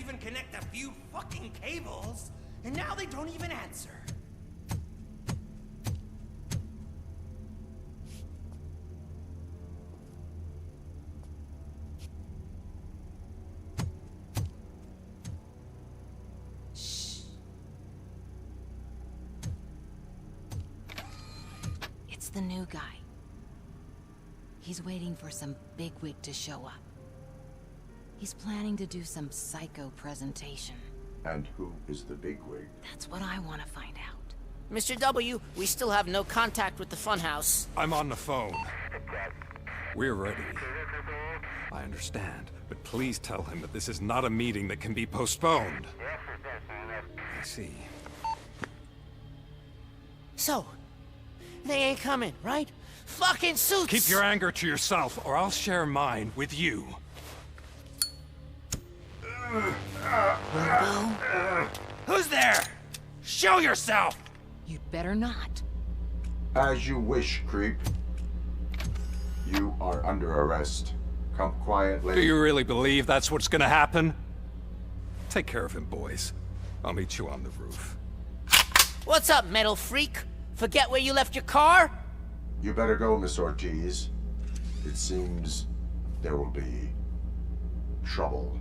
even connect a few fucking cables, and now they don't even answer. Shh. It's the new guy. He's waiting for some bigwig to show up. He's planning to do some psycho presentation. And who is the bigwig? That's what I want to find out. Mr. W, we still have no contact with the funhouse. I'm on the phone. We're ready. I understand, but please tell him that this is not a meeting that can be postponed. I see. So, they ain't coming, right? Fucking suits! Keep your anger to yourself, or I'll share mine with you. Robo? Who's there? Show yourself! You'd better not. As you wish, creep. You are under arrest. Come quietly. Do you really believe that's what's gonna happen? Take care of him, boys. I'll meet you on the roof. What's up, metal freak? Forget where you left your car? You better go, Miss Ortiz. It seems there will be trouble.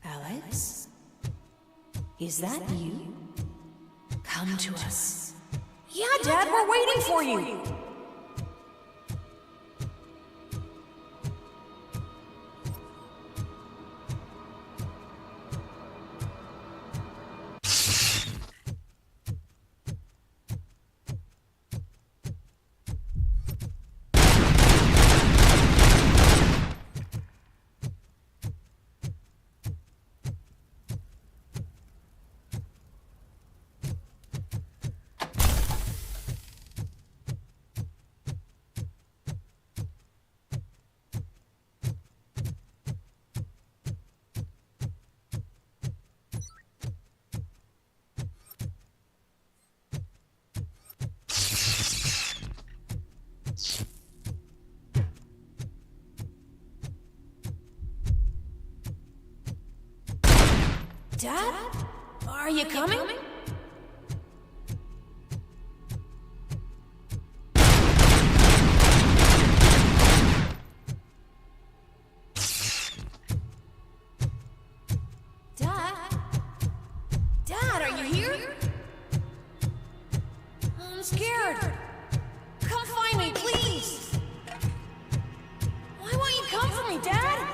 Alex? Is that you? Come to us. Yeah, Dad, we're waiting for you! Dad? Are you coming? Dad? Dad, are you here? I'm scared. Come find me, please. Why won't you come for me, Dad?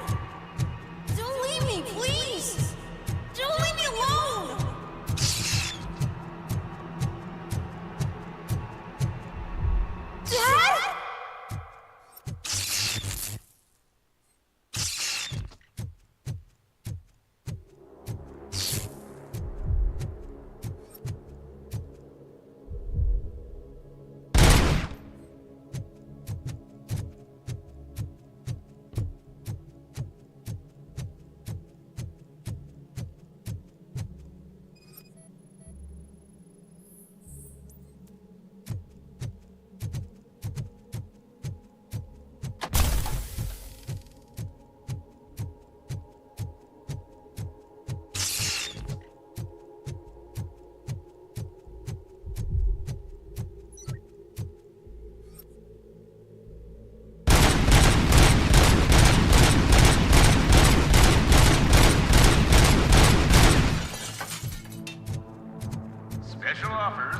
Don't leave me, please. Don't leave me alone!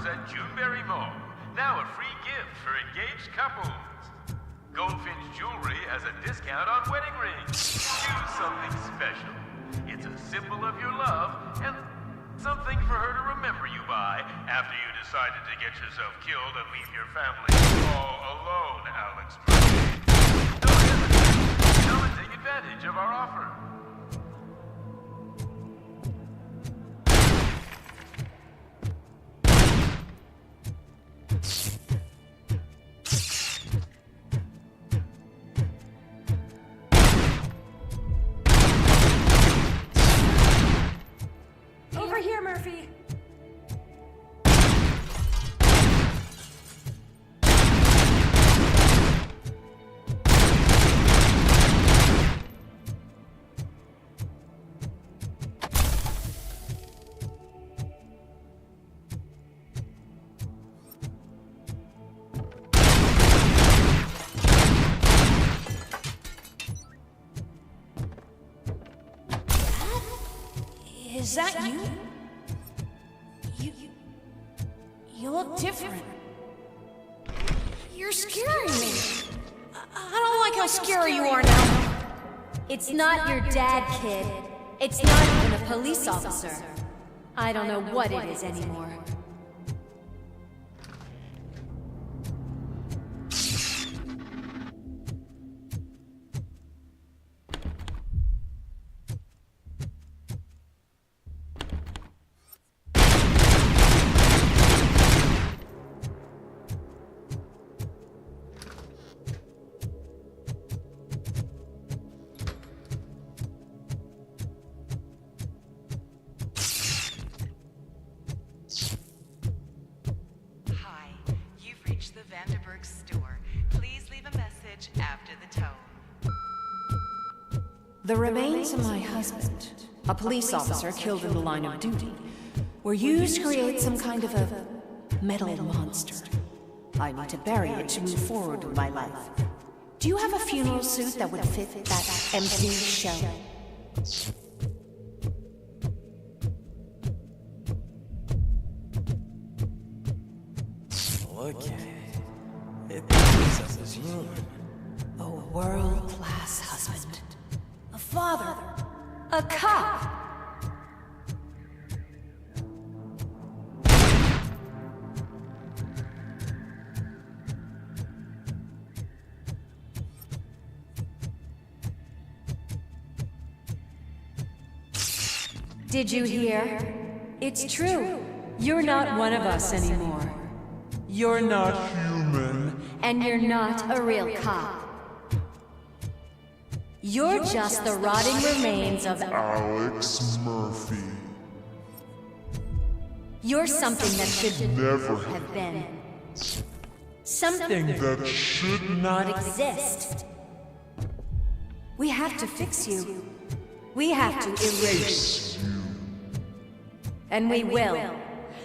at Juneberry Mall. Now a free gift for engaged couples. Goldfinch Jewelry has a discount on wedding rings. Choose something special. It's a symbol of your love and something for her to remember you by after you decided to get yourself killed and leave your family all alone, Alex. Don't hesitate. Come and take advantage of our offer. Over here, Murphy. Is that you? You look different. You're scaring me. I don't like how scary you are now. It's not your dad, kid. It's not even a police officer. I don't know what it is anymore. The remains of my husband, a police officer killed in the line of duty, were used to create some kind of a metal monster. I need to bury it to move forward with my life. Do you have a funeral suit that would fit that empty shell? Look at it. It possesses human. A world-class husband. A father. A cop! Did you hear? It's true. You're not one of us anymore. You're not human. And you're not a real cop. You're just the rotting remains of Alex Murphy. You're something that should Never have been. Something that should not exist. We have to fix you. We have to erase you. And we will.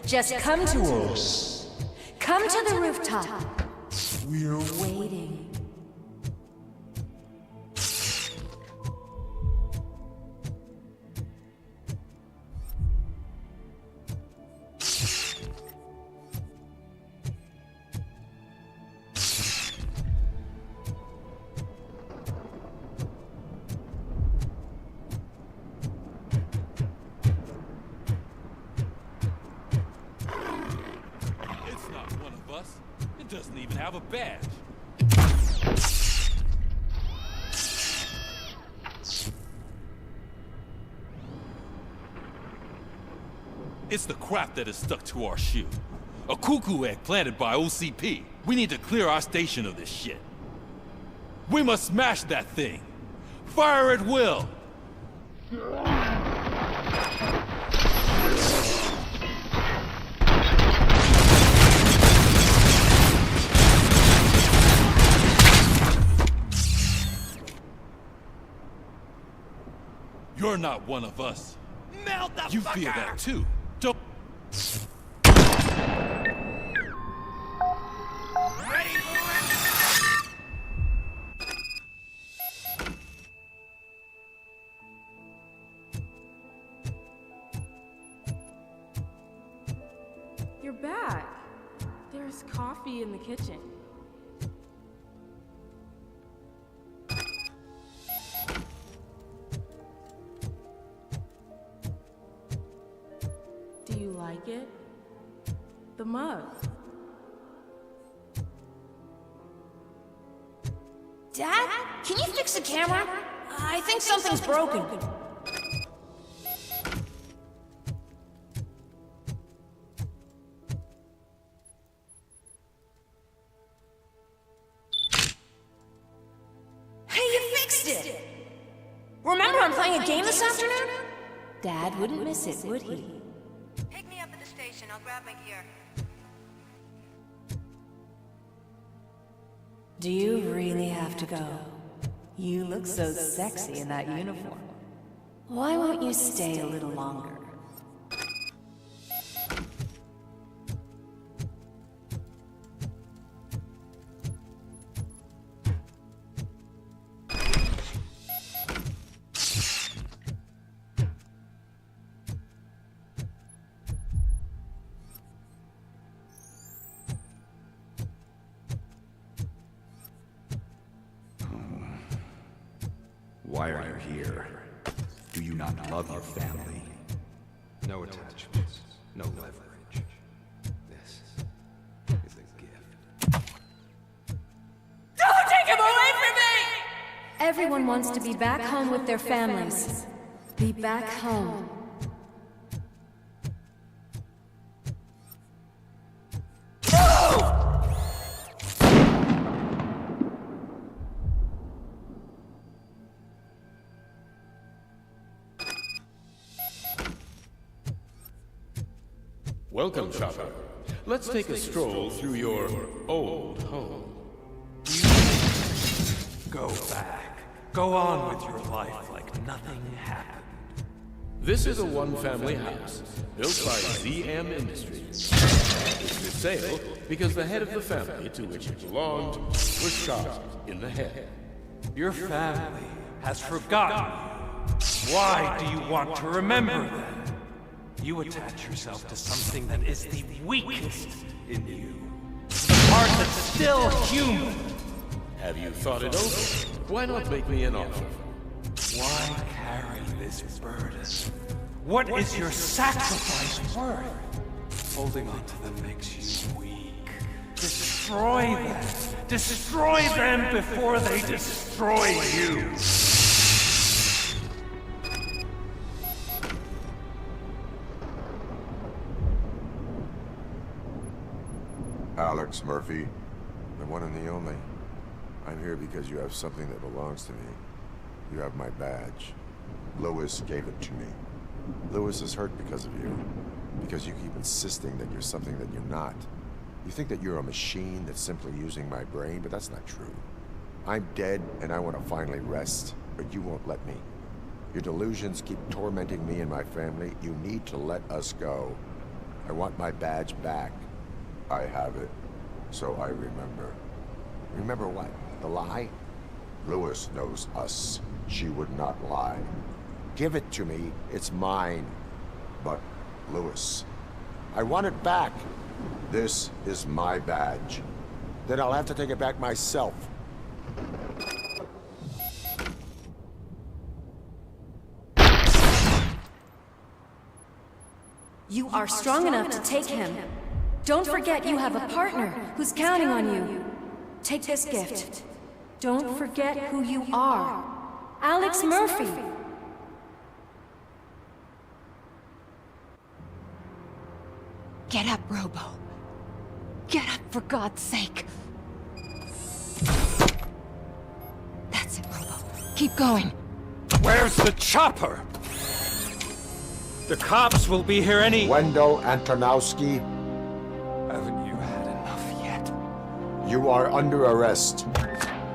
Just come to us. Come to the rooftop. We're waiting. Doesn't even have a badge. It's the crap that is stuck to our shoe. A cuckoo egg planted by OCP. We need to clear our station of this shit. We must smash that thing. Fire at will. You're not one of us. Melt the You fucker! feel that too. Don't. Ready for You're back. There's coffee in the kitchen. Do you like it? The mug. Dad? Can you fix the camera? I think something's broken. Hey, you fixed it! Remember I'm playing a game this afternoon? Dad wouldn't miss it, would he? Pick me up at the station. I'll grab my gear. Do you really have to go? You look so sexy in that uniform. Why won't you stay a little longer? Why are you here? Do you not love your family? No attachments, no leverage. This is a gift. Don't take him away from me! Everyone wants to be back home with their families. Be back home. Welcome, Chopper. Let's take a stroll through your old home. Go back. Go on with your life like nothing happened. This is a one-family house built by ZM Industries. It's for sale because the head of the family to which it belonged was shot in the head. Your family has forgotten you. Why do you want to remember them? You attach yourself to something that is the weakest in you. The part that's still human. Have you thought it over? Why not make me an offer? Why carry this burden? What is your sacrifice worth? Holding on to them makes you weak. Destroy them. Destroy them before they destroy you. Alex Murphy, the one and the only. I'm here because you have something that belongs to me. You have my badge. Lewis gave it to me. Lewis is hurt because of you. Because you keep insisting that you're something that you're not. You think that you're a machine that's simply using my brain, but that's not true. I'm dead, and I want to finally rest, but you won't let me. Your delusions keep tormenting me and my family. You need to let us go. I want my badge back. I have it, so I remember. Remember what? The lie? Lewis knows us. She would not lie. Give it to me. It's mine. But, Lewis, I want it back. This is my badge. Then I'll have to take it back myself. You are strong enough to take him. Don't forget you have a partner who's counting on you. Take this gift. Don't forget who you are. Alex Murphy. Get up, Robo. Get up, for God's sake. That's it, Robo. Keep going. Where's the chopper? The cops will be here any— Wendell Antonowski, Haven't you had enough yet? you are under arrest.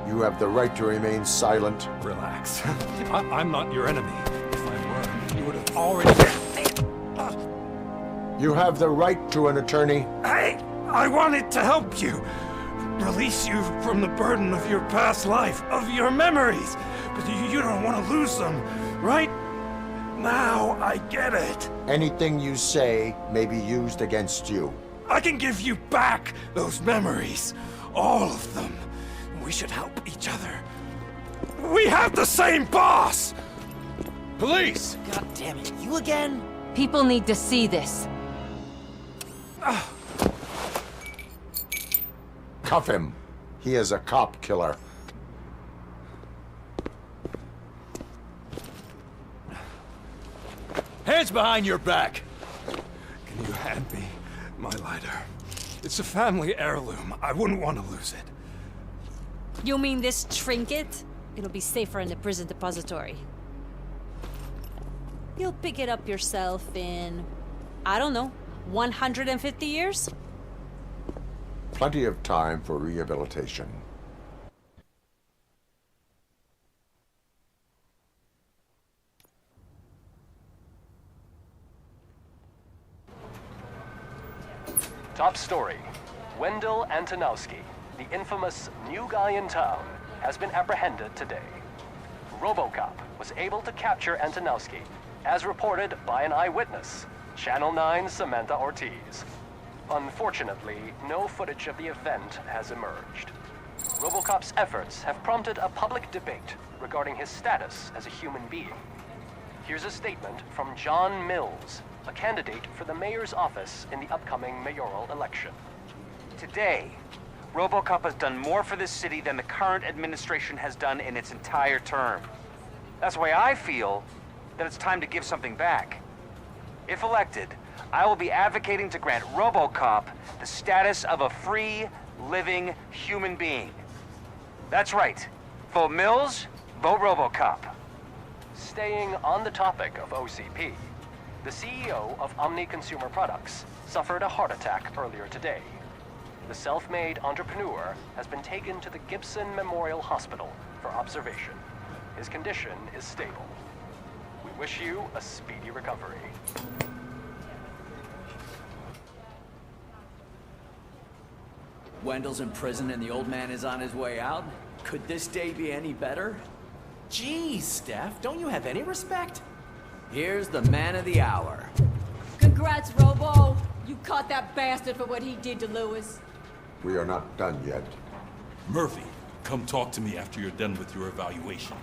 You have the right to remain silent. Relax. I'm not your enemy. If I were, you would have already— You have the right to an attorney. I wanted to help you. Release you from the burden of your past life, of your memories. But you don't want to lose them, right? Now I get it. Anything you say may be used against you. I can give you back those memories. All of them. We should help each other. We have the same boss! Police! God damn it, you again? People need to see this. Cuff him. He is a cop killer. Hands behind your back! Can you hand me my lighter? It's a family heirloom. I wouldn't want to lose it. You mean this trinket? It'll be safer in the prison depository. You'll pick it up yourself in, I don't know, 150 years? Plenty of time for rehabilitation. Top story. Wendell Antonowski, the infamous new guy in town, has been apprehended today. RoboCop was able to capture Antonowski, as reported by an eyewitness, Channel 9's Samantha Ortiz. Unfortunately, no footage of the event has emerged. RoboCop's efforts have prompted a public debate regarding his status as a human being. Here's a statement from John Mills, a candidate for the mayor's office in the upcoming mayoral election. Today, RoboCop has done more for this city than the current administration has done in its entire term. That's why I feel that it's time to give something back. If elected, I will be advocating to grant RoboCop the status of a free, living human being. That's right. Vote Mills, vote RoboCop. Staying on the topic of OCP, the CEO of Omni Consumer Products suffered a heart attack earlier today. The self-made entrepreneur has been taken to the Gibson Memorial Hospital for observation. His condition is stable. We wish you a speedy recovery. Wendell's in prison and the old man is on his way out? Could this day be any better? Geez, Steph, don't you have any respect? Here's the man of the hour. Congrats, Robo. You caught that bastard for what he did to Lewis. We are not done yet. Murphy, come talk to me after you're done with your evaluation.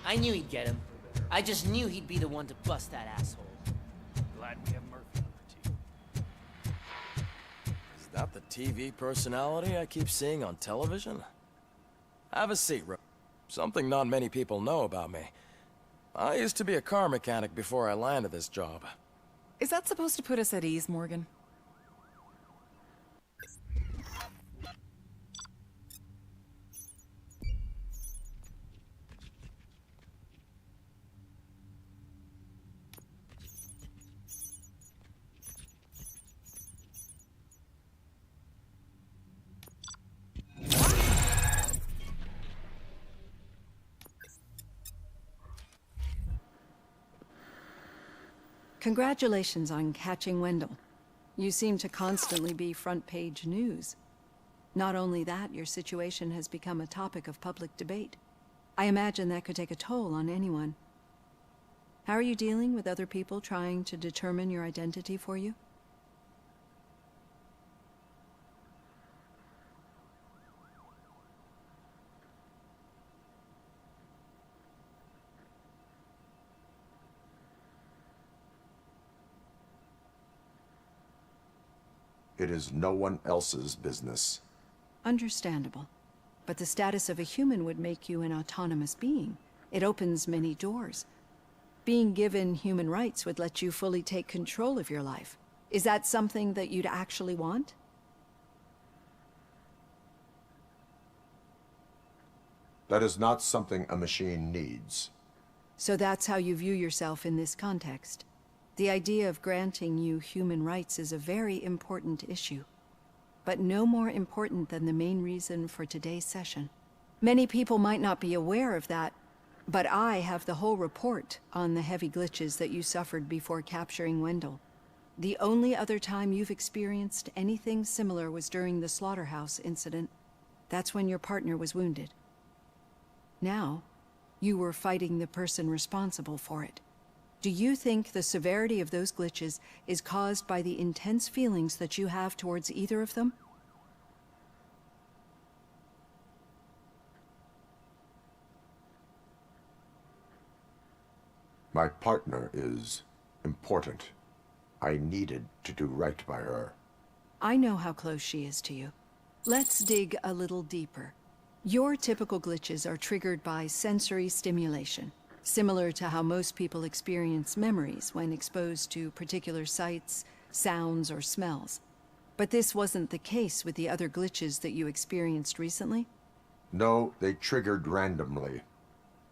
I knew he'd get him. I just knew he'd be the one to bust that asshole. Glad we have Murphy on our team. Is that the TV personality I keep seeing on television? Have a seat, Something not many people know about me. I used to be a car mechanic before I landed this job. Is that supposed to put us at ease, Morgan? Congratulations on catching Wendell. You seem to constantly be front-page news. Not only that, your situation has become a topic of public debate. I imagine that could take a toll on anyone. How are you dealing with other people trying to determine your identity for you? It is no one else's business. Understandable. But the status of a human would make you an autonomous being. It opens many doors. Being given human rights would let you fully take control of your life. Is that something that you'd actually want? That is not something a machine needs. So that's how you view yourself in this context. The idea of granting you human rights is a very important issue, but no more important than the main reason for today's session. Many people might not be aware of that, but I have the whole report on the heavy glitches that you suffered before capturing Wendell. The only other time you've experienced anything similar was during the slaughterhouse incident. That's when your partner was wounded. Now, you were fighting the person responsible for it. Do you think the severity of those glitches is caused by the intense feelings that you have towards either of them? My partner is important. I needed to do right by her. I know how close she is to you. Let's dig a little deeper. Your typical glitches are triggered by sensory stimulation, similar to how most people experience memories when exposed to particular sights, sounds, or smells. But this wasn't the case with the other glitches that you experienced recently? No, they triggered randomly.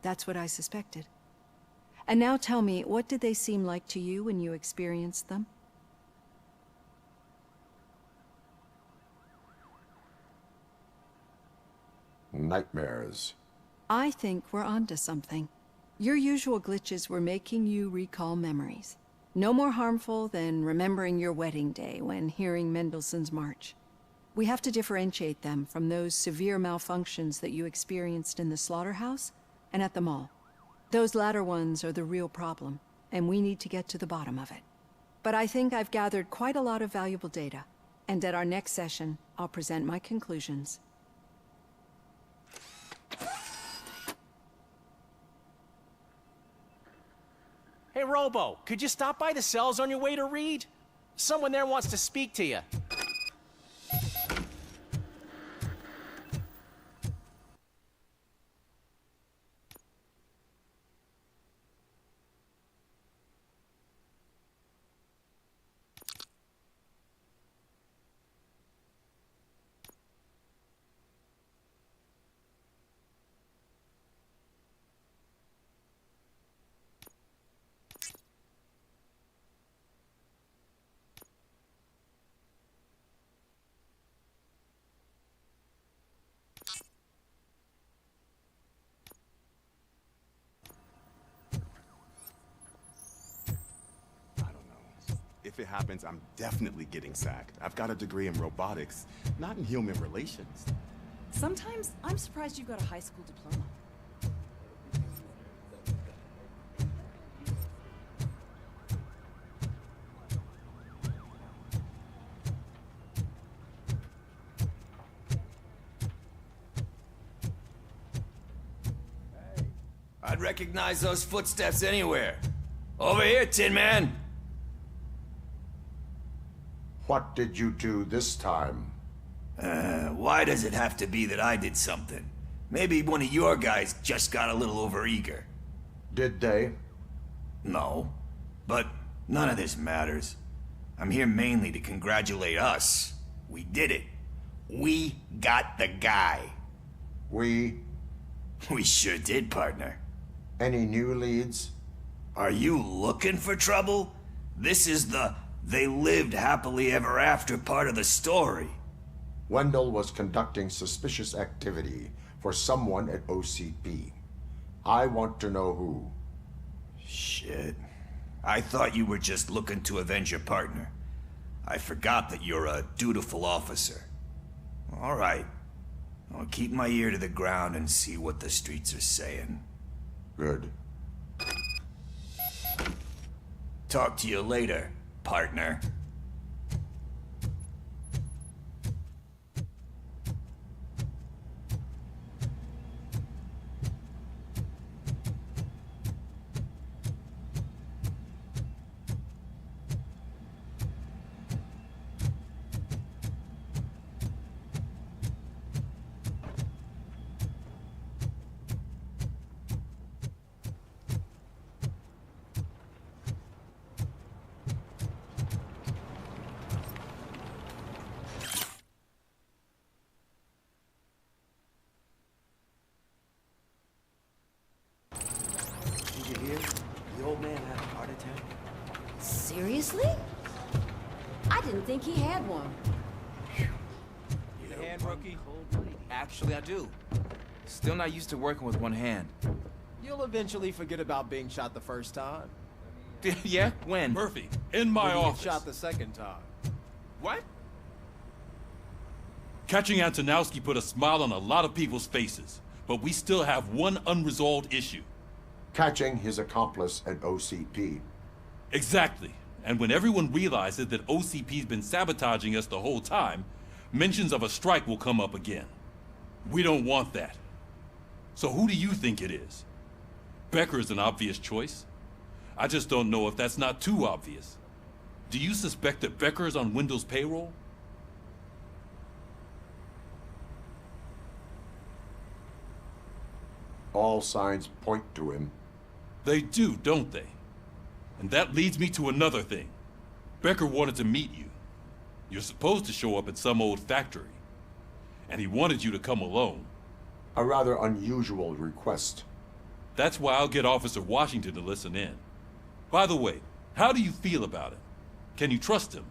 That's what I suspected. And now tell me, what did they seem like to you when you experienced them? Nightmares. I think we're onto something. Your usual glitches were making you recall memories. No more harmful than remembering your wedding day when hearing Mendelssohn's March. We have to differentiate them from those severe malfunctions that you experienced in the slaughterhouse and at the mall. Those latter ones are the real problem, and we need to get to the bottom of it. But I think I've gathered quite a lot of valuable data, and at our next session, I'll present my conclusions. Hey, Robo, could you stop by the cells on your way to Reed? Someone there wants to speak to you. If it happens, I'm definitely getting sacked. I've got a degree in robotics, not in human relations. Sometimes I'm surprised you got a high school diploma. I'd recognize those footsteps anywhere. Over here, Tin Man! What did you do this time? Why does it have to be that I did something? Maybe one of your guys just got a little overeager. Did they? No. But none of this matters. I'm here mainly to congratulate us. We did it. We got the guy. We sure did, partner. Any new leads? Are you looking for trouble? This is the "they lived happily ever after" part of the story. Wendell was conducting suspicious activity for someone at OCP. I want to know who. Shit. I thought you were just looking to avenge your partner. I forgot that you're a dutiful officer. All right. I'll keep my ear to the ground and see what the streets are saying. Good. Talk to you later, partner. attack? Seriously? I didn't think he had one. Need a hand, rookie? Actually, I do. Still not used to working with one hand. You'll eventually forget about being shot the first time. Yeah? When? Murphy, in my When you get office. shot the second time. What? Catching Antonowski put a smile on a lot of people's faces, but we still have one unresolved issue. Catching his accomplice at OCP. Exactly. And when everyone realizes that OCP's been sabotaging us the whole time, mentions of a strike will come up again. We don't want that. So who do you think it is? Becker is an obvious choice. I just don't know if that's not too obvious. Do you suspect that Becker is on Wendell's payroll? All signs point to him. They do, don't they? And that leads me to another thing. Becker wanted to meet you. You're supposed to show up at some old factory. And he wanted you to come alone. A rather unusual request. That's why I'll get Officer Washington to listen in. By the way, how do you feel about him? Can you trust him?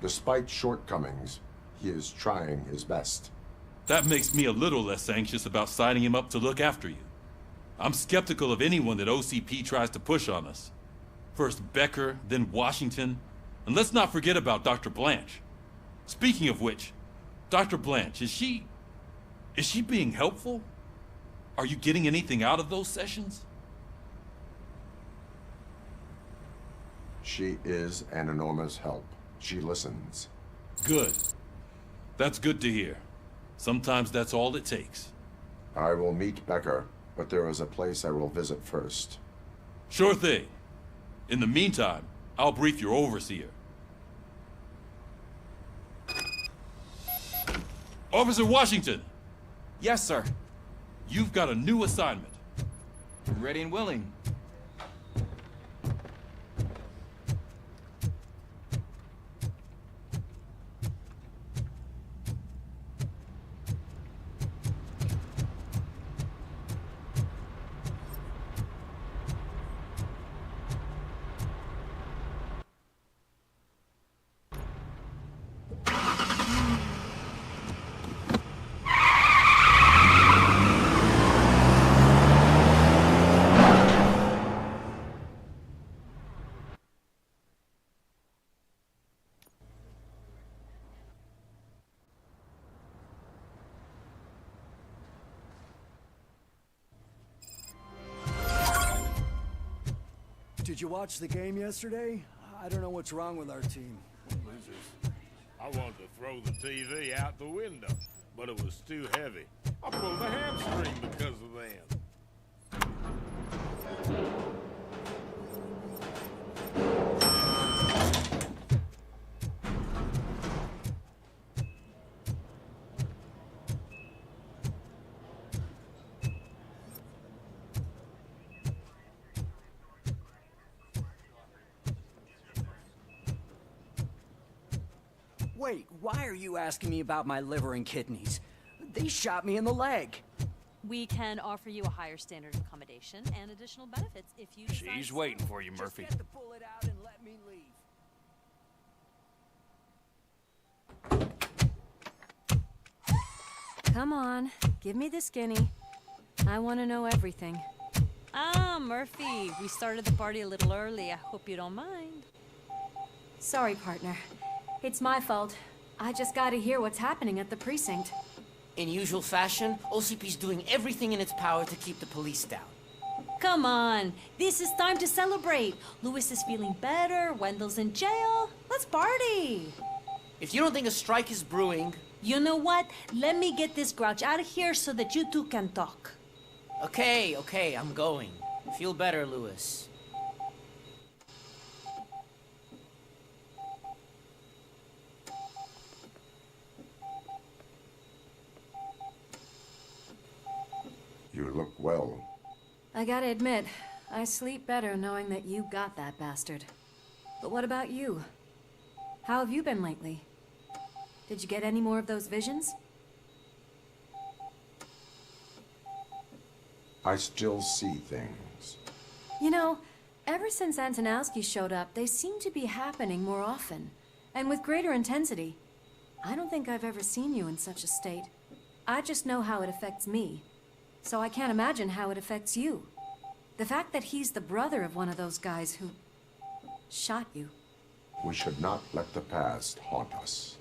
Despite shortcomings, he is trying his best. That makes me a little less anxious about signing him up to look after you. I'm skeptical of anyone that OCP tries to push on us. First Becker, then Washington, and let's not forget about Dr. Blanche. Speaking of which, Dr. Blanche, is she being helpful? Are you getting anything out of those sessions? She is an enormous help. She listens. Good. That's good to hear. Sometimes that's all it takes. I will meet Becker, but there is a place I will visit first. Sure thing. In the meantime, I'll brief your overseer. Officer Washington! Yes, sir. You've got a new assignment. Ready and willing. Did you watch the game yesterday? I don't know what's wrong with our team. Losers. I wanted to throw the TV out the window, but it was too heavy. I pulled a hamstring because of them. Wait, why are you asking me about my liver and kidneys? They shot me in the leg. We can offer you a higher standard of accommodation and additional benefits if you decide. She's waiting for you, Murphy. Just get the bullet out and let me leave. Come on, give me the skinny. I want to know everything. Ah, Murphy, we started the party a little early. I hope you don't mind. Sorry, partner. It's my fault. I just gotta hear what's happening at the precinct. In usual fashion, OCP's doing everything in its power to keep the police down. Come on, this is time to celebrate. Lewis is feeling better, Wendell's in jail. Let's party. If you don't think a strike is brewing... You know what? Let me get this grouch out of here so that you two can talk. Okay, I'm going. Feel better, Lewis. You look well. I gotta admit, I sleep better knowing that you got that bastard. But what about you? How have you been lately? Did you get any more of those visions? I still see things. You know, ever since Antonowski showed up, they seem to be happening more often, and with greater intensity. I don't think I've ever seen you in such a state. I just know how it affects me, so I can't imagine how it affects you. The fact that he's the brother of one of those guys who shot you. We should not let the past haunt us.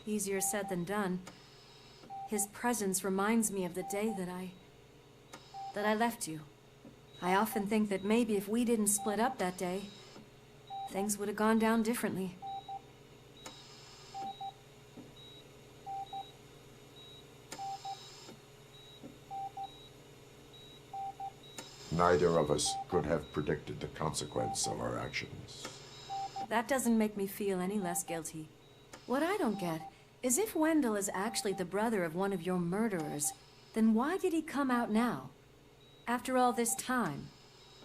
Easier said than done. His presence reminds me of the day that I left you. I often think that maybe if we didn't split up that day, things would have gone down differently. Neither of us could have predicted the consequence of our actions. That doesn't make me feel any less guilty. What I don't get is if Wendell is actually the brother of one of your murderers, then why did he come out now? After all this time?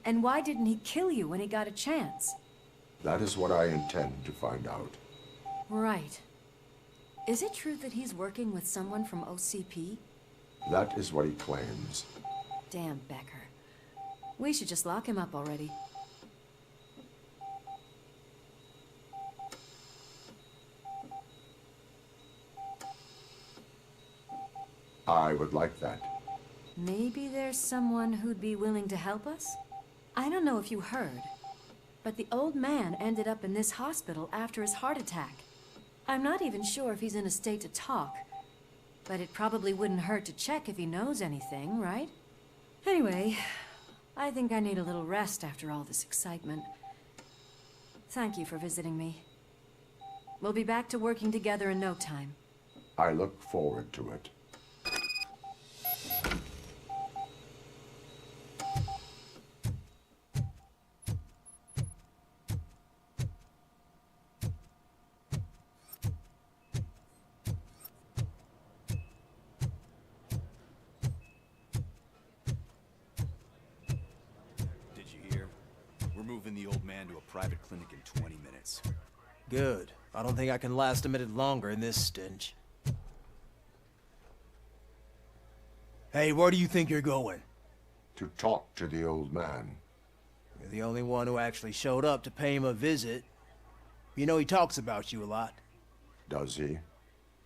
And why didn't he kill you when he got a chance? That is what I intend to find out. Right. Is it true that he's working with someone from OCP? That is what he claims. Damn Becker. We should just lock him up already. I would like that. Maybe there's someone who'd be willing to help us? I don't know if you heard, but the old man ended up in this hospital after his heart attack. I'm not even sure if he's in a state to talk, but it probably wouldn't hurt to check if he knows anything, right? Anyway, I think I need a little rest after all this excitement. Thank you for visiting me. We'll be back to working together in no time. I look forward to it. The old man to a private clinic in 20 minutes. Good. I don't think I can last a minute longer in this stench. Hey, where do you think you're going? To talk to the old man. You're the only one who actually showed up to pay him a visit. You know he talks about you a lot. Does he?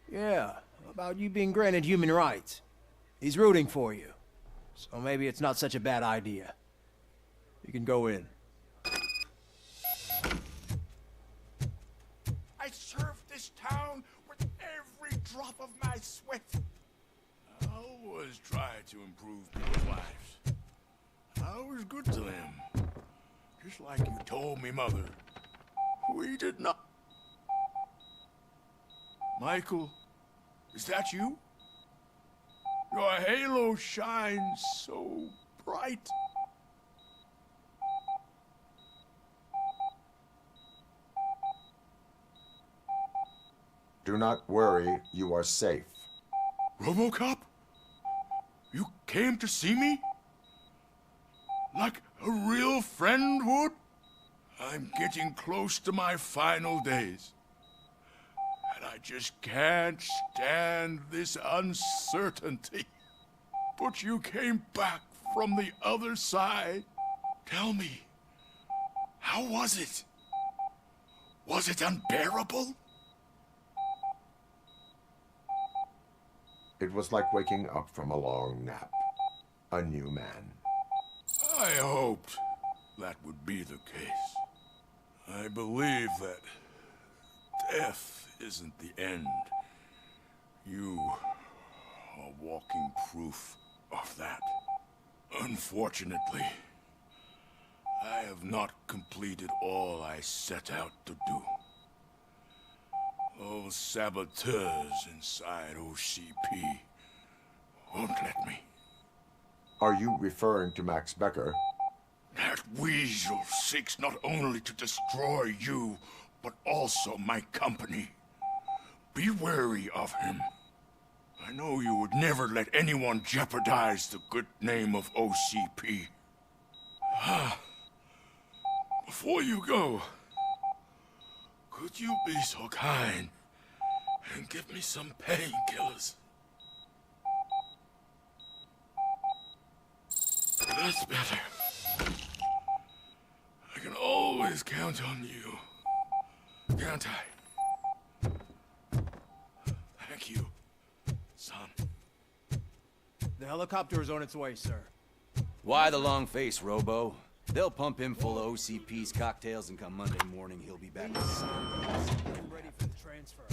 Yeah, about you being granted human rights. He's rooting for you. So maybe it's not such a bad idea. You can go in. I served this town with every drop of my sweat. I always tried to improve people's lives. I was good to them. Just like you told me, Mother. We did not... Michael, is that you? Your halo shines so bright. Do not worry, you are safe. RoboCop? You came to see me? Like a real friend would? I'm getting close to my final days. And I just can't stand this uncertainty. But you came back from the other side. Tell me, how was it? Was it unbearable? It was like waking up from a long nap. A new man. I hoped that would be the case. I believe that death isn't the end. You are walking proof of that. Unfortunately, I have not completed all I set out to do. Those saboteurs inside OCP won't let me. Are you referring to Max Becker? That weasel seeks not only to destroy you, but also my company. Be wary of him. I know you would never let anyone jeopardize the good name of OCP. Before you go, could you be so kind and give me some painkillers? That's better. I can always count on you. Can't I? Thank you, son. The helicopter is on its way, sir. Why the long face, Robo? They'll pump him full of OCP's cocktails, and come Monday morning, he'll be back. I'm ready for the transfer.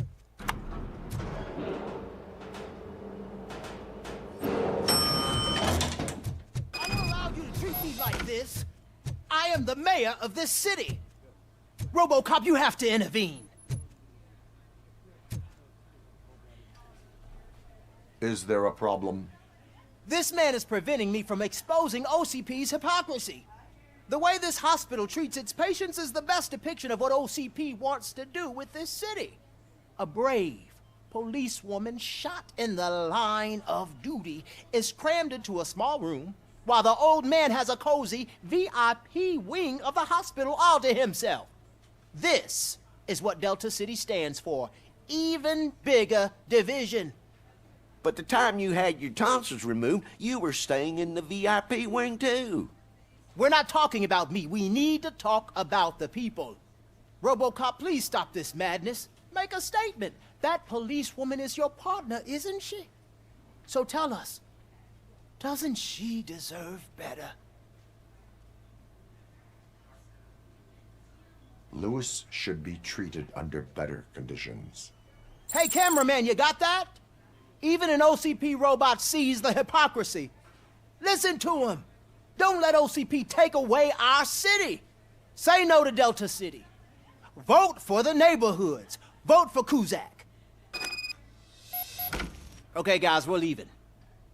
I don't allow you to treat me like this. I am the mayor of this city. RoboCop, you have to intervene. Is there a problem? This man is preventing me from exposing OCP's hypocrisy. The way this hospital treats its patients is the best depiction of what OCP wants to do with this city. A brave policewoman shot in the line of duty is crammed into a small room while the old man has a cozy VIP wing of the hospital all to himself. This is what Delta City stands for. Even bigger division. But the time you had your tonsils removed, you were staying in the VIP wing too. We're not talking about me. We need to talk about the people. RoboCop, please stop this madness. Make a statement. That policewoman is your partner, isn't she? So tell us, doesn't she deserve better? Lewis should be treated under better conditions. Hey, cameraman, you got that? Even an OCP robot sees the hypocrisy. Listen to him. Don't let OCP take away our city. Say no to Delta City. Vote for the neighborhoods. Vote for Kuzak. Okay, guys, we're leaving.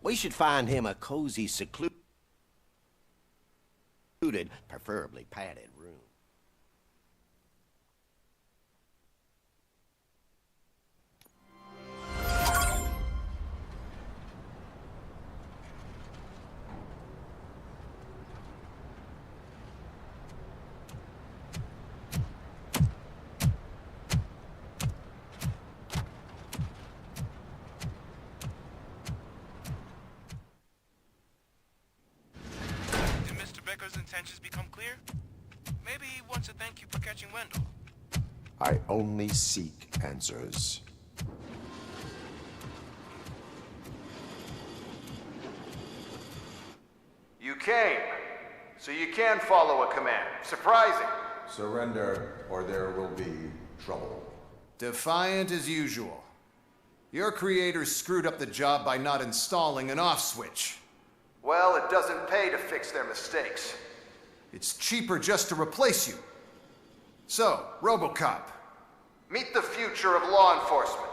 We should find him a cozy, secluded, preferably padded room. Intentions become clear? Maybe he wants to thank you for catching Wendell. I only seek answers. You came, so you can follow a command. Surprising. Surrender, or there will be trouble. Defiant as usual. Your creators screwed up the job by not installing an off switch. Well, it doesn't pay to fix their mistakes. It's cheaper just to replace you. So, RoboCop, meet the future of law enforcement.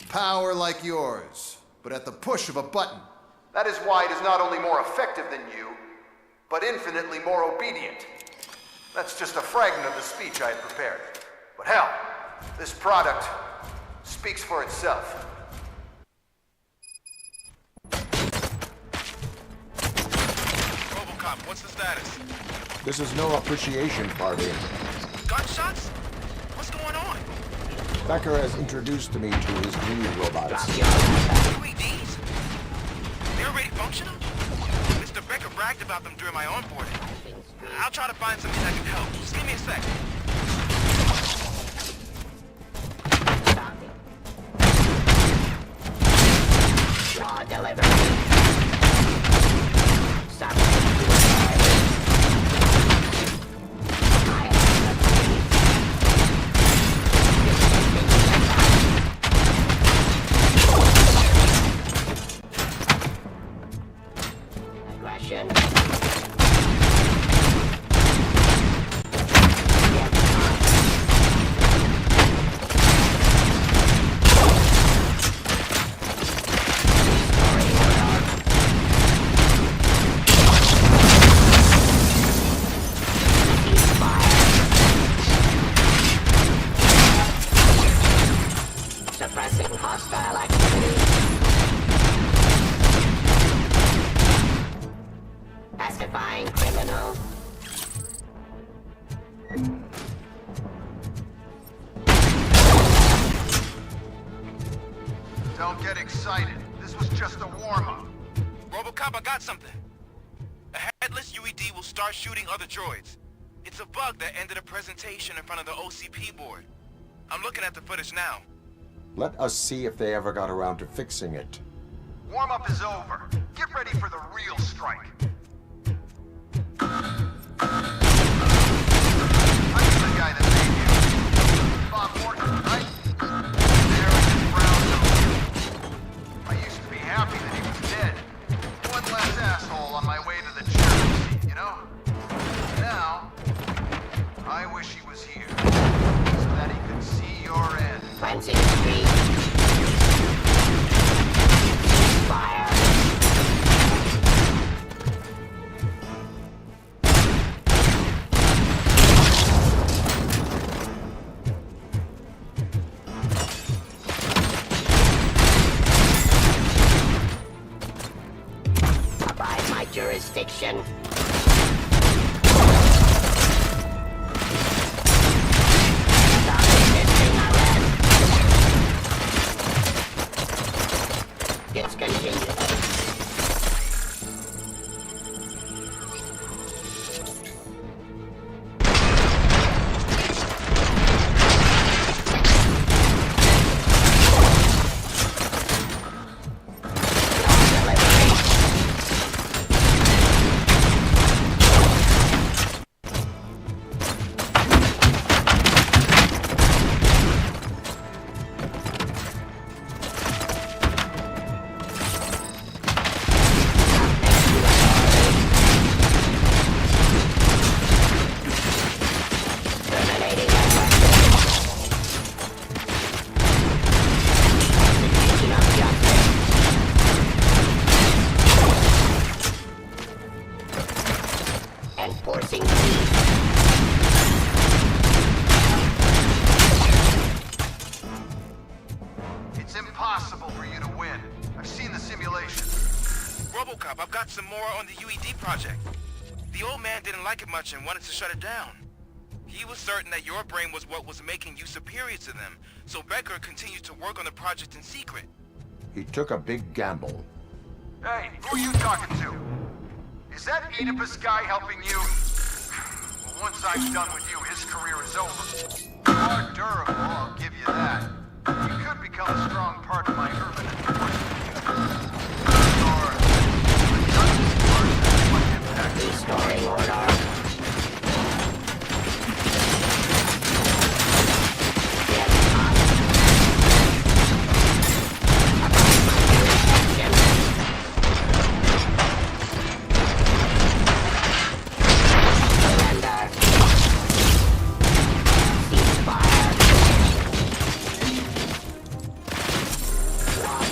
Power like yours, but at the push of a button. That is why it is not only more effective than you, but infinitely more obedient. That's just a fragment of the speech I had prepared. But hell, this product speaks for itself. RoboCop, what's the status? This is no appreciation party. Gunshots? What's going on? Becker has introduced me to his new robots. UEDs? They're already functional? Mr. Becker bragged about them during my onboarding. I'll try to find something that can help. Just give me a sec. Raw delivery. Aggression. Suppressing hostile activity. Pacifying criminal. warm-up. RoboCop, I got something. A headless UED will start shooting other droids. It's a bug that ended a presentation in front of the OCP board. I'm looking at the footage now. Let us see if they ever got around to fixing it. Warm-up is over. Get ready for the real strike. I'm the guy that made you. Bob Morton, right? There in his brown nose. I used to be happy that he was dead. One less asshole on my way to the chairman seat, you know? Now, I wish he was here, so that he could see your end. Cleansing the street. Fire! Abide my jurisdiction. It's continued. Enforcing peace. It's impossible for you to win. I've seen the simulation. RoboCop, I've got some more on the UED project. The old man didn't like it much and wanted to shut it down. He was certain that your brain was what was making you superior to them, so Becker continued to work on the project in secret. He took a big gamble. Hey, who are you talking to? Is that Oedipus guy helping you? Well, once I'm done with you, his career is over. You are durable, I'll give you that. You could become a strong part of my urban enforcement. Or a Dungeon part might impact Restoring order.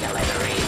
Delivery.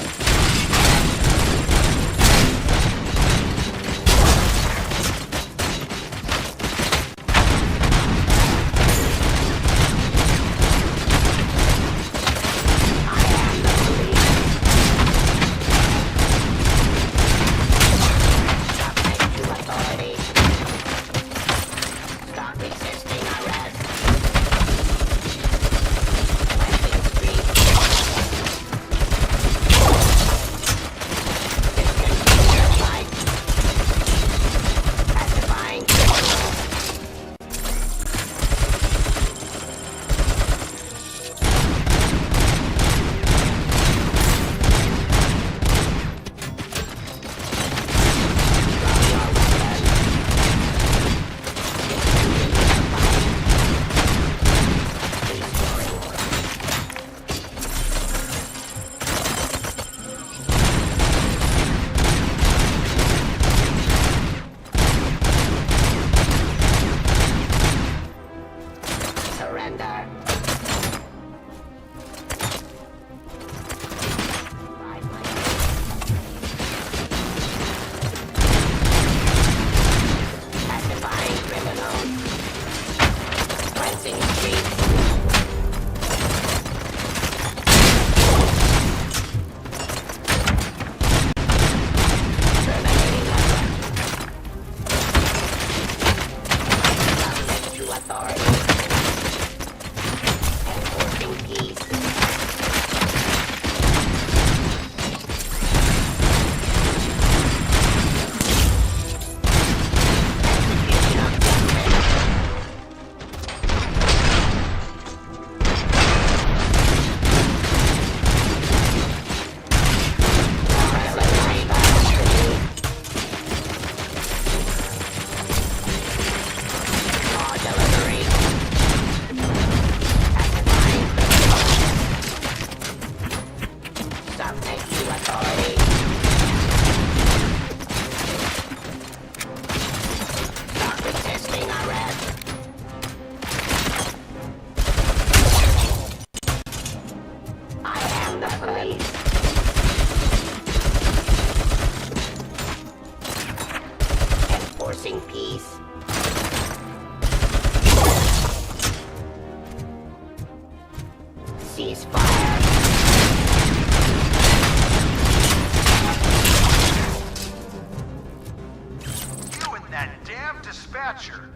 Thatcher.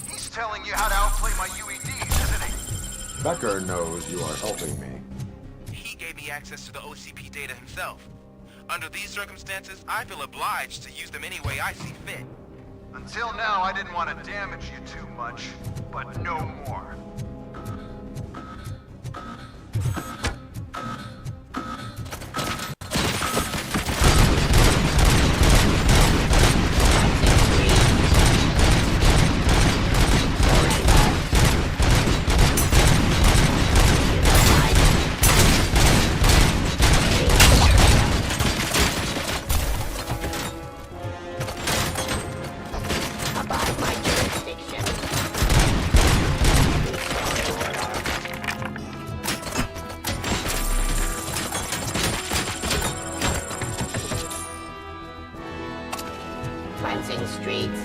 He's telling you how to outplay my UEDs, isn't he? Becker knows you are helping me. He gave me access to the OCP data himself. Under these circumstances, I feel obliged to use them any way I see fit. Until now, I didn't want to damage you too much, but no more. Cleansing streets.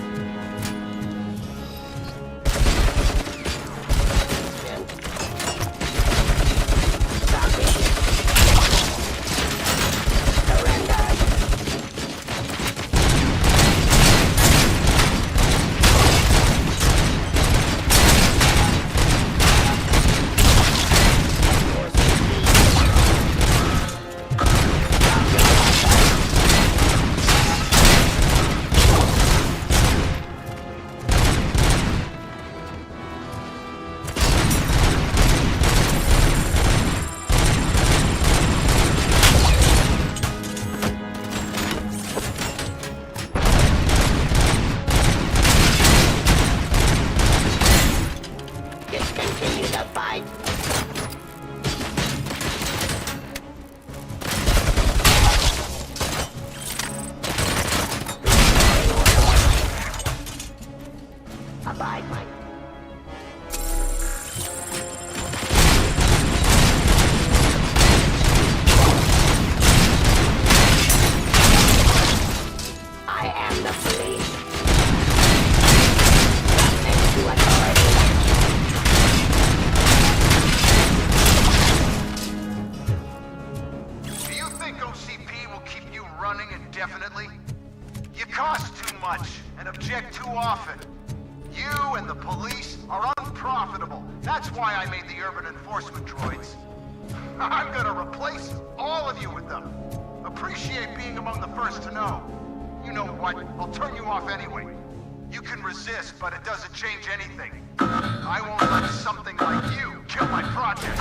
Discontinue the fight. Abide my... I am the police. Subject to authority. Do you think OCP will keep you running indefinitely? You cost too much and object too often. You and the police are unprofitable. That's why I made the urban enforcement droids. I'm gonna replace all of you with them. Appreciate being among the first to know. You know what? I'll turn you off anyway. You can resist, but it doesn't change anything. I won't let something like you kill my project.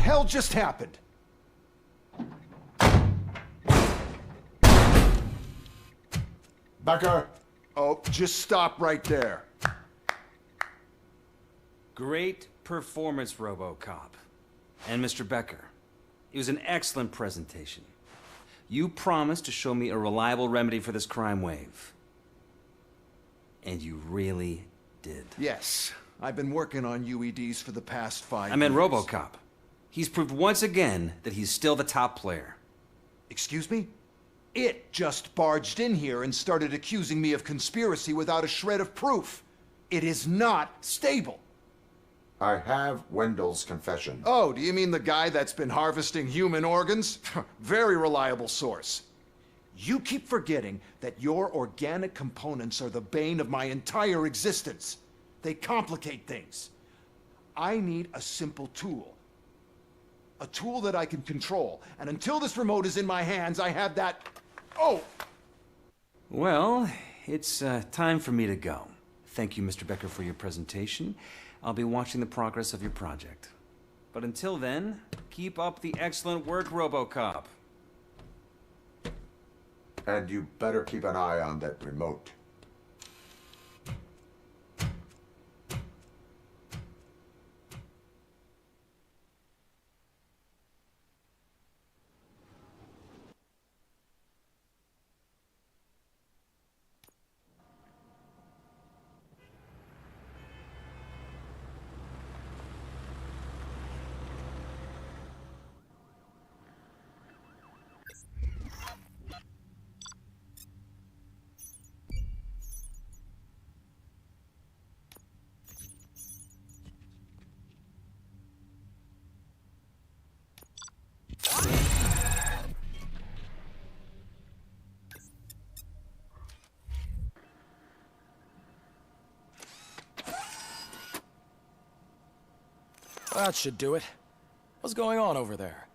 hell just happened? Becker! Oh, just stop right there. Great performance, RoboCop. And Mr. Becker, it was an excellent presentation. You promised to show me a reliable remedy for this crime wave. And you really did. Yes, I've been working on UEDs for the past 5 years. I meant RoboCop. He's proved once again that he's still the top player. Excuse me? It just barged in here and started accusing me of conspiracy without a shred of proof. It is not stable. I have Wendell's confession. Oh, do you mean the guy that's been harvesting human organs? Very reliable source. You keep forgetting that your organic components are the bane of my entire existence. They complicate things. I need a simple tool. A tool that I can control. And until this remote is in my hands, I have that... Oh! Well, it's time for me to go. Thank you, Mr. Becker, for your presentation. I'll be watching the progress of your project. But until then, keep up the excellent work, RoboCop. And you better keep an eye on that remote. That should do it. What's going on over there?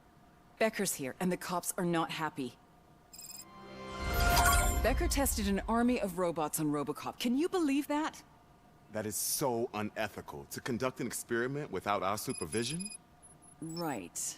Becker's here, and the cops are not happy. Becker tested an army of robots on RoboCop. Can you believe that? That is so unethical. To conduct an experiment without our supervision? Right.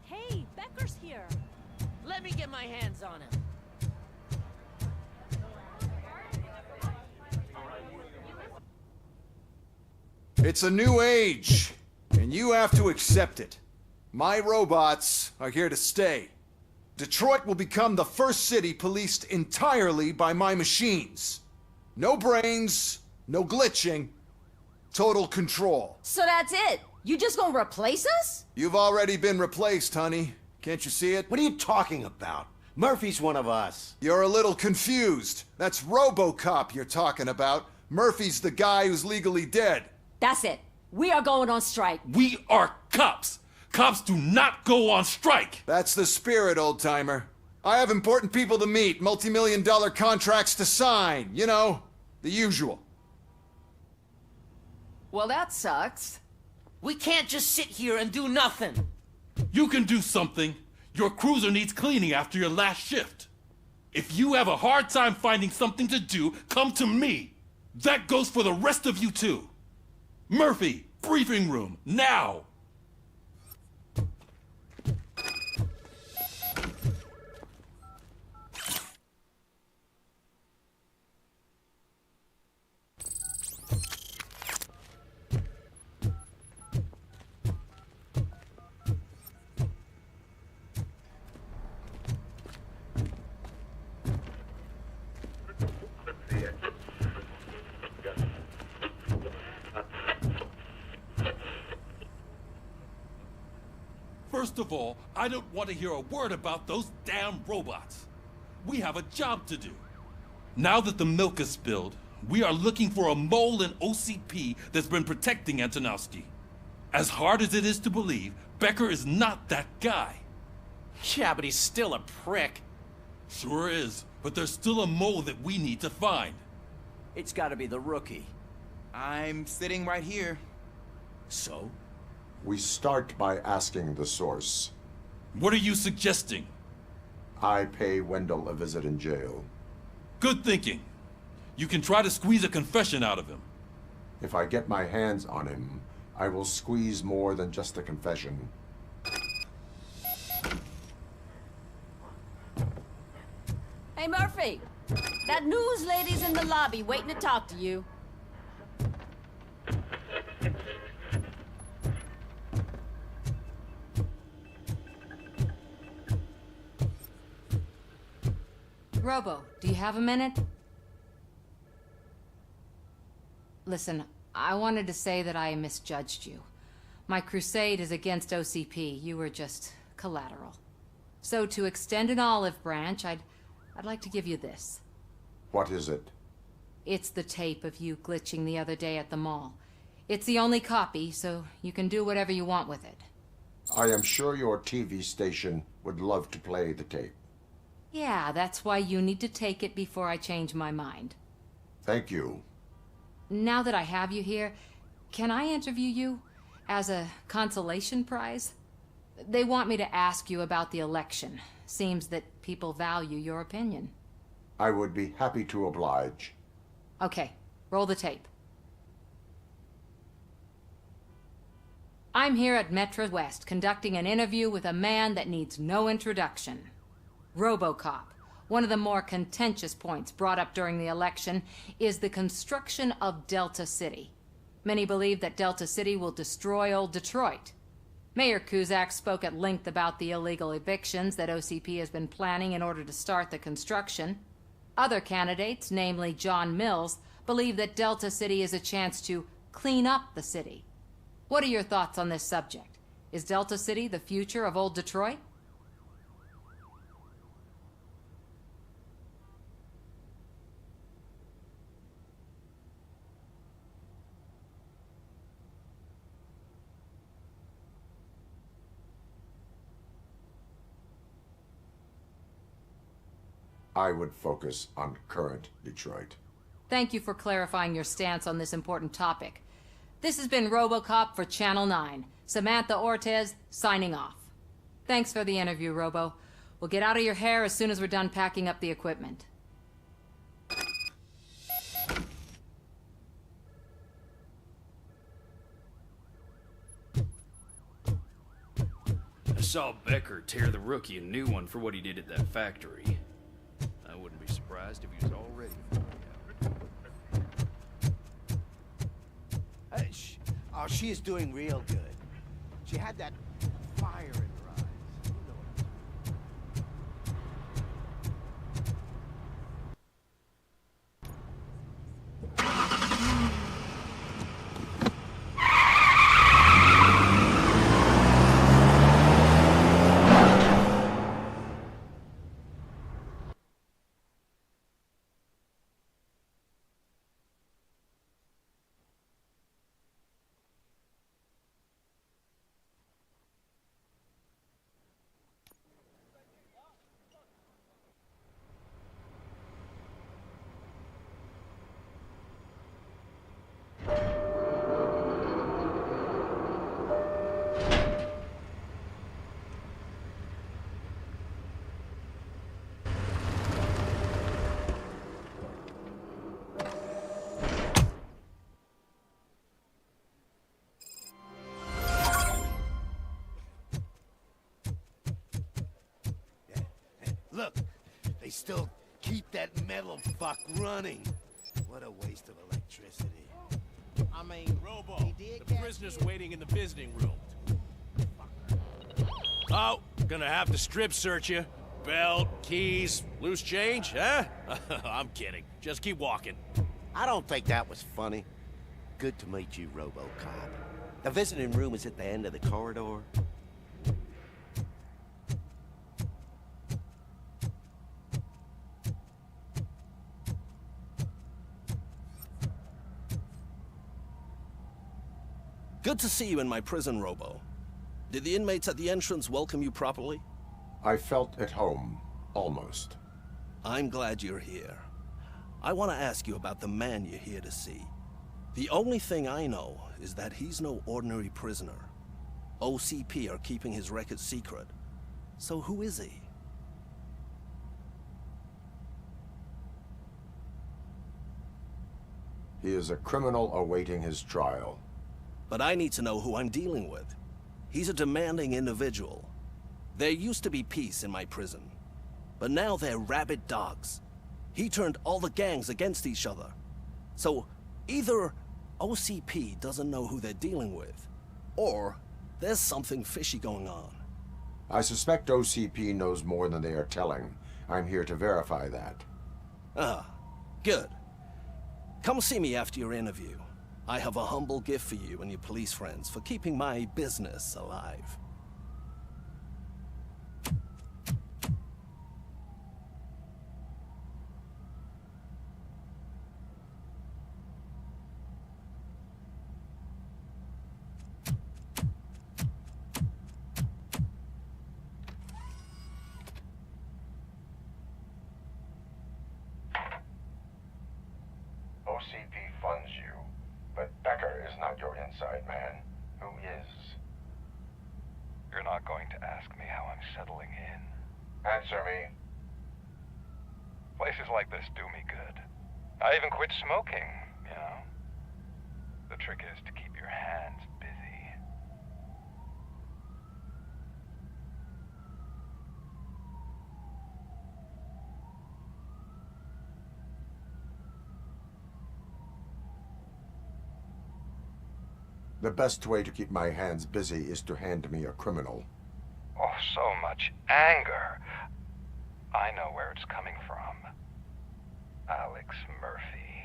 Hey, Becker's here. Let me get my hands on him. It's a new age, and you have to accept it. My robots are here to stay. Detroit will become the first city policed entirely by my machines. No brains, no glitching, total control. So that's it? You just gonna replace us? You've already been replaced, honey. Can't you see it? What are you talking about? Murphy's one of us. You're a little confused. That's RoboCop you're talking about. Murphy's the guy who's legally dead. That's it. We are going on strike. We are cops. Cops do not go on strike. That's the spirit, old-timer. I have important people to meet, multi-million-dollar contracts to sign. You know, the usual. Well, that sucks. We can't just sit here and do nothing. You can do something. Your cruiser needs cleaning after your last shift. If you have a hard time finding something to do, come to me. That goes for the rest of you too. Murphy, briefing room, now! First of all, I don't want to hear a word about those damn robots. We have a job to do. Now that the milk is spilled, we are looking for a mole in OCP that's been protecting Antonowski. As hard as it is to believe, Becker is not that guy. Yeah, but he's still a prick. Sure is, but there's still a mole that we need to find. It's gotta be the rookie. I'm sitting right here. So? We start by asking the source. What are you suggesting? I pay Wendell a visit in jail. Good thinking. You can try to squeeze a confession out of him. If I get my hands on him, I will squeeze more than just a confession. Hey, Murphy! That news lady's in the lobby waiting to talk to you. Robo, do you have a minute? Listen, I wanted to say that I misjudged you. My crusade is against OCP. You were just collateral. So to extend an olive branch, I'd like to give you this. What is it? It's the tape of you glitching the other day at the mall. It's the only copy, so you can do whatever you want with it. I am sure your TV station would love to play the tape. Yeah, that's why you need to take it before I change my mind. Thank you. Now that I have you here, can I interview you as a consolation prize? They want me to ask you about the election. Seems that people value your opinion. I would be happy to oblige. Okay, roll the tape. I'm here at Metro West conducting an interview with a man that needs no introduction. RoboCop. One of the more contentious points brought up during the election is the construction of Delta City. Many believe that Delta City will destroy old Detroit. Mayor Cusack spoke at length about the illegal evictions that OCP has been planning in order to start the construction. Other candidates, namely John Mills, believe that Delta City is a chance to clean up the city. What are your thoughts on this subject? Is Delta City the future of old Detroit? I would focus on current Detroit. Thank you for clarifying your stance on this important topic. This has been RoboCop for Channel 9. Samantha Ortez, signing off. Thanks for the interview, Robo. We'll get out of your hair as soon as we're done packing up the equipment. I saw Becker tear the rookie a new one for what he did at that factory. I wouldn't be surprised if he was already Oh, she is doing real good. She had that fire in her eyes. Look, they still keep that metal fuck running. What a waste of electricity. I mean, Robo, the prisoner's waiting in the visiting room. Oh, gonna have to strip search you. Belt, keys, loose change, huh? I'm kidding. Just keep walking. I don't think that was funny. Good to meet you, RoboCop. The visiting room is at the end of the corridor. Good to see you in my prison, Robo. Did the inmates at the entrance welcome you properly? I felt at home, almost. I'm glad you're here. I want to ask you about the man you're here to see. The only thing I know is that he's no ordinary prisoner. OCP are keeping his record secret. So who is he? He is a criminal awaiting his trial. But I need to know who I'm dealing with. He's a demanding individual. There used to be peace in my prison, but now they're rabid dogs. He turned all the gangs against each other. So either OCP doesn't know who they're dealing with, or there's something fishy going on. I suspect OCP knows more than they are telling. I'm here to verify that. Ah, good. Come see me after your interview. I have a humble gift for you and your police friends for keeping my business alive. OCP funds you, but Becker is not your inside man. Who is? You're not going to ask me how I'm settling in. Answer me. Places like this do me good. I even quit smoking, you know. The trick is to keep your hands busy. The best way to keep my hands busy is to hand me a criminal. Oh, so much anger. I know where it's coming from. Alex Murphy.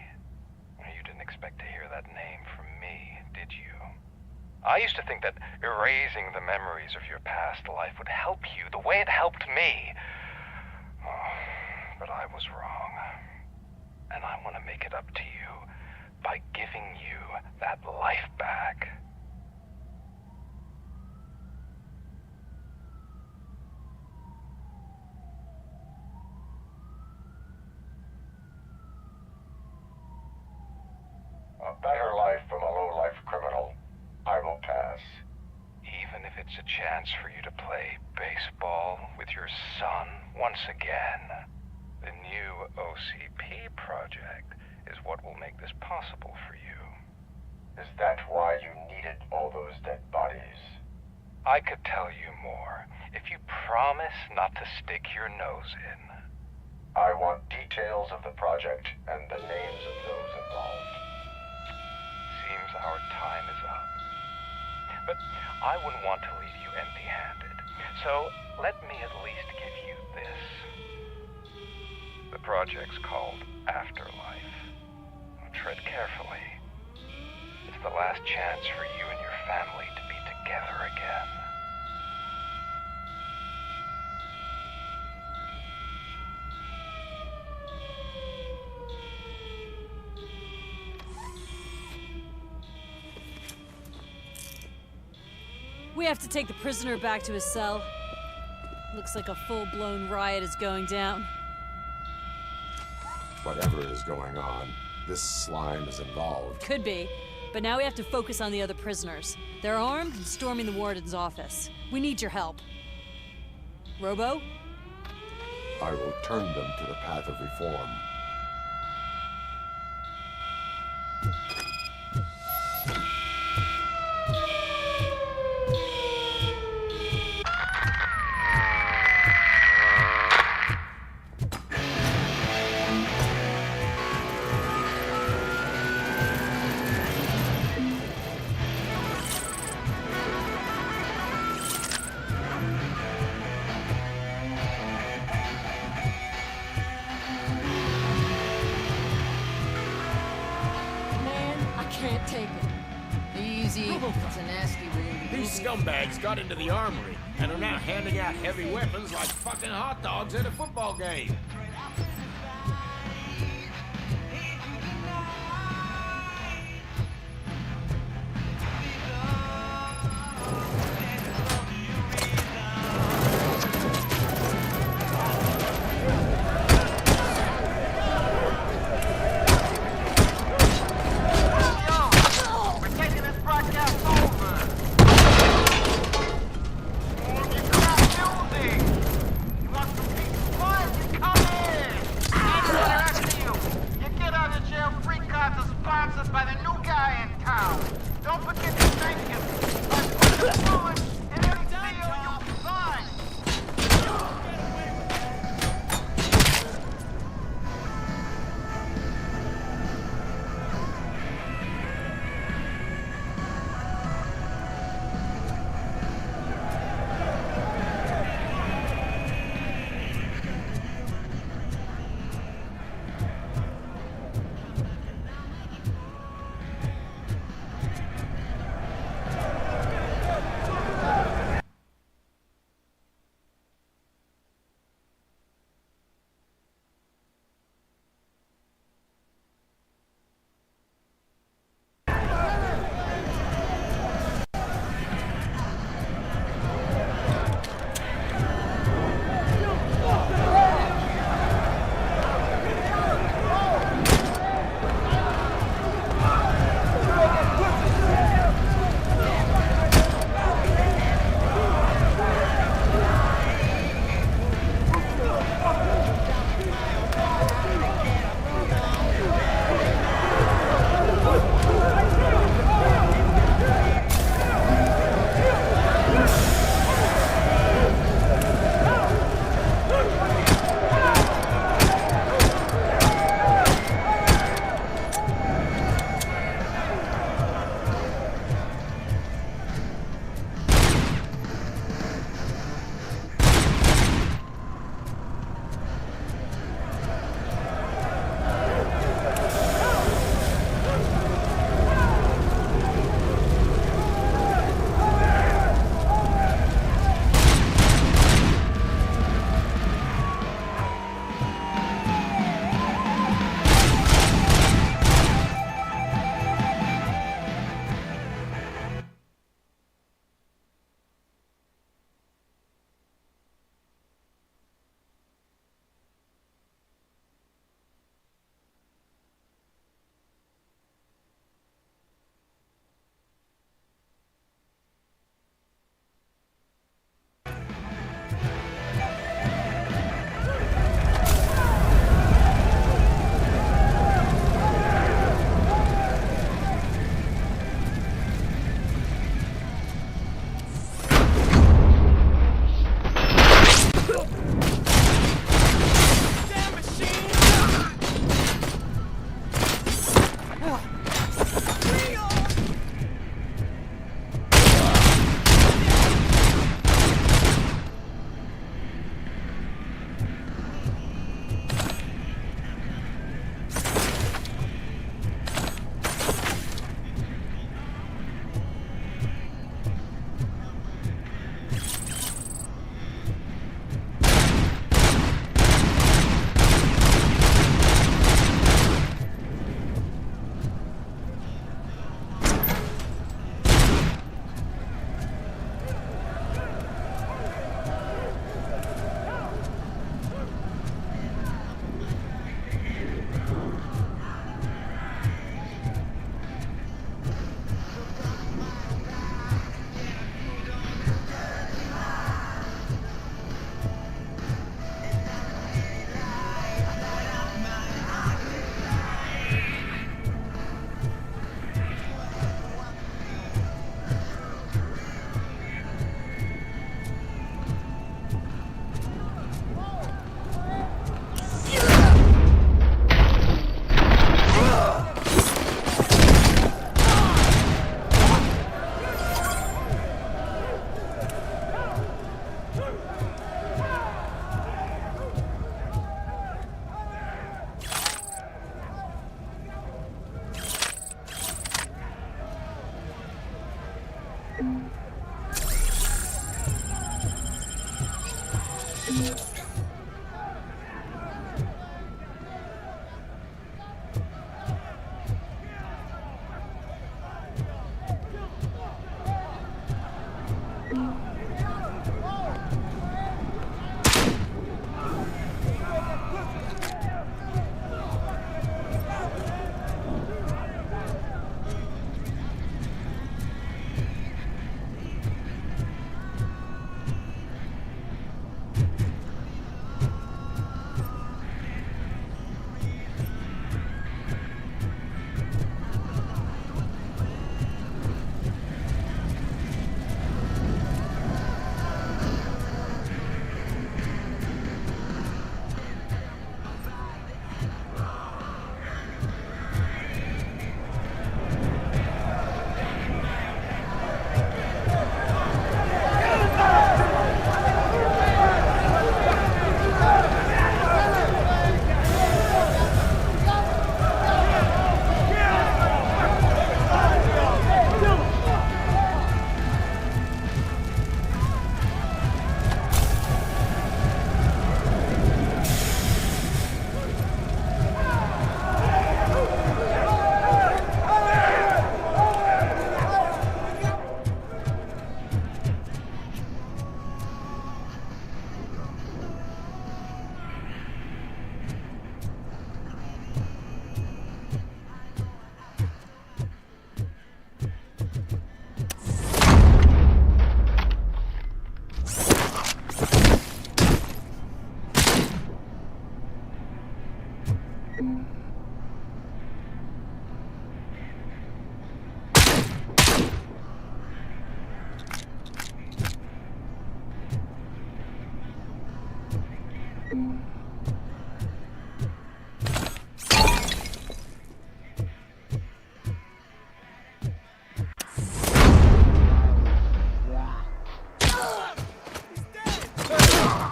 You didn't expect to hear that name from me, did you? I used to think that erasing the memories of your past life would help you the way it helped me. Oh, but I was wrong. And I want to make it up to you by giving you that life back. A better life from a low-life criminal. I will pass. Even if it's a chance for you to play baseball with your son once again. The new OCP project is what will make this possible for you. Is that why you needed all those dead bodies? I could tell you more if you promise not to stick your nose in. I want details of the project and the names of those involved. Seems our time is up. But I wouldn't want to leave you empty-handed. So let me at least give you this. The project's called Afterlife. Tread carefully. It's the last chance for you and your family to be together again. We have to take the prisoner back to his cell. Looks like a full-blown riot is going down. Whatever is going on, this slime is involved. Could be, but now we have to focus on the other prisoners. They're armed and storming the warden's office. We need your help. Robo? I will turn them to the path of reform. Can't take it. Easy. It's a nasty room. These scumbags got into the armory and are now handing out heavy weapons like fucking hot dogs at a football game.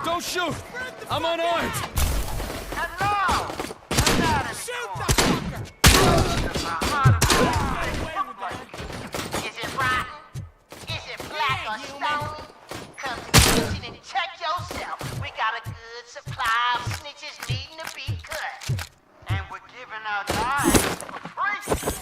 Don't shoot! I'm unarmed! Hello! Shoot the fucker! Is it rotten? Is it black or stony? Come to the kitchen and check yourself. We got a good supply of snitches needing to be cut. And we're giving out knives for free.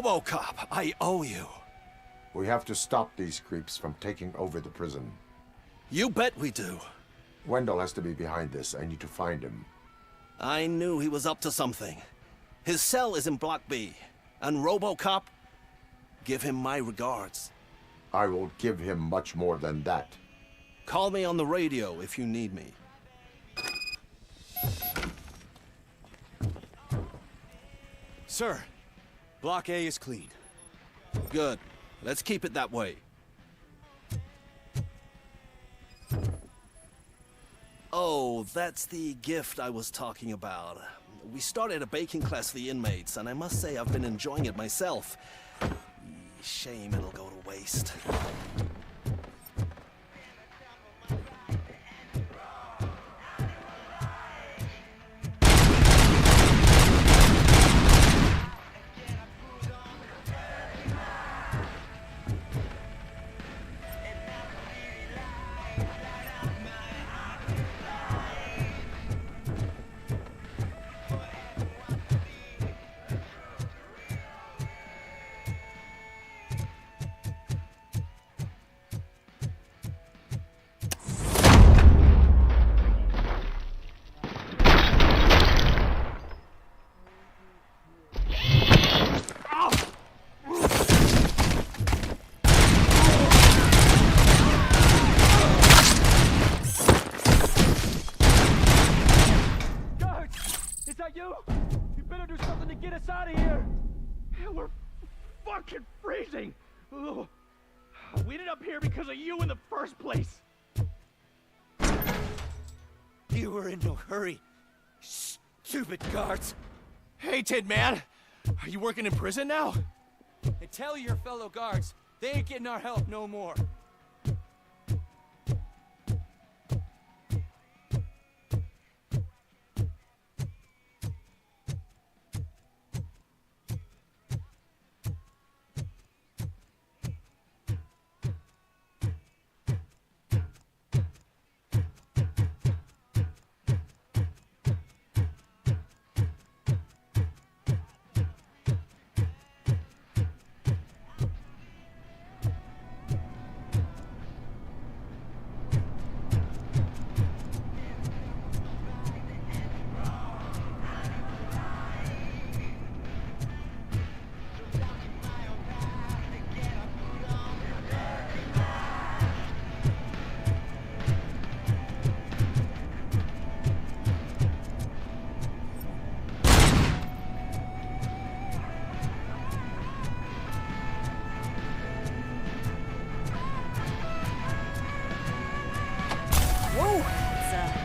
RoboCop, I owe you. We have to stop these creeps from taking over the prison. You bet we do. Wendell has to be behind this. I need to find him. I knew he was up to something. His cell is in Block B. And RoboCop, give him my regards. I will give him much more than that. Call me on the radio if you need me. Sir, Block A is clean. Good. Let's keep it that way. Oh, that's the gift I was talking about. We started a baking class for the inmates, and I must say I've been enjoying it myself. Shame it'll go to waste. Fucking freezing! Ugh. We ended up here because of you in the first place! You were in no hurry, stupid guards. Hey, Tin Man! Are you working in prison now? And tell your fellow guards, they ain't getting our help no more.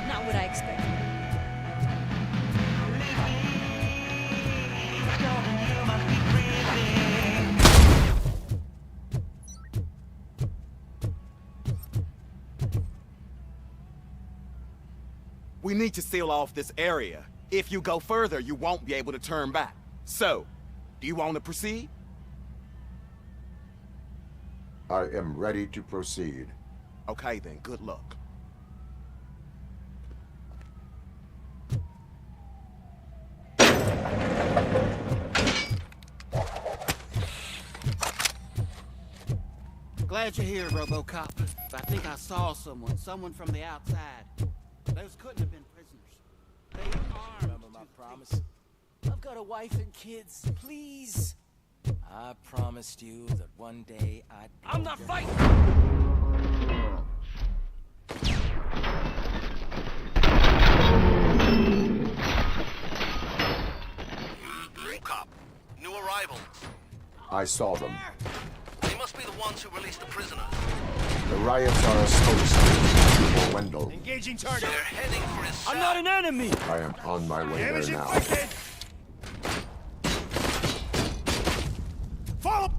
Not what I expected. We need to seal off this area. If you go further, you won't be able to turn back. So, do you want to proceed? I am ready to proceed. Okay then, good luck. Glad you're here, RoboCop. I think I saw someone from the outside. Those couldn't have been prisoners. They armed. Remember my promise? I've got a wife and kids. Please. I promised you that one day I'd... I'm not fighting! Cop, new arrivals. I saw them. They must be the ones who released the prisoners. The riots are a spokesman for Wendell. Engaging target. They're heading for his cell. I'm not an enemy! I am on my way there Damage now. inflicted. Follow!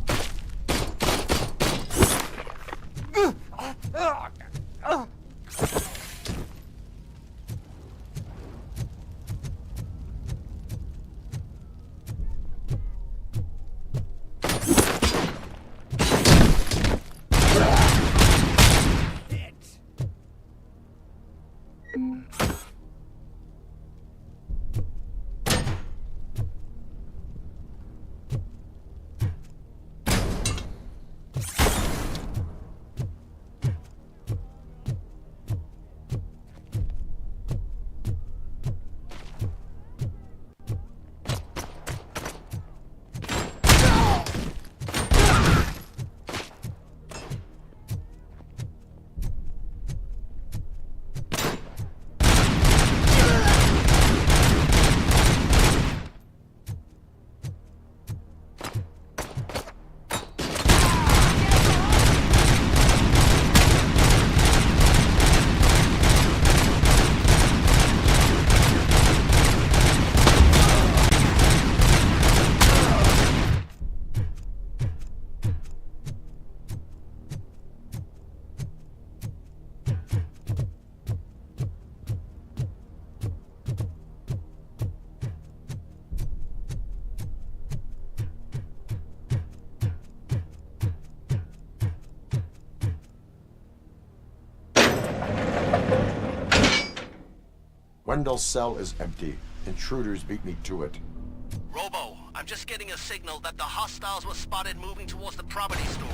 Wendell's cell is empty. Intruders beat me to it. Robo, I'm just getting a signal that the hostiles were spotted moving towards the property store.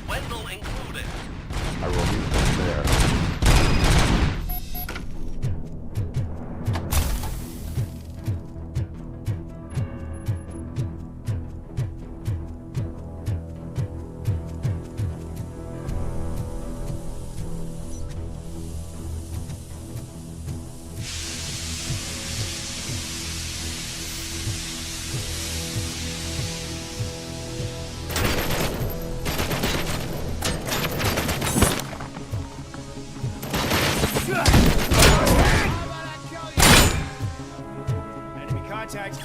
Wendell included. I will meet them there. Enemy contact.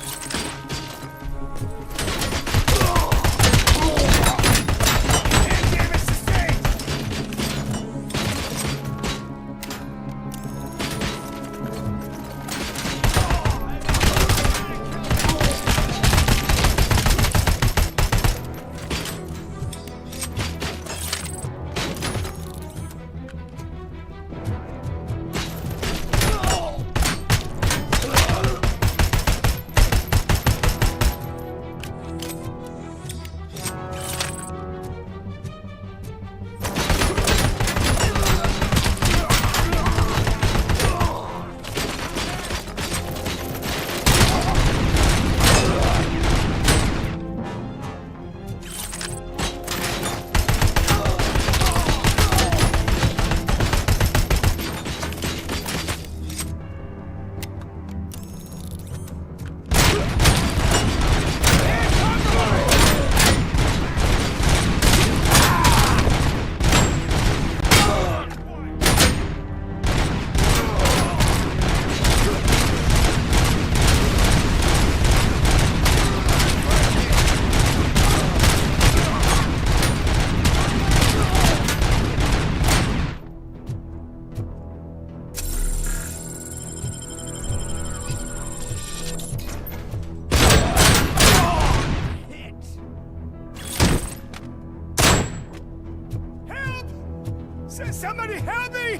Somebody help me!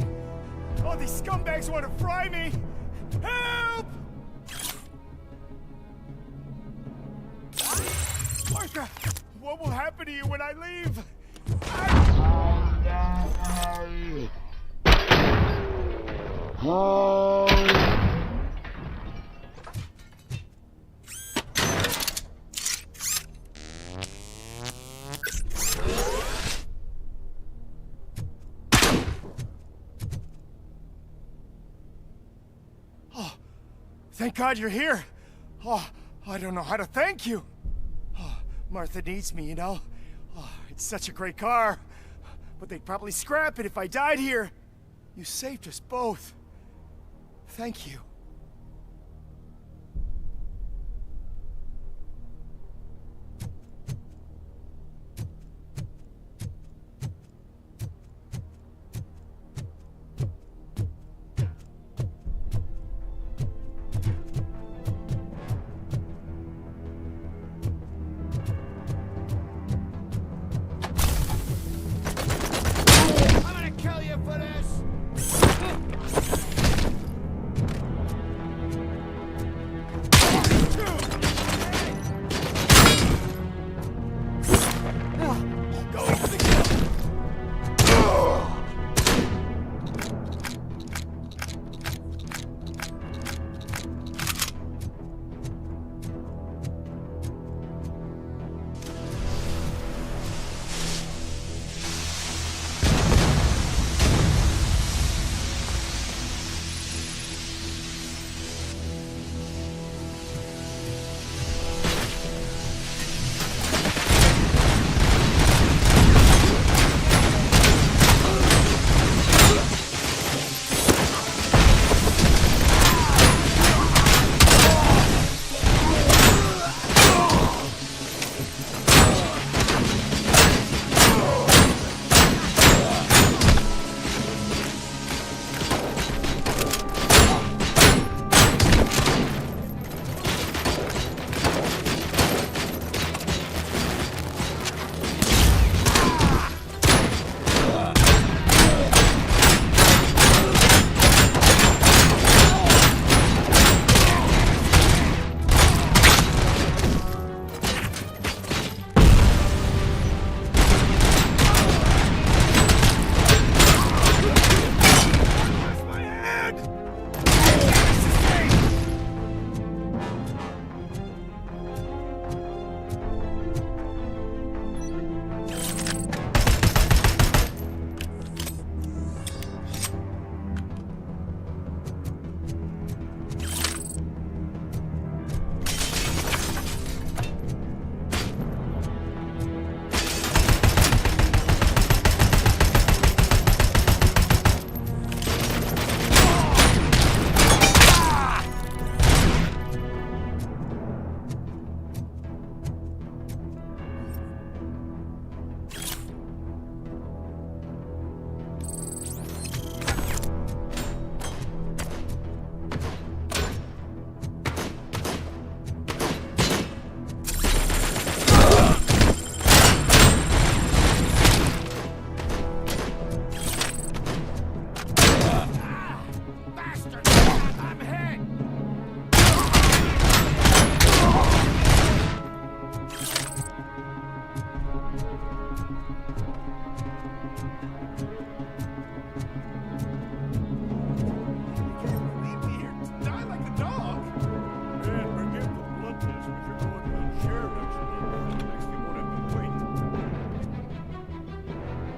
All these scumbags want to fry me! Help! Martha, what will happen to you when I leave? Thank God you're here. Oh, I don't know how to thank you. Oh, Martha needs me, you know. Oh, it's such a great car. But they'd probably scrap it if I died here. You saved us both. Thank you.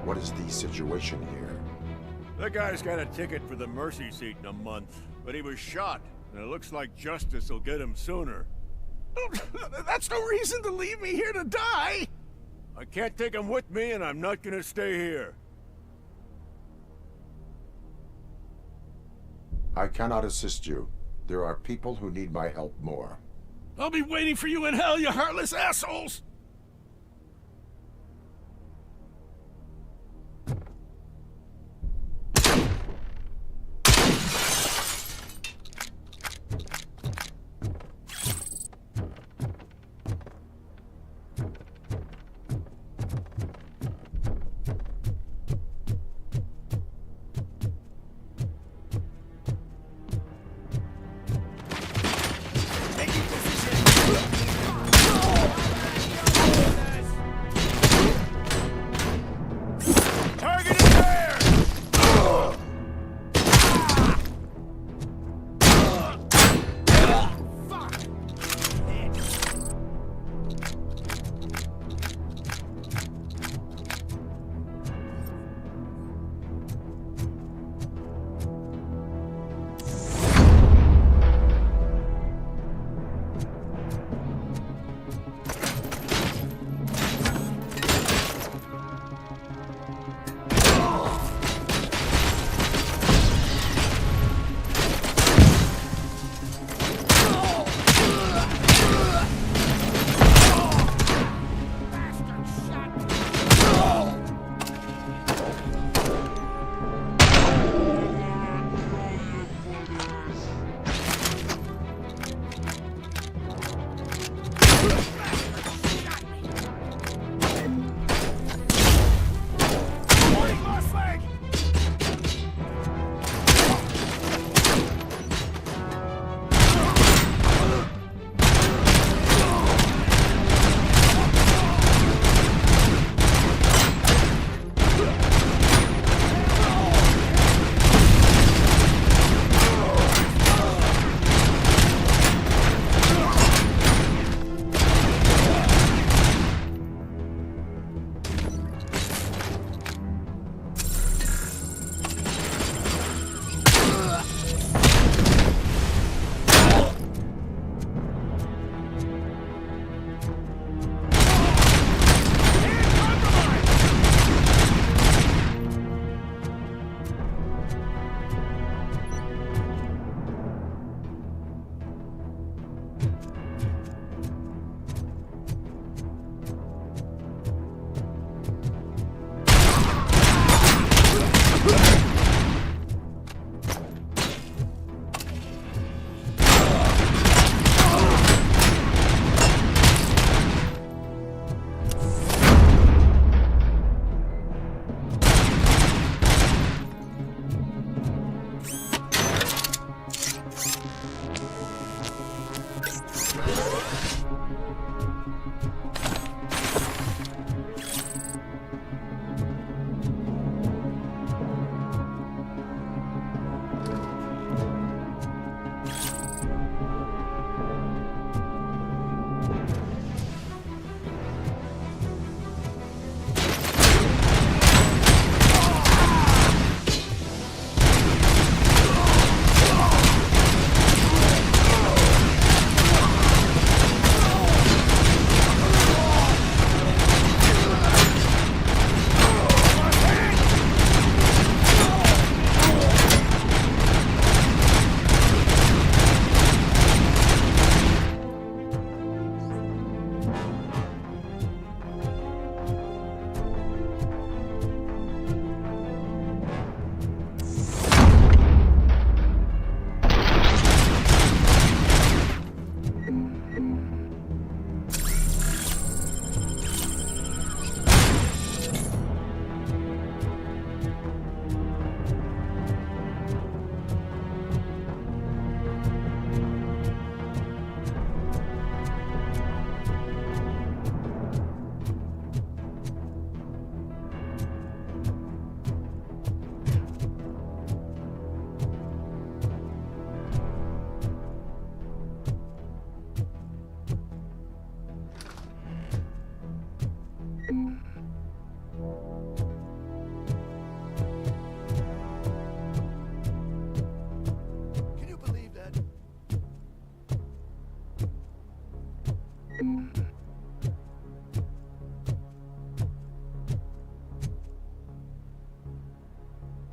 What is the situation here? The guy's got a ticket for the mercy seat in a month, but he was shot, and it looks like justice will get him sooner. That's no reason to leave me here to die! I can't take him with me, and I'm not gonna stay here. I cannot assist you. There are people who need my help more. I'll be waiting for you in hell, you heartless assholes!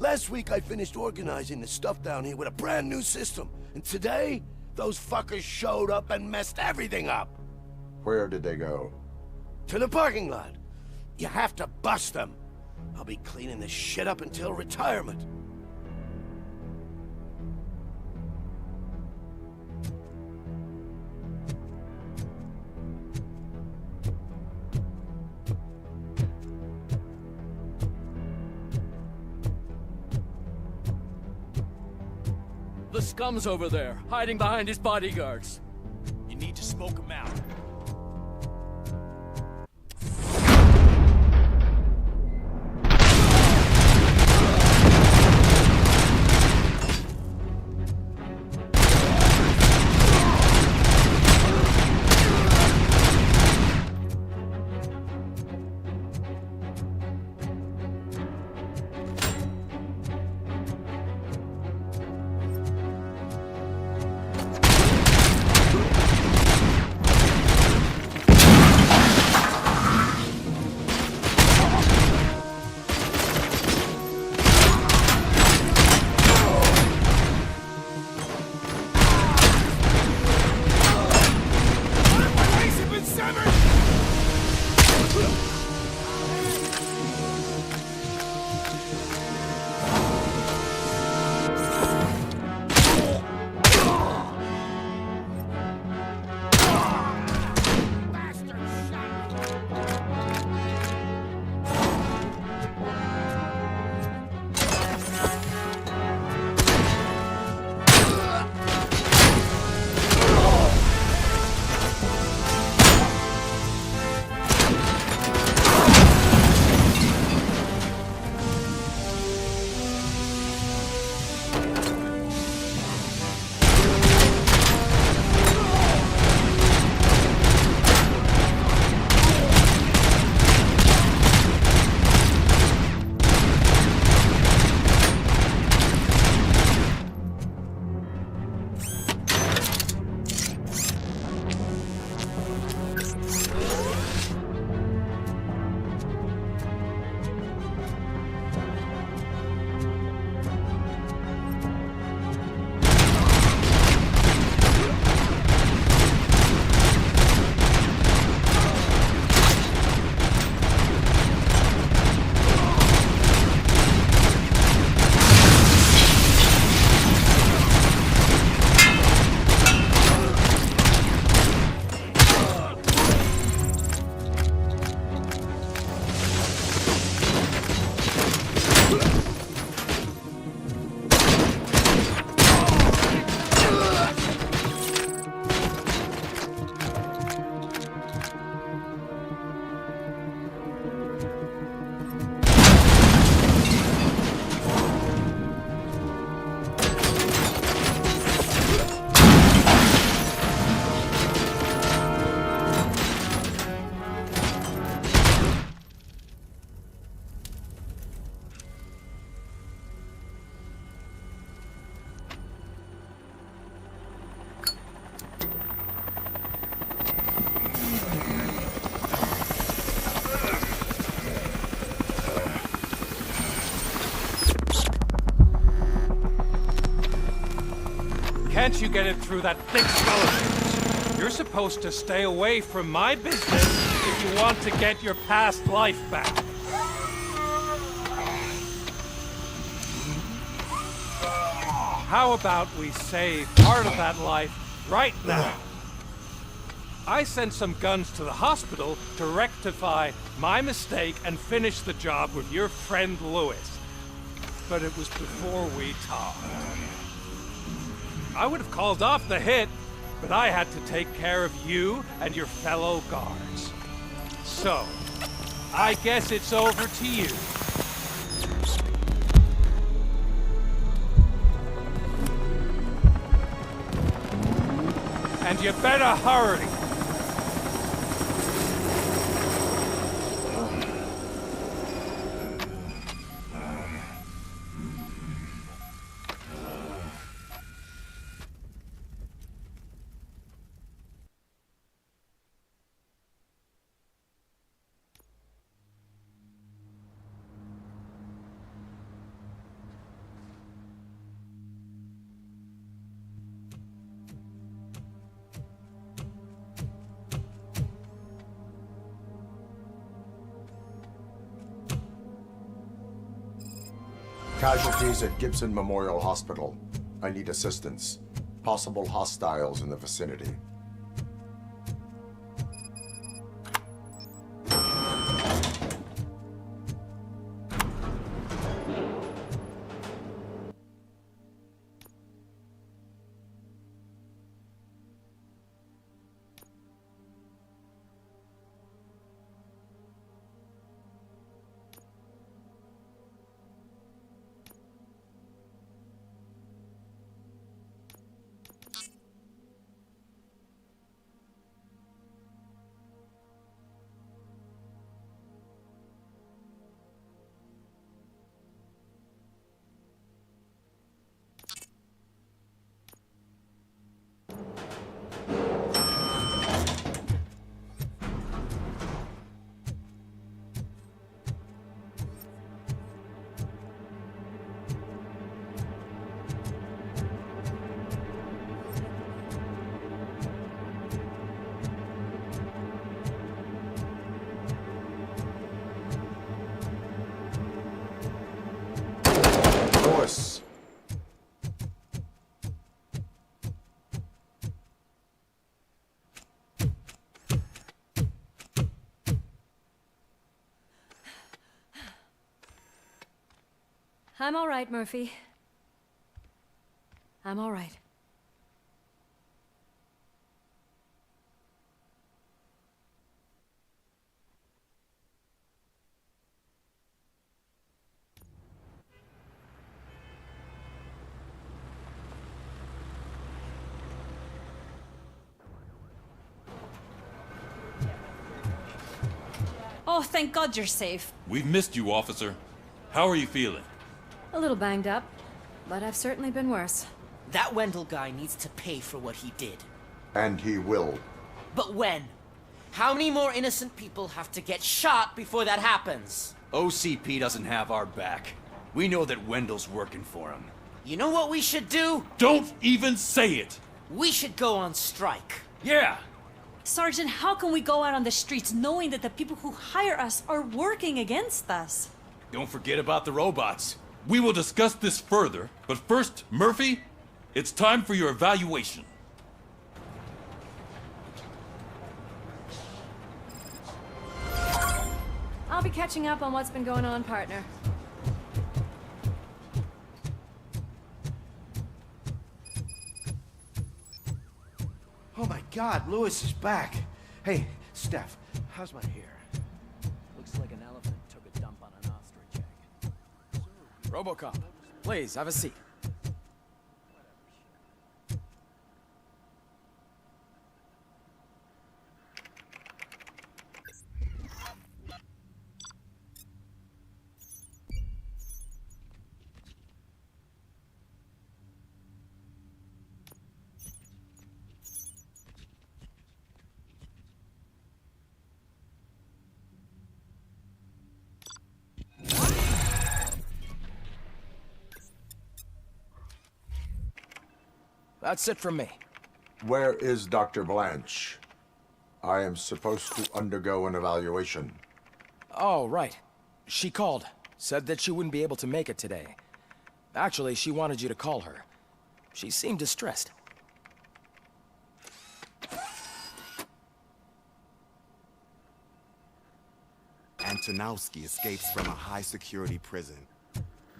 Last week I finished organizing the stuff down here with a brand new system. And today, those fuckers showed up and messed everything up. Where did they go? To the parking lot. You have to bust them. I'll be cleaning this shit up until retirement. The scum's over there, hiding behind his bodyguards. You need to smoke him out. Can't you get it through that thick skull? You're supposed to stay away from my business if you want to get your past life back. How about we save part of that life right now? I sent some guns to the hospital to rectify my mistake and finish the job with your friend Lewis. But it was before we talked. I would have called off the hit, but I had to take care of you and your fellow guards. So, I guess it's over to you. And you better hurry. Casualties at Gibson Memorial Hospital. I need assistance. Possible hostiles in the vicinity. Lewis. I'm all right, Murphy. I'm all right. Oh, thank God you're safe. We've missed you, officer. How are you feeling? A little banged up, but I've certainly been worse. That Wendell guy needs to pay for what he did. And he will. But when? How many more innocent people have to get shot before that happens? OCP doesn't have our back. We know that Wendell's working for him. You know what we should do? Don't even say it! We should go on strike. Yeah! Sergeant, how can we go out on the streets knowing that the people who hire us are working against us? Don't forget about the robots. We will discuss this further, but first, Murphy, it's time for your evaluation. I'll be catching up on what's been going on, partner. Oh my God, Lewis is back. Hey, Steph, how's my hair? Looks like an elephant took a dump on an ostrich egg. RoboCop, please, have a seat. That's it from me. Where is Dr. Blanche? I am supposed to undergo an evaluation. Oh, right. She called. Said that she wouldn't be able to make it today. Actually, she wanted you to call her. She seemed distressed. Antonowski escapes from a high-security prison.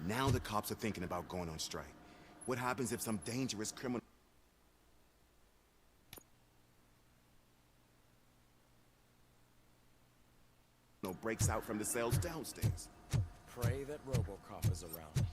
Now the cops are thinking about going on strike. What happens if some dangerous criminal breaks out from the cells downstairs? Pray that RoboCop is around.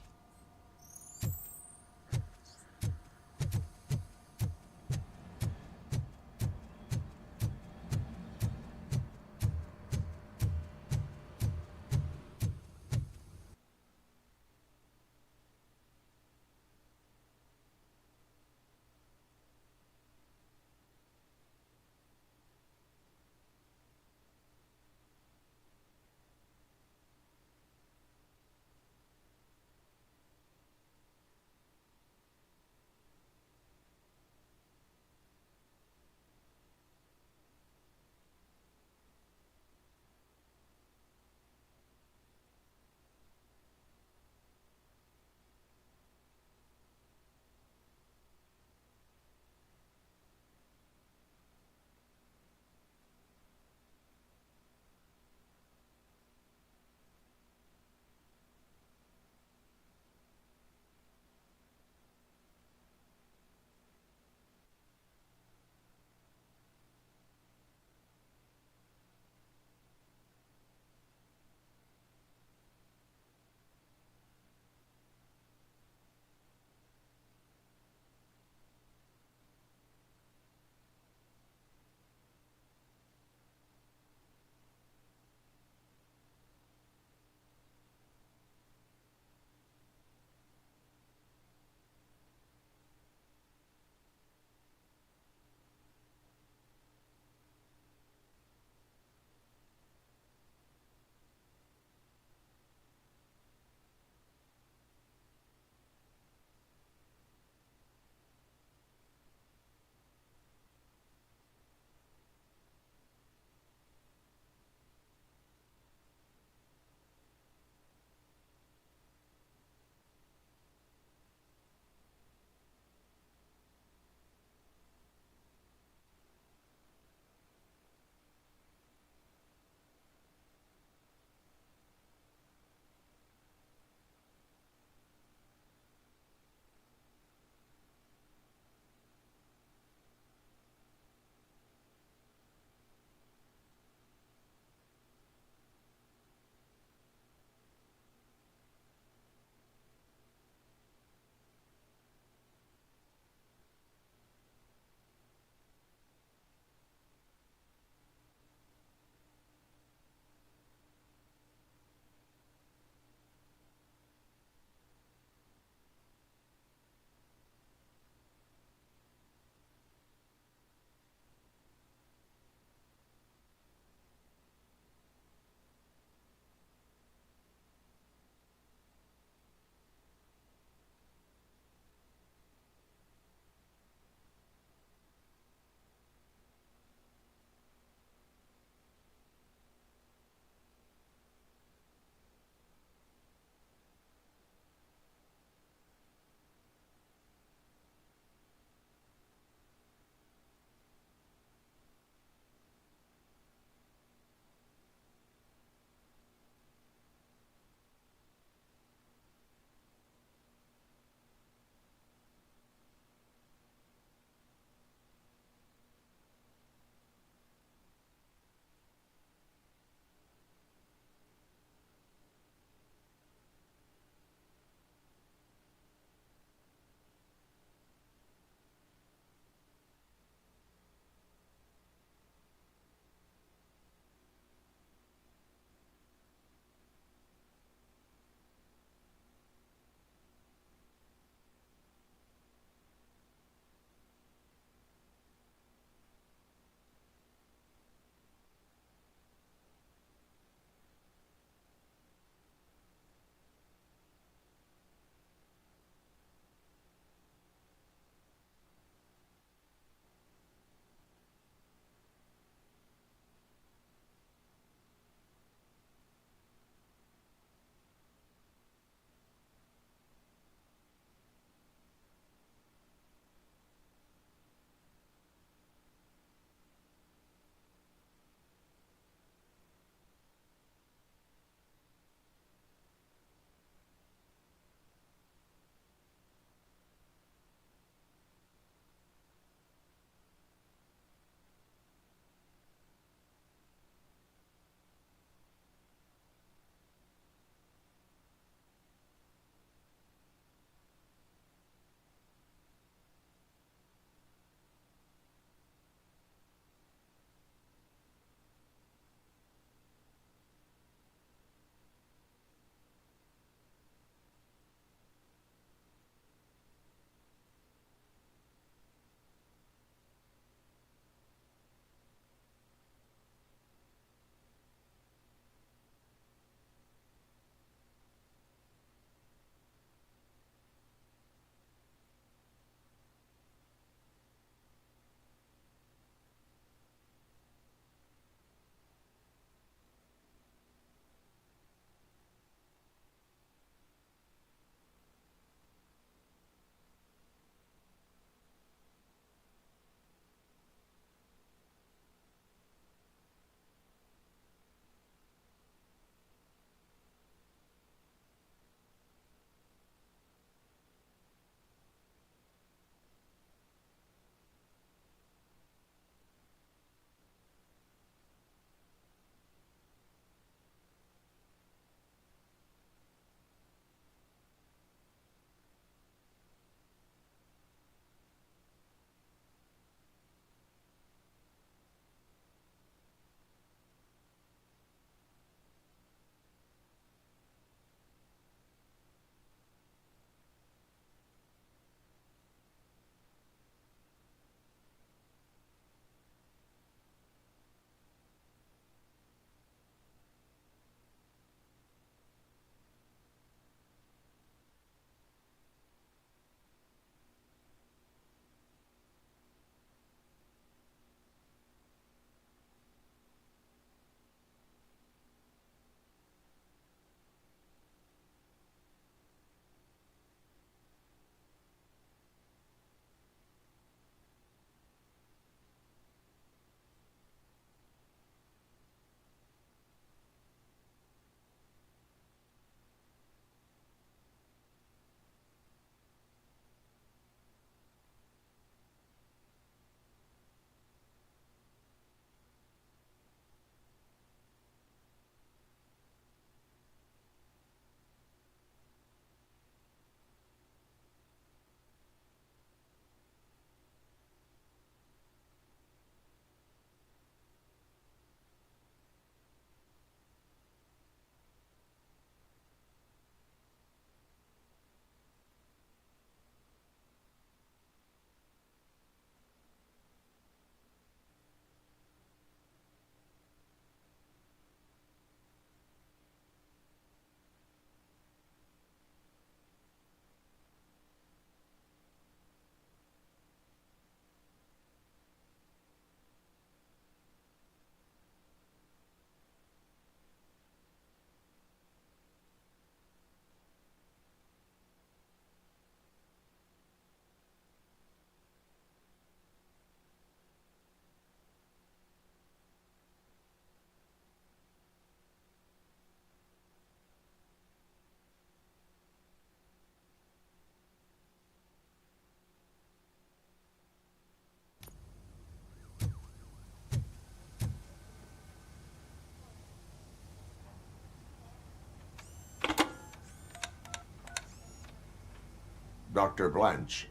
Dr. Blanche.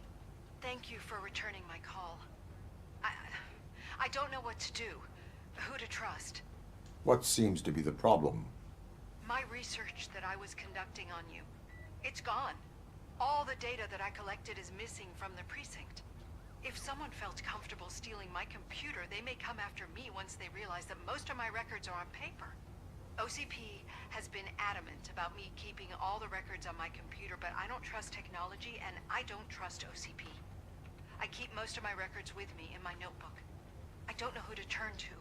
Thank you for returning my call. I don't know what to do, who to trust. What seems to be the problem? My research that I was conducting on you, it's gone. All the data that I collected is missing from the precinct. If someone felt comfortable stealing my computer, they may come after me once they realize that most of my records are on paper. OCP has been adamant about me keeping all the records on my computer, but I don't trust technology and I don't trust OCP. I keep most of my records with me in my notebook. I don't know who to turn to,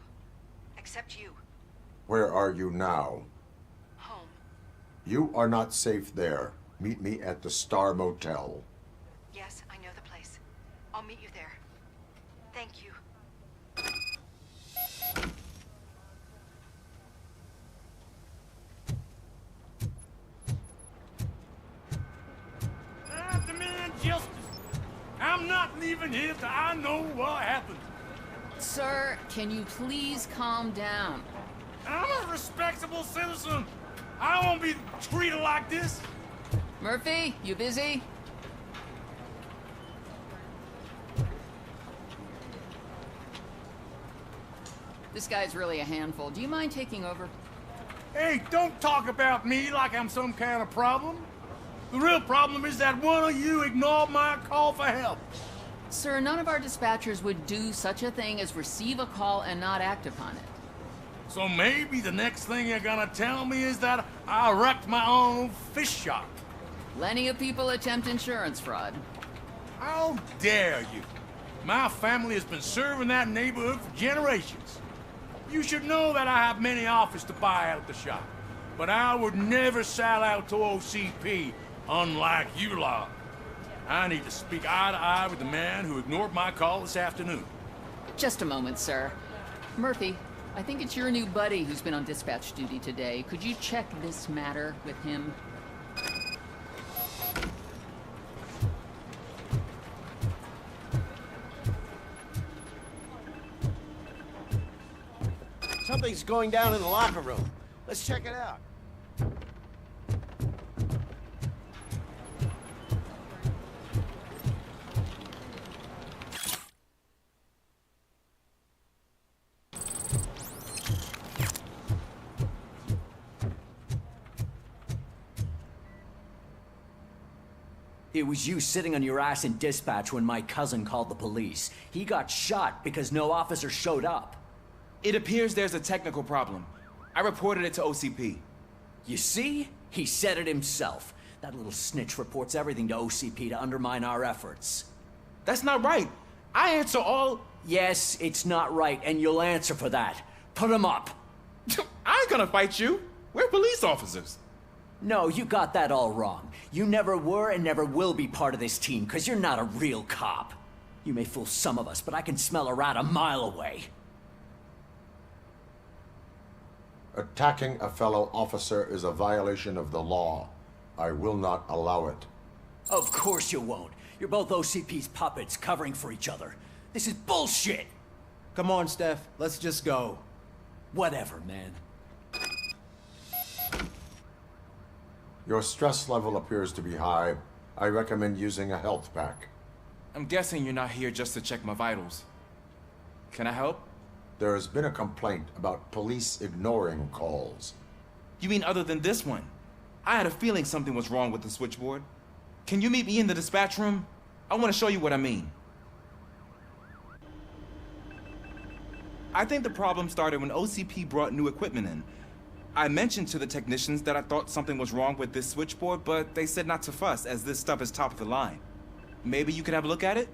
except you. Where are you now? Home. You are not safe there. Meet me at the Star Motel. Yes, I know the place. I'll meet you there. Thank you. I demand justice. I'm not leaving here till I know what happened. Sir, can you please calm down? I'm a respectable citizen. I won't be treated like this. Murphy, you busy? This guy's really a handful. Do you mind taking over? Hey, don't talk about me like I'm some kind of problem. The real problem is that one of you ignored my call for help. Sir, none of our dispatchers would do such a thing as receive a call and not act upon it. So maybe the next thing you're gonna tell me is that I wrecked my own fish shop. Plenty of people attempt insurance fraud. How dare you? My family has been serving that neighborhood for generations. You should know that I have many offers to buy out the shop. But I would never sell out to OCP, unlike you lot. I need to speak eye to eye with the man who ignored my call this afternoon. Just a moment, sir. Murphy, I think it's your new buddy who's been on dispatch duty today. Could you check this matter with him? Something's going down in the locker room. Let's check it out. It was you sitting on your ass in dispatch when my cousin called the police. He got shot because no officer showed up. It appears there's a technical problem. I reported it to OCP. You see? He said it himself. That little snitch reports everything to OCP to undermine our efforts. That's not right. I answer all... Yes, it's not right, and you'll answer for that. Put him up. I ain't gonna fight you. We're police officers. No, you got that all wrong. You never were and never will be part of this team, because you're not a real cop. You may fool some of us, but I can smell a rat a mile away. Attacking a fellow officer is a violation of the law. I will not allow it. Of course you won't. You're both OCP's puppets covering for each other. This is bullshit! Come on, Steph. Let's just go. Whatever, man. Your stress level appears to be high. I recommend using a health pack. I'm guessing you're not here just to check my vitals. Can I help? There has been a complaint about police ignoring calls. You mean other than this one? I had a feeling something was wrong with the switchboard. Can you meet me in the dispatch room? I want to show you what I mean. I think the problem started when OCP brought new equipment in. I mentioned to the technicians that I thought something was wrong with this switchboard, but they said not to fuss, as this stuff is top of the line. Maybe you could have a look at it?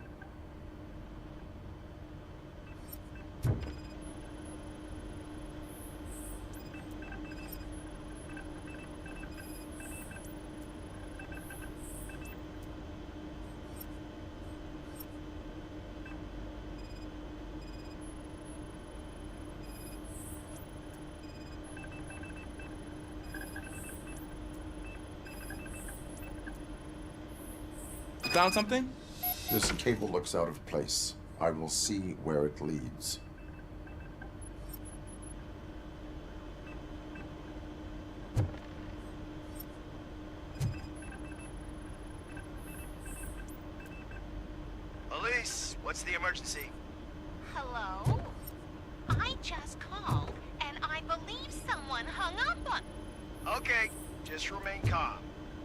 Found something? This cable looks out of place. I will see where it leads. What's the emergency? Hello? I just called, and I believe someone hung up on... Okay, just remain calm.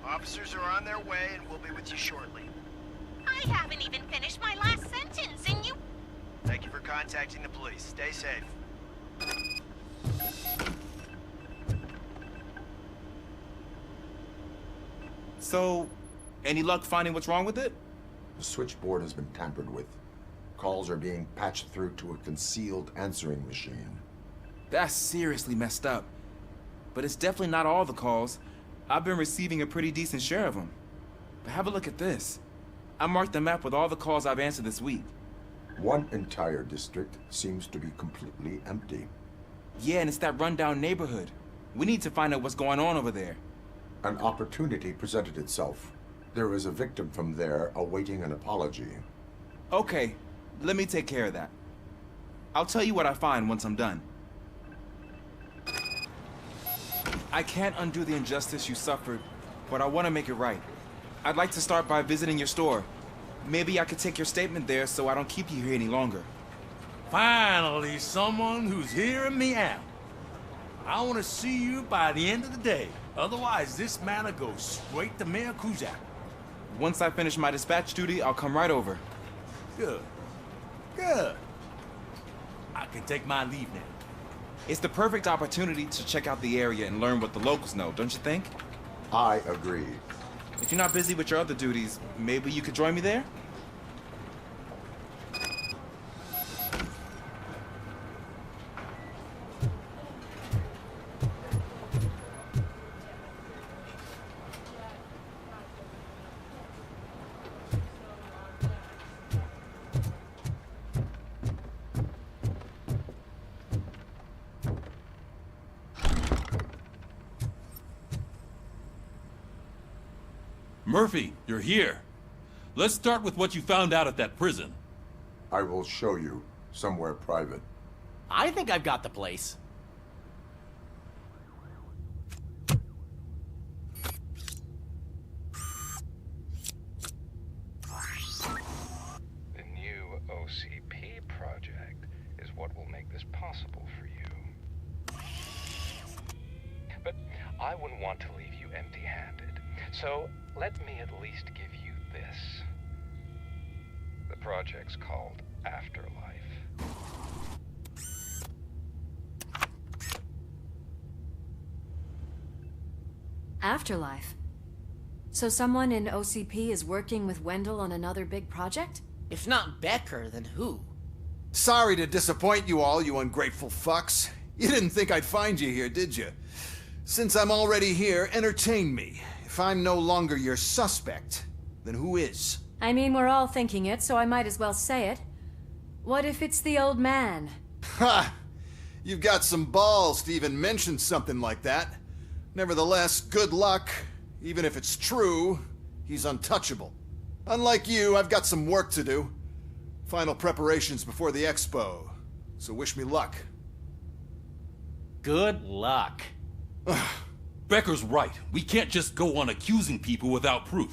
Officers are on their way, and we'll be with you shortly. I haven't even finished my last sentence, and you... Thank you for contacting the police. Stay safe. So, any luck finding what's wrong with it? The switchboard has been tampered with. Calls are being patched through to a concealed answering machine. That's seriously messed up. But it's definitely not all the calls. I've been receiving a pretty decent share of them. But have a look at this. I marked the map with all the calls I've answered this week. One entire district seems to be completely empty. Yeah, and it's that rundown neighborhood. We need to find out what's going on over there. An opportunity presented itself. There is a victim from there awaiting an apology. Okay, let me take care of that. I'll tell you what I find once I'm done. I can't undo the injustice you suffered, but I want to make it right. I'd like to start by visiting your store. Maybe I could take your statement there so I don't keep you here any longer. Finally, someone who's hearing me out. I want to see you by the end of the day. Otherwise, this matter goes straight to Mayor Kuzak. Once I finish my dispatch duty, I'll come right over. Good. Good. I can take my leave now. It's the perfect opportunity to check out the area and learn what the locals know, don't you think? I agree. If you're not busy with your other duties, maybe you could join me there? Murphy, you're here. Let's start with what you found out at that prison. I will show you somewhere private. I think I've got the place. The new OCP project is what will make this possible for you. But I wouldn't want to leave you empty-handed. So let me at least give you this. The project's called Afterlife. Afterlife? So someone in OCP is working with Wendell on another big project? If not Becker, then who? Sorry to disappoint you all, you ungrateful fucks. You didn't think I'd find you here, did you? Since I'm already here, entertain me. If I'm no longer your suspect, then who is? I mean, we're all thinking it, so I might as well say it. What if it's the old man? Ha! You've got some balls to even mention something like that. Nevertheless, good luck. Even if it's true, he's untouchable. Unlike you, I've got some work to do. Final preparations before the expo. So wish me luck. Good luck. Becker's right. We can't just go on accusing people without proof.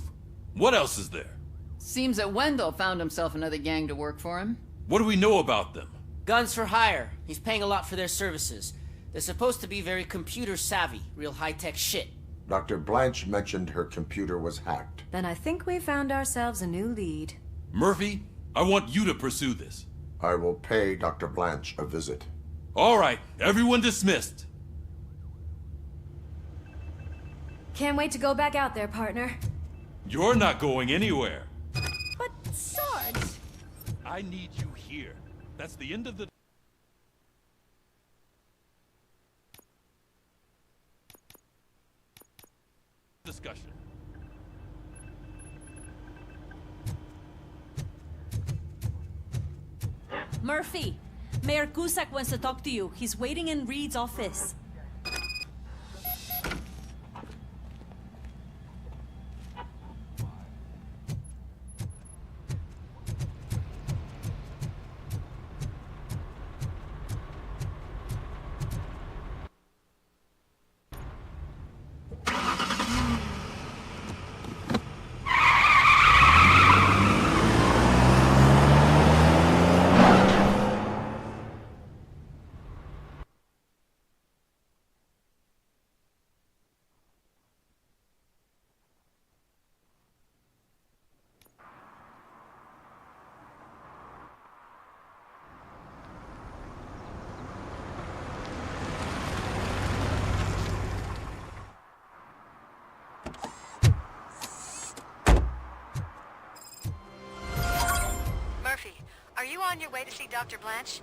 What else is there? Seems that Wendell found himself another gang to work for him. What do we know about them? Guns for hire. He's paying a lot for their services. They're supposed to be very computer savvy, real high-tech shit. Dr. Blanche mentioned her computer was hacked. Then I think we found ourselves a new lead. Murphy, I want you to pursue this. I will pay Dr. Blanche a visit. All right, everyone dismissed. Can't wait to go back out there, partner. You're not going anywhere. But, Sarge... I need you here. That's the end of the... discussion. Murphy, Mayor Cusack wants to talk to you. He's waiting in Reed's office. you on your way to see Dr. Blanche?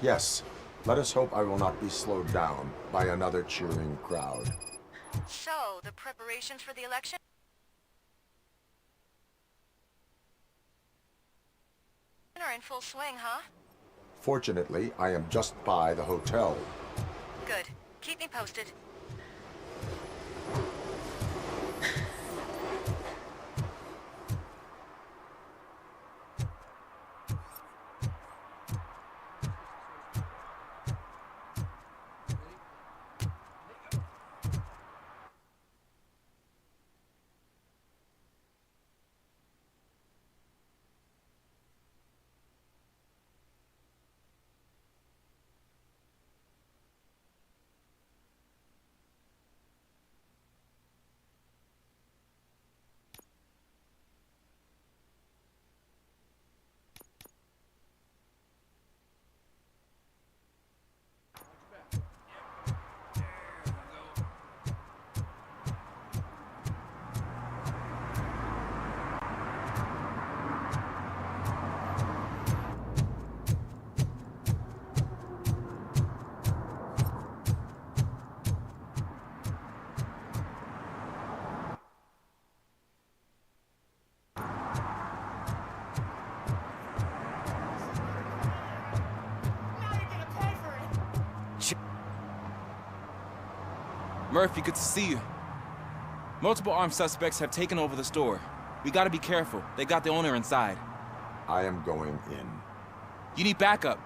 Yes. Let us hope I will not be slowed down by another cheering crowd. So, the preparations for the election are in full swing, huh? Fortunately, I am just by the hotel. Good. Keep me posted. Murphy, good to see you. Multiple armed suspects have taken over the store. We gotta be careful. They got the owner inside. I am going in. You need backup.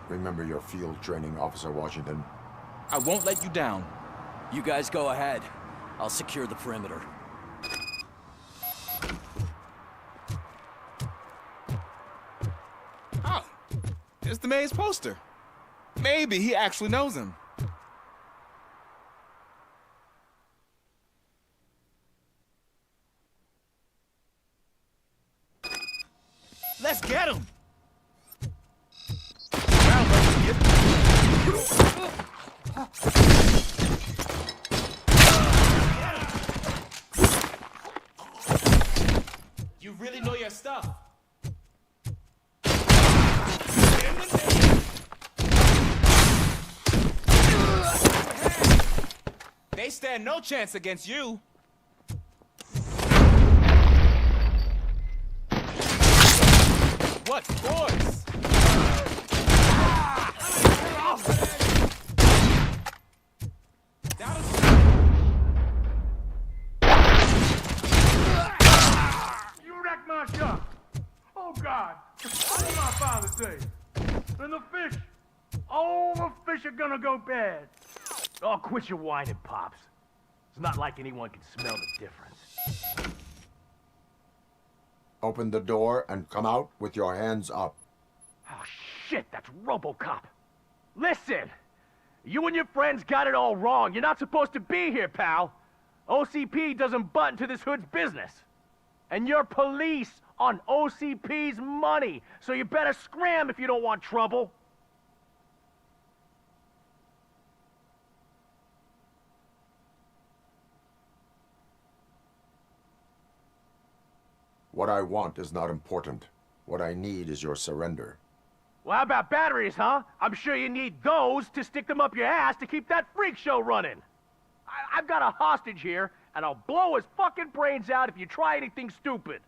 Remember your field training, Officer Washington. I won't let you down. You guys go ahead. I'll secure the perimeter. Oh, it's the mayor's poster. Maybe he actually knows him. Let's get him! You really know your stuff. They stand no chance against you. What force? You wrecked my shop. Oh, God. What did my father say? And the fish. Oh, the fish are gonna go bad. Oh, quit your whining, Pops. It's not like anyone can smell the difference. Open the door and come out with your hands up. Oh, shit, that's RoboCop. Listen, you and your friends got it all wrong. You're not supposed to be here, pal. OCP doesn't butt into this hood's business. And you're police on OCP's money, so you better scram if you don't want trouble. What I want is not important. What I need is your surrender. Well, how about batteries, huh? I'm sure you need those to stick them up your ass to keep that freak show running. I've got a hostage here, and I'll blow his fucking brains out if you try anything stupid.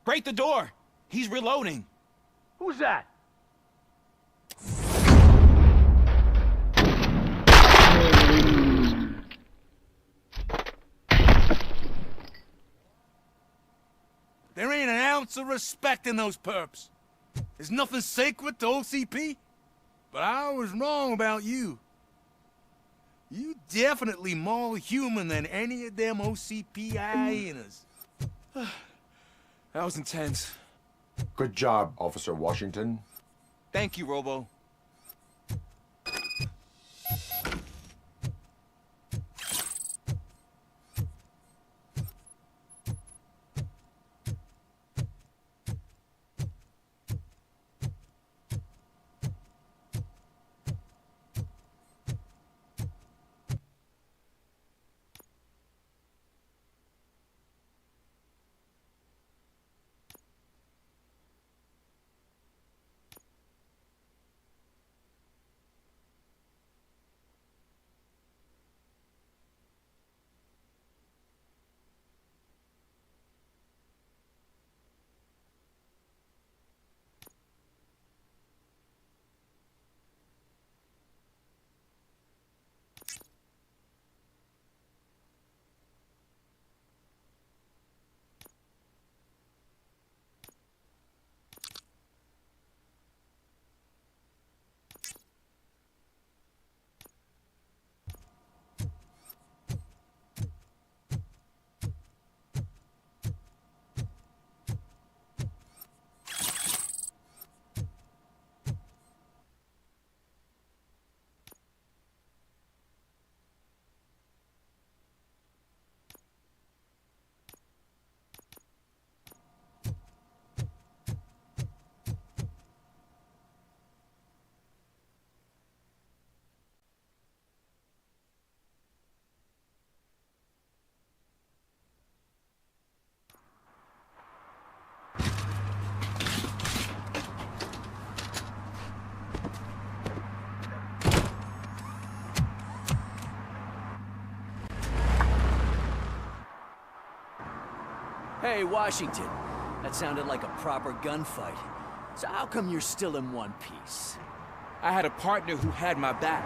Break the door! He's reloading. Who's that? There ain't an ounce of respect in those perps. There's nothing sacred to OCP. But I was wrong about you. You definitely more human than any of them OCP hyenas. That was intense. Good job, Officer Washington. Thank you, Robo. Hey, Washington. That sounded like a proper gunfight. So how come you're still in one piece? I had a partner who had my back.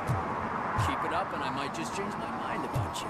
Keep it up and I might just change my mind about you.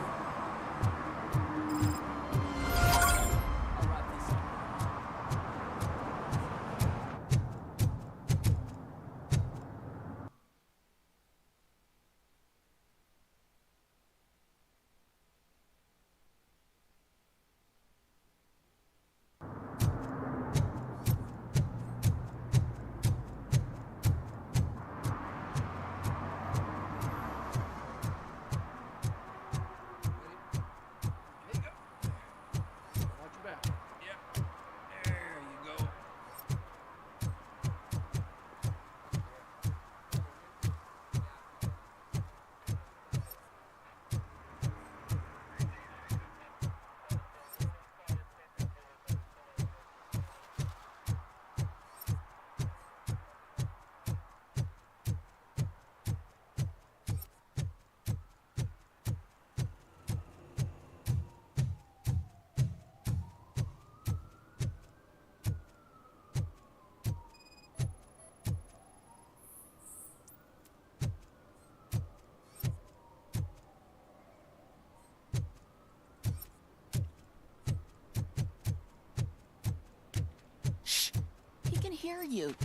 Hear you.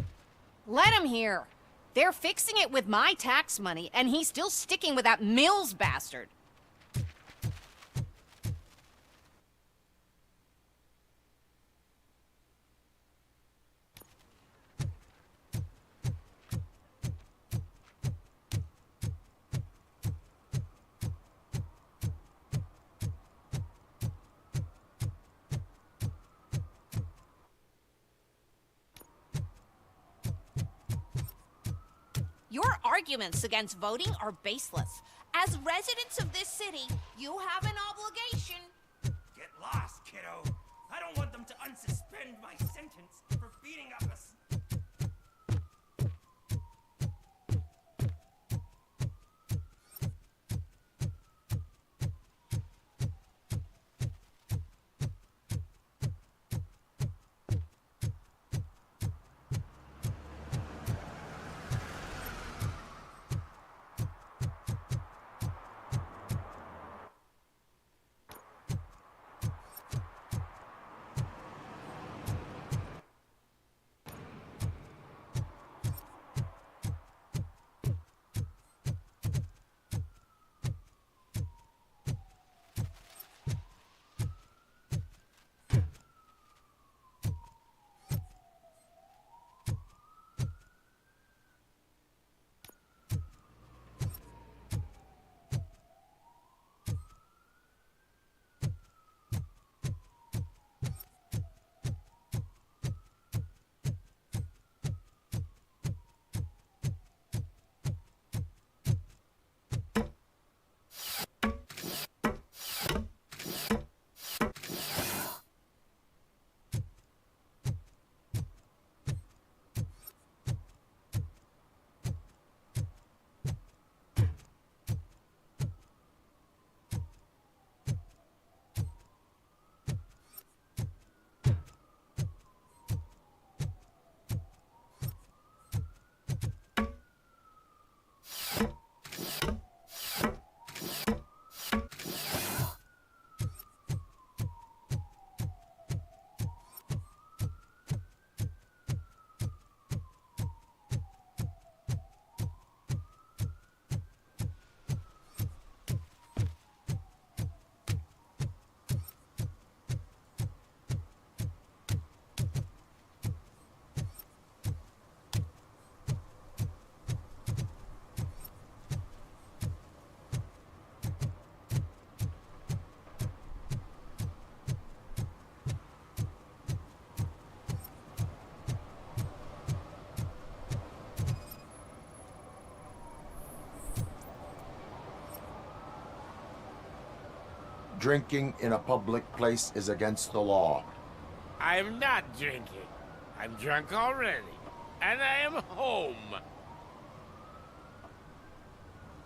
Let him hear. They're fixing it with my tax money, and he's still sticking with that Mills bastard. Your arguments against voting are baseless. As residents of this city, you have an obligation. Get lost, kiddo. I don't want them to unsuspend my sentence for beating up a... Drinking in a public place is against the law. I'm not drinking. I'm drunk already. And I am home.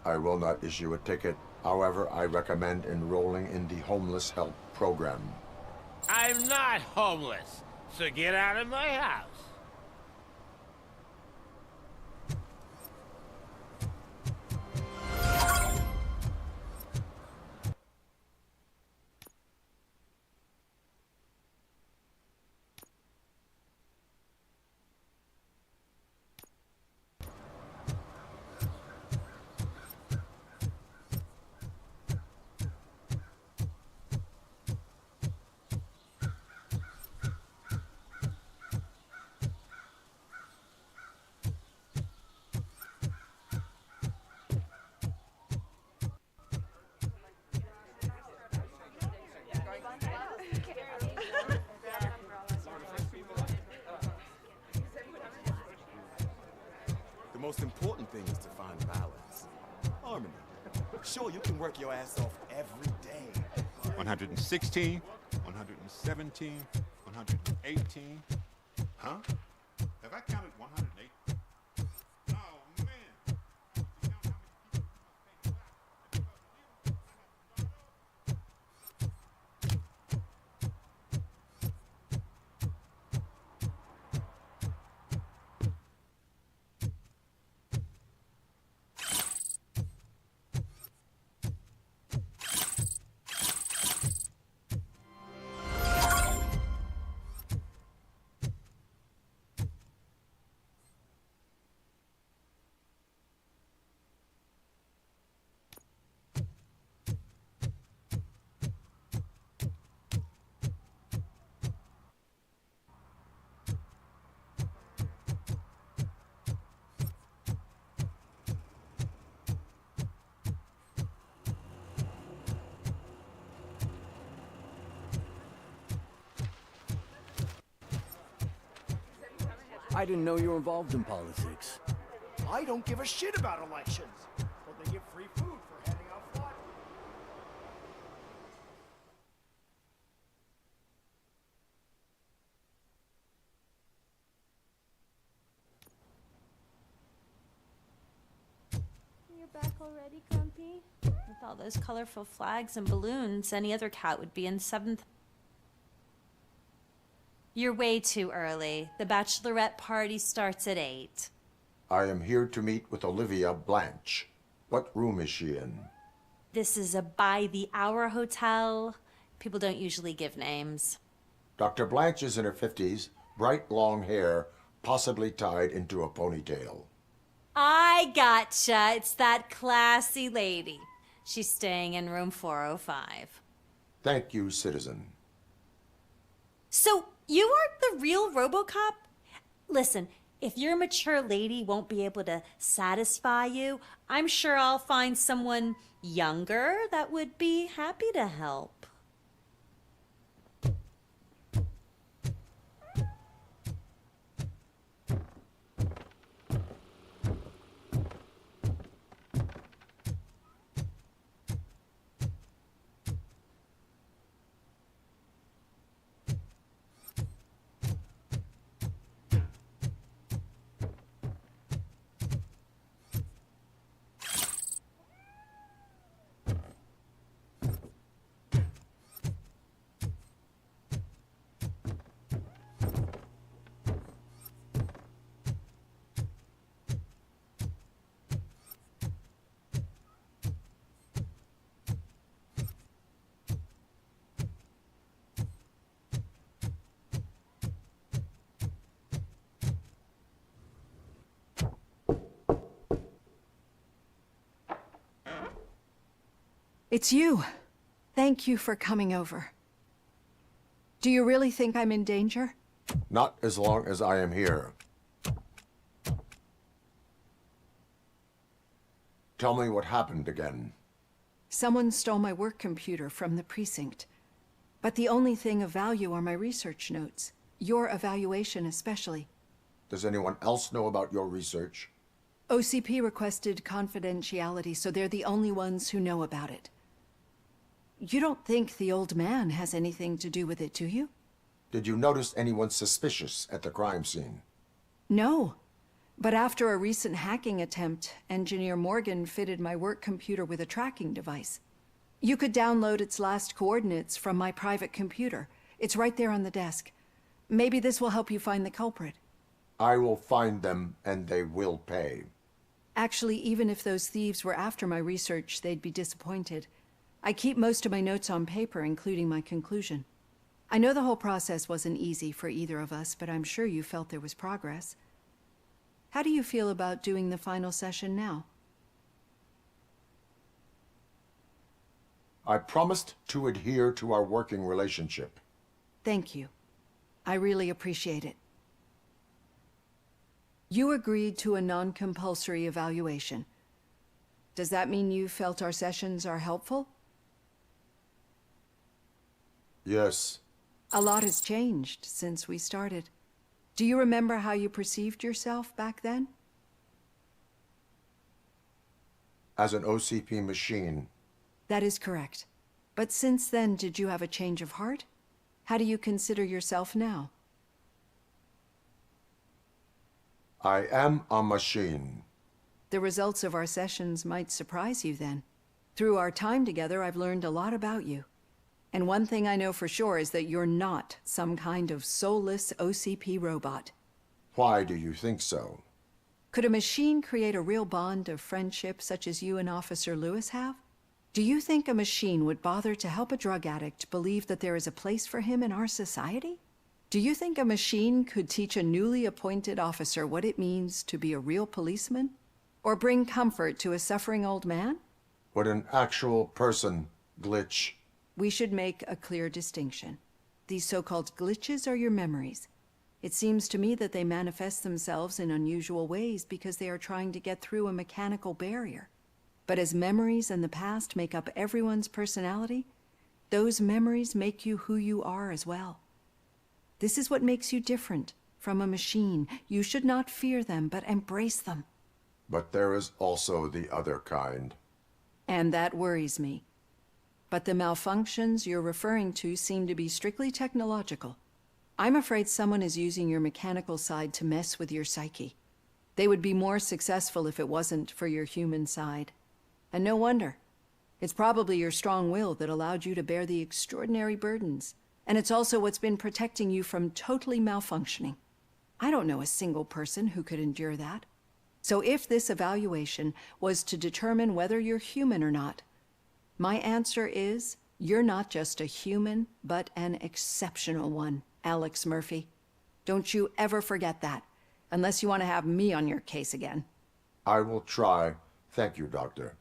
I will not issue a ticket. However, I recommend enrolling in the homeless help program. I'm not homeless, so get out of my house. The most important thing is to find balance. Harmony. Sure, you can work your ass off every day. 116, 117, 118. Huh? Have I counted 108? Oh, man. I didn't know you were involved in politics. I don't give a shit about elections. But they give free food for handing out flyers. You're back already, Grumpy? With all those colorful flags and balloons, any other cat would be in 7th. You're way too early. The bachelorette party starts at 8. I am here to meet with Olivia Blanche. What room is she in? This is a by-the-hour hotel. People don't usually give names. Dr. Blanche is in her 50s, bright long hair, possibly tied into a ponytail. I gotcha. It's that classy lady. She's staying in room 405. Thank you, citizen. So, you aren't the real RoboCop? Listen, if your mature lady won't be able to satisfy you, I'm sure I'll find someone younger that would be happy to help. It's you. Thank you for coming over. Do you really think I'm in danger? Not as long as I am here. Tell me what happened again. Someone stole my work computer from the precinct. But the only thing of value are my research notes. Your evaluation especially. Does anyone else know about your research? OCP requested confidentiality, so they're the only ones who know about it. You don't think the old man has anything to do with it, do you? Did you notice anyone suspicious at the crime scene? No. But after a recent hacking attempt, Engineer Morgan fitted my work computer with a tracking device. You could download its last coordinates from my private computer, It's right there on the desk. Maybe this will help you find the culprit. I will find them, and they will pay. Actually, even if those thieves were after my research, they'd be disappointed. I keep most of my notes on paper, including my conclusion. I know the whole process wasn't easy for either of us, but I'm sure you felt there was progress. How do you feel about doing the final session now? I promised to adhere to our working relationship. Thank you. I really appreciate it. You agreed to a non-compulsory evaluation. Does that mean you felt our sessions are helpful? Yes. A lot has changed since we started. Do you remember how you perceived yourself back then? As an OCP machine. That is correct. But since then, did you have a change of heart? How do you consider yourself now? I am a machine. The results of our sessions might surprise you then. Through our time together, I've learned a lot about you. And one thing I know for sure is that you're not some kind of soulless OCP robot. Why do you think so? Could a machine create a real bond of friendship such as you and Officer Lewis have? Do you think a machine would bother to help a drug addict believe that there is a place for him in our society? Do you think a machine could teach a newly appointed officer what it means to be a real policeman? Or bring comfort to a suffering old man? Would an actual person glitch? We should make a clear distinction. These so-called glitches are your memories. It seems to me that they manifest themselves in unusual ways because they are trying to get through a mechanical barrier. But as memories and the past make up everyone's personality, those memories make you who you are as well. This is what makes you different from a machine. You should not fear them, but embrace them. But there is also the other kind. And that worries me. But the malfunctions you're referring to seem to be strictly technological. I'm afraid someone is using your mechanical side to mess with your psyche. They would be more successful if it wasn't for your human side. And no wonder. It's probably your strong will that allowed you to bear the extraordinary burdens. And it's also what's been protecting you from totally malfunctioning. I don't know a single person who could endure that. So if this evaluation was to determine whether you're human or not, my answer is, you're not just a human, but an exceptional one, Alex Murphy. Don't you ever forget that, unless you want to have me on your case again. I will try. Thank you, Doctor.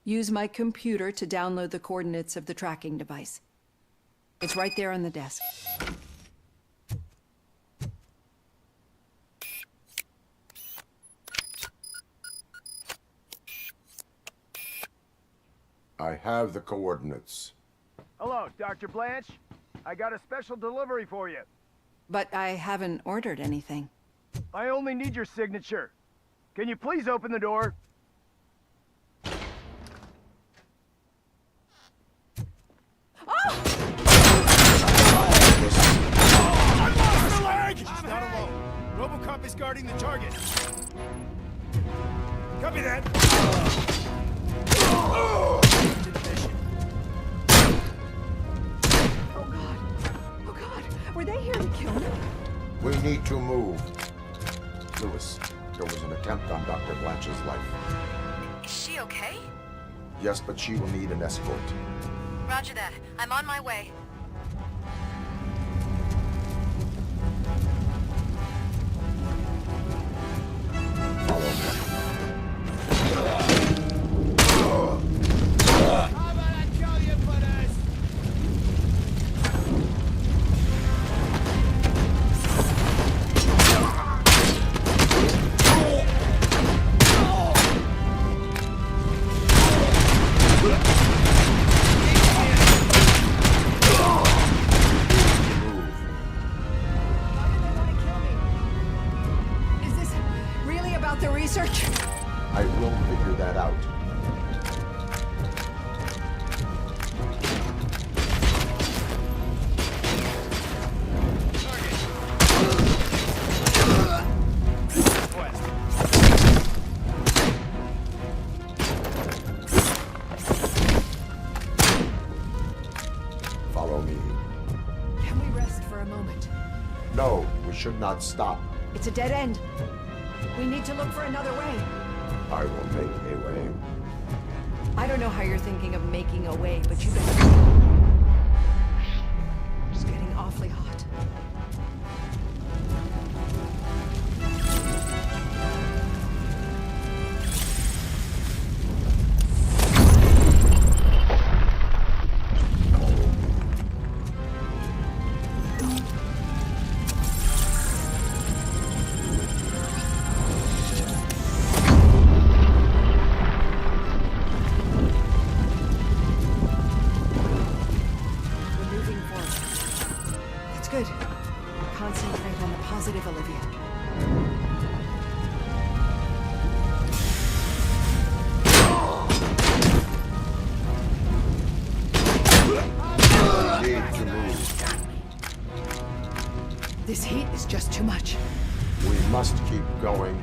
Use my computer to download the coordinates of the tracking device. It's right there on the desk. I have the coordinates. Hello, Dr. Blanche. I got a special delivery for you. But I haven't ordered anything. I only need your signature. Can you please open the door? I lost the leg! She's not alone. RoboCop is guarding the target. Copy that. Oh God, were they here to kill me? We need to move. Lewis, there was an attempt on Dr. Blanche's life. Is she okay? Yes, but she will need an escort. Roger that. I'm on my way. should not stop. It's a dead end. We need to look for another way. I will make a way. I don't know how you're thinking of making a way, but you better. It's getting awfully hot. Good. Concentrate on the positive, Olivia. Need to move. This heat is just too much. We must keep going.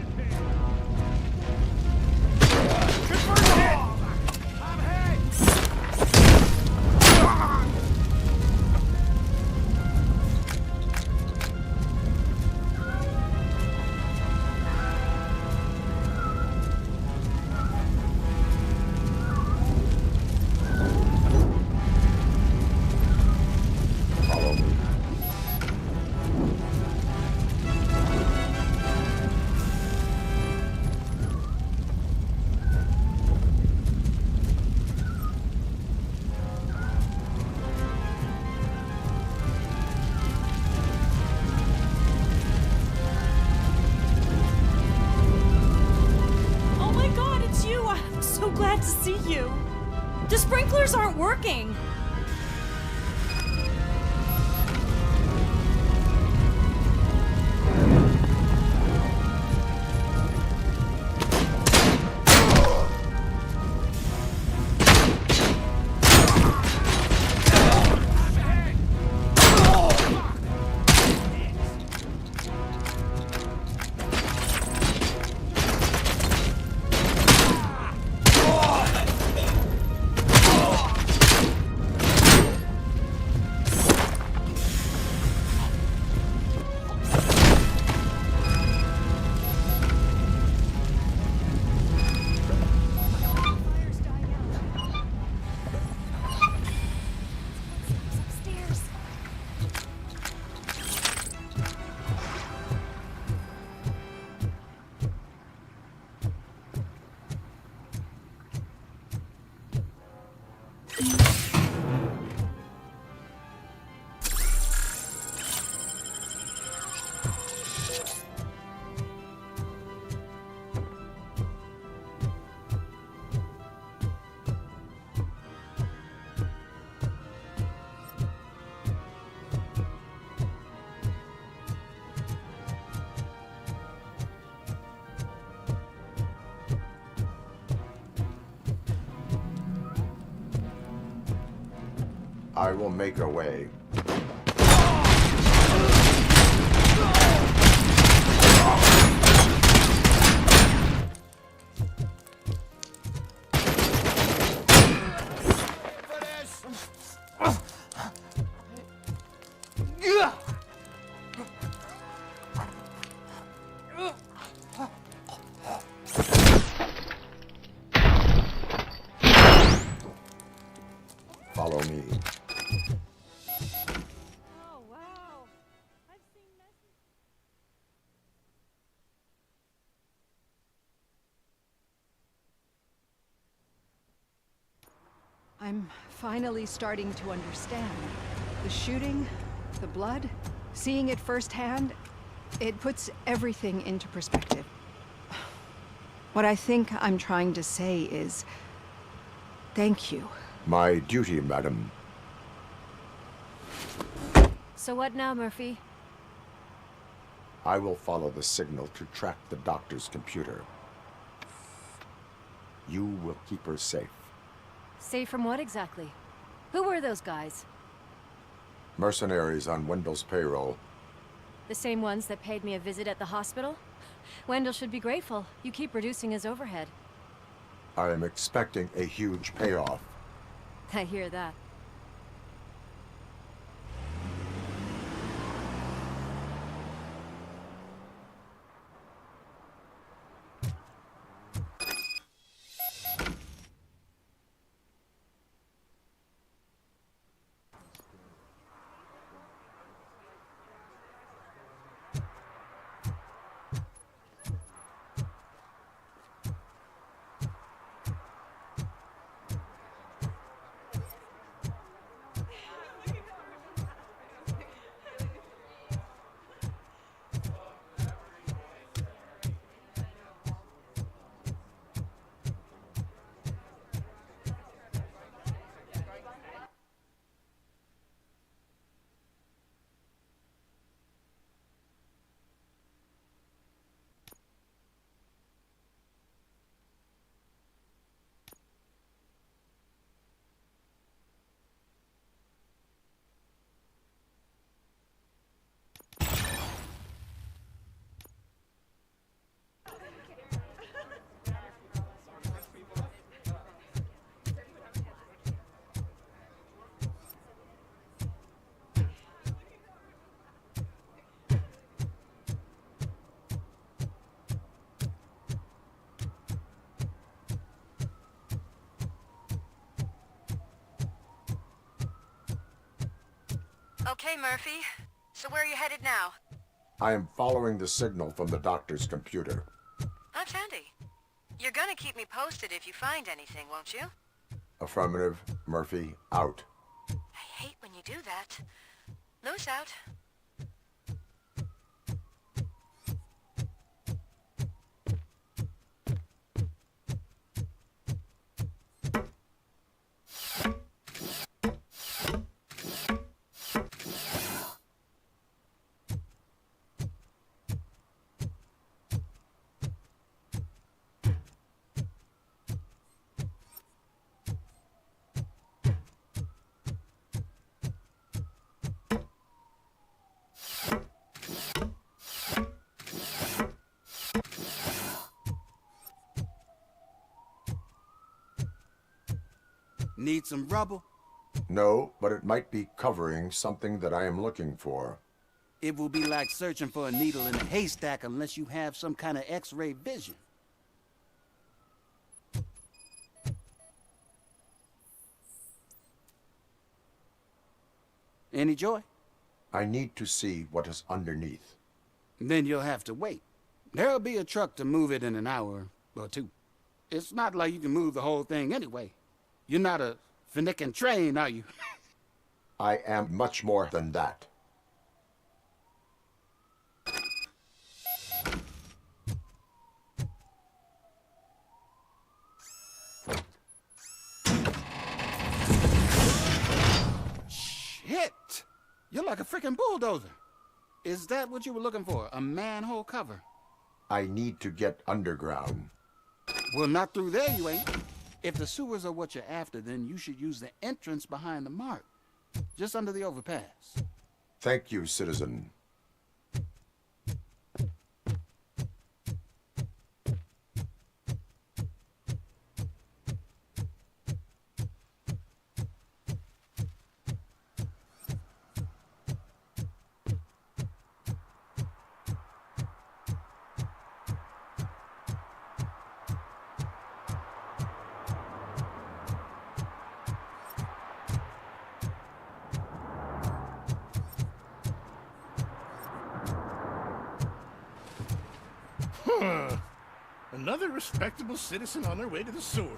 Glad to see you. The sprinklers aren't working. I will make a way. Follow me. Oh, wow. I've seen messages. I'm finally starting to understand. The shooting, the blood, seeing it firsthand, it puts everything into perspective. What I think I'm trying to say is, thank you. My duty, madam. So what now, Murphy? I will follow the signal to track the doctor's computer. You will keep her safe. Safe from what exactly? Who were those guys? Mercenaries on Wendell's payroll. The same ones that paid me a visit at the hospital? Wendell should be grateful. You keep reducing his overhead. I am expecting a huge payoff. I hear that. Okay, Murphy. So where are you headed now? I am following the signal from the doctor's computer. That's handy. You're gonna keep me posted if you find anything, won't you? Affirmative. Murphy, out. I hate when you do that. Loose out. Need some rubber? No, but it might be covering something that I am looking for. It will be like searching for a needle in a haystack unless you have some kind of X-ray vision. Any joy? I need to see what is underneath. Then you'll have to wait. There'll be a truck to move it in an hour or two. It's not like you can move the whole thing anyway. You're not a finicking train, are you? I am much more than that. Shit! You're like a freaking bulldozer. Is that what you were looking for? A manhole cover? I need to get underground. Well, not through there, you ain't. If the sewers are what you're after, then you should use the entrance behind the mark, just under the overpass. Thank you, citizen. Another respectable citizen on their way to the sewers.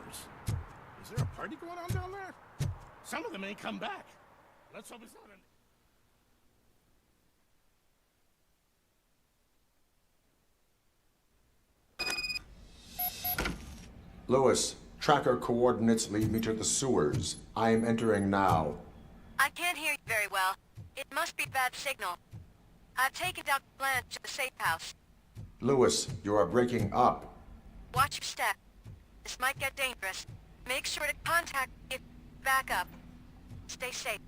Is there a party going on down there? Some of them ain't come back. Let's hope it's not an... Lewis, tracker coordinates lead me to the sewers. I am entering now. I can't hear you very well. It must be bad signal. I've taken Dr. Blanche to the safe house. Lewis, you are breaking up. Watch your step. This might get dangerous. Make sure to contact me. Back up. Stay safe.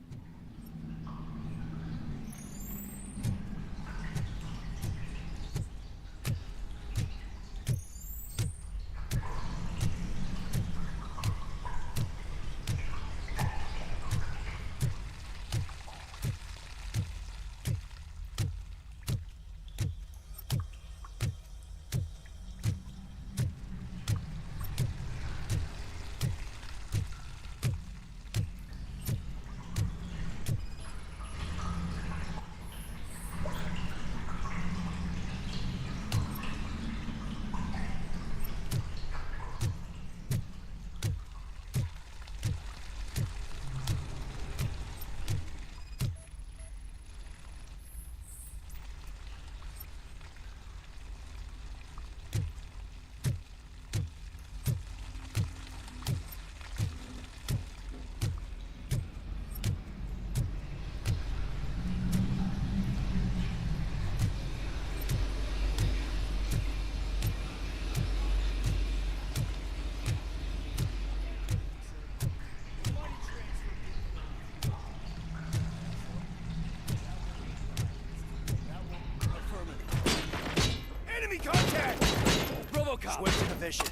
Enemy contact! RoboCop! Switching position.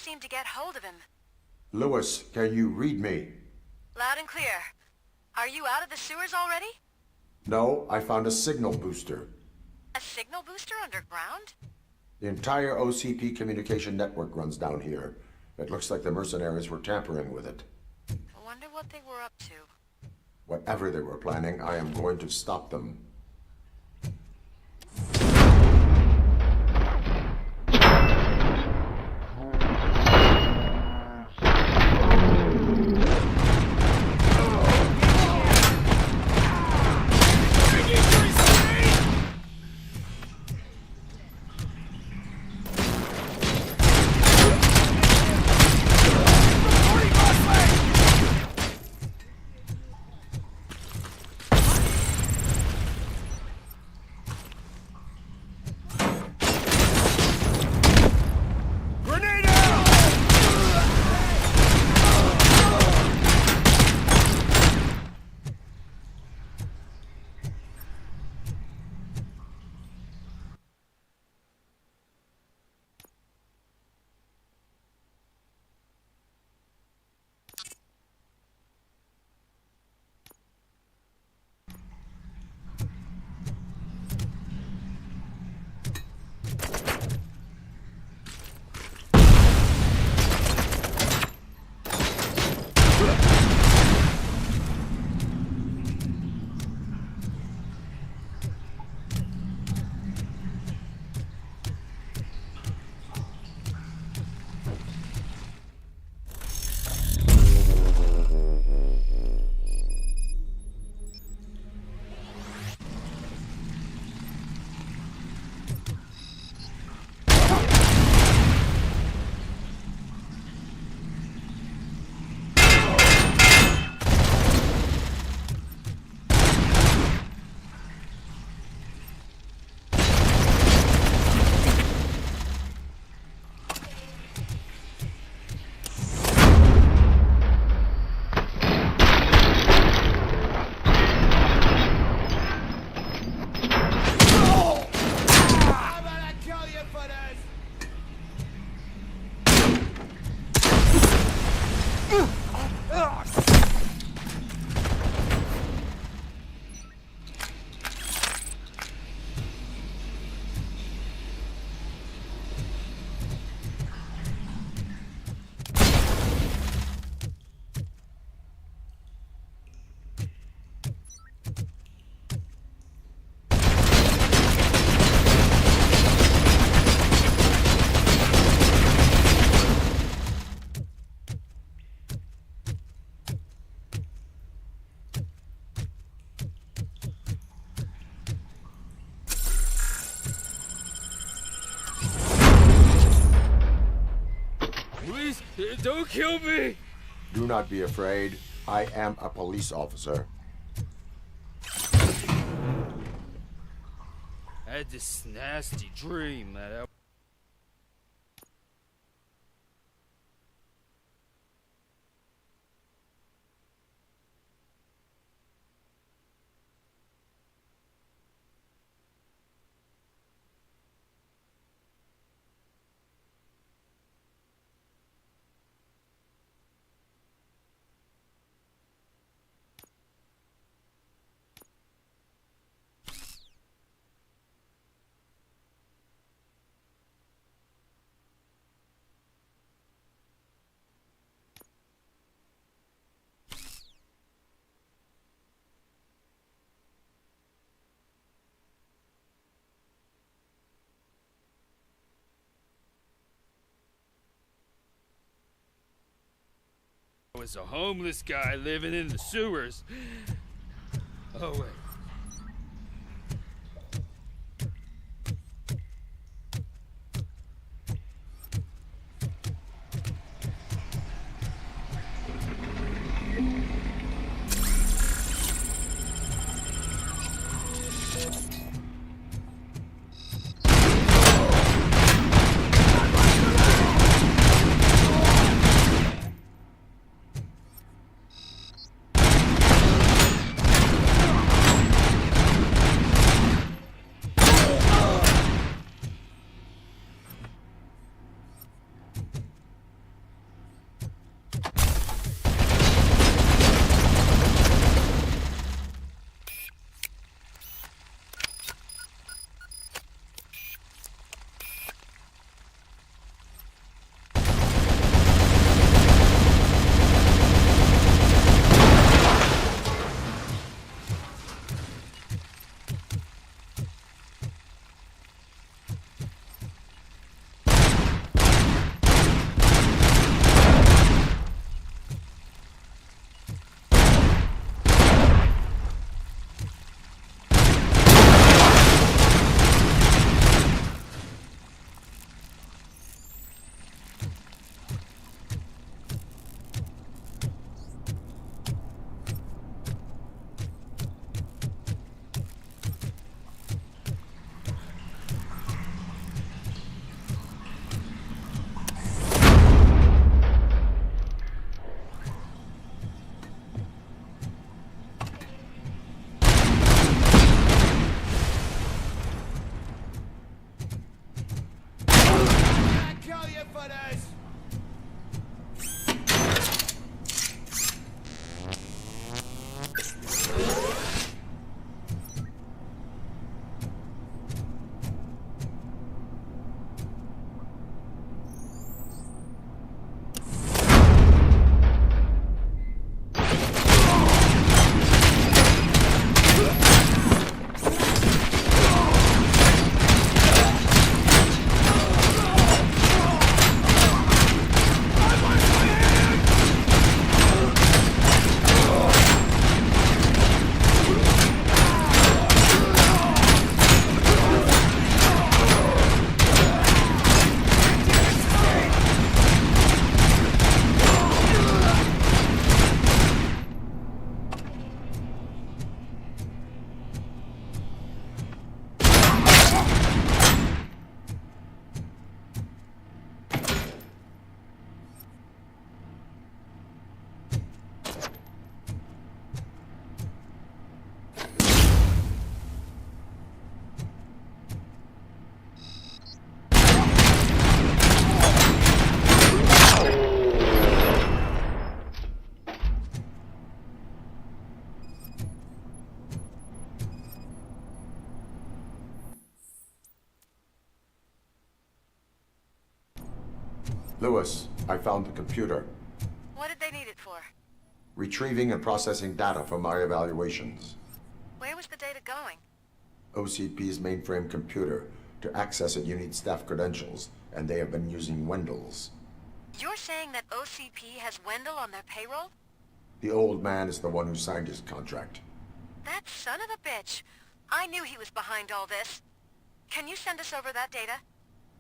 seem to get hold of him. Lewis, can you read me? Loud and clear. Are you out of the sewers already? No, I found a signal booster. A signal booster underground? The entire OCP communication network runs down here. It looks like the mercenaries were tampering with it. I wonder what they were up to. Whatever they were planning, I am going to stop them. Don't kill me! Do not be afraid. I am a police officer. I had this nasty dream that I... was a homeless guy living in the sewers. Oh, wait. brothers! Lewis, I found the computer. What did they need it for? Retrieving and processing data from my evaluations. Where was the data going? OCP's mainframe computer. To access it, you need staff credentials, and they have been using Wendell's. You're saying that OCP has Wendell on their payroll? The old man is the one who signed his contract. That son of a bitch. I knew he was behind all this. Can you send us over that data?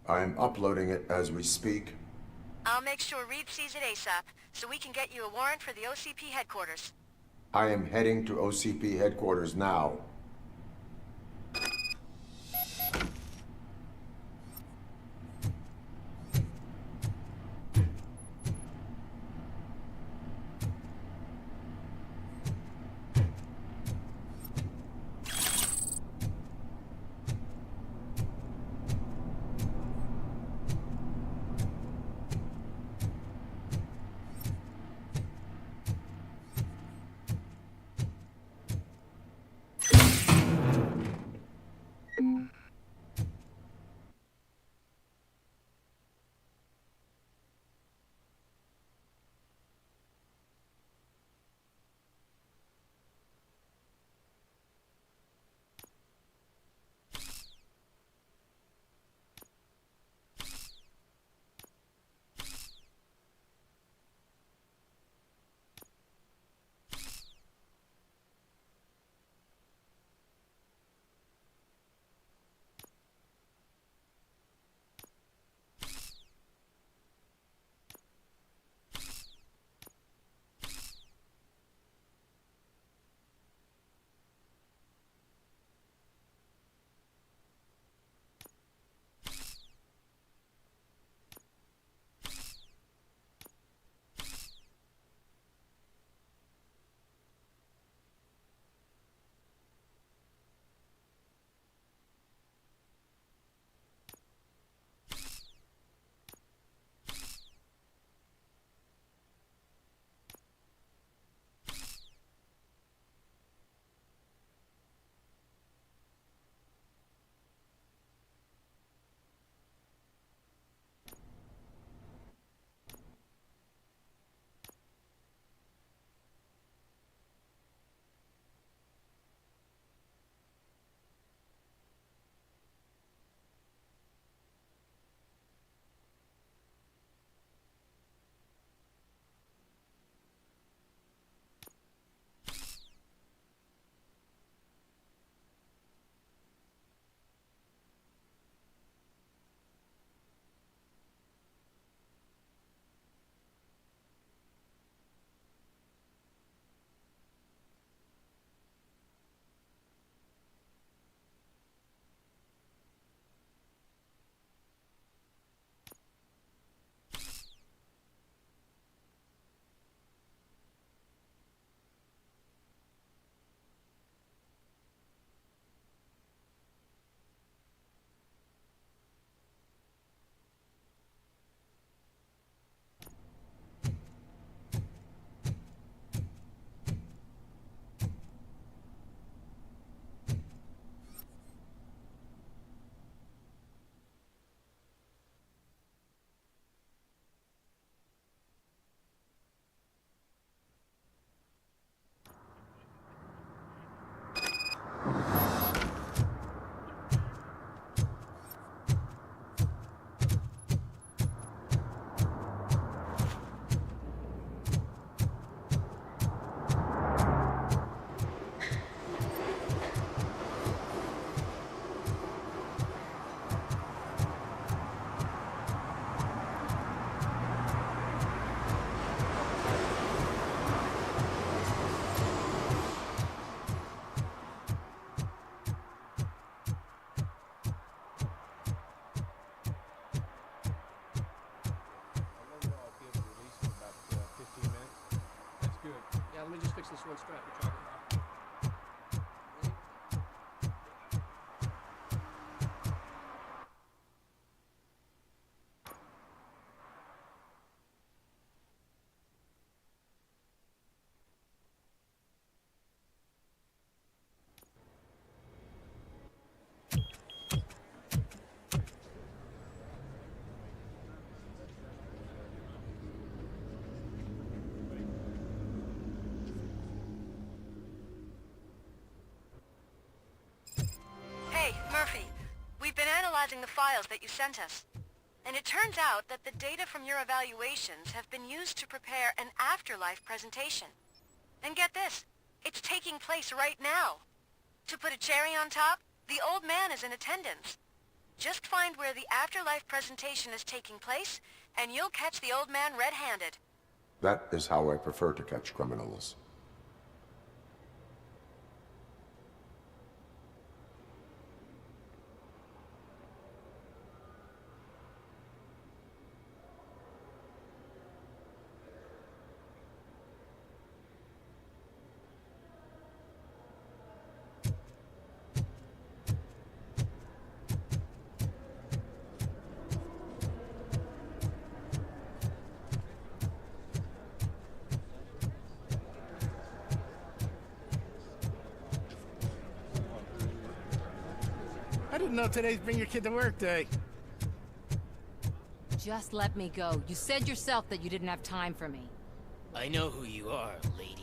I'm uploading it as we speak. I'll make sure Reed sees it ASAP, so we can get you a warrant for the OCP headquarters. I am heading to OCP headquarters now. We've been analyzing the files that you sent us, and it turns out that the data from your evaluations have been used to prepare an afterlife presentation. And get this, it's taking place right now. To put a cherry on top, the old man is in attendance. Just find where the afterlife presentation is taking place, and you'll catch the old man red-handed. That is how I prefer to catch criminals. I didn't know today's Bring Your Kid to Work Day. Just let me go. You said yourself that you didn't have time for me. I know who you are, lady.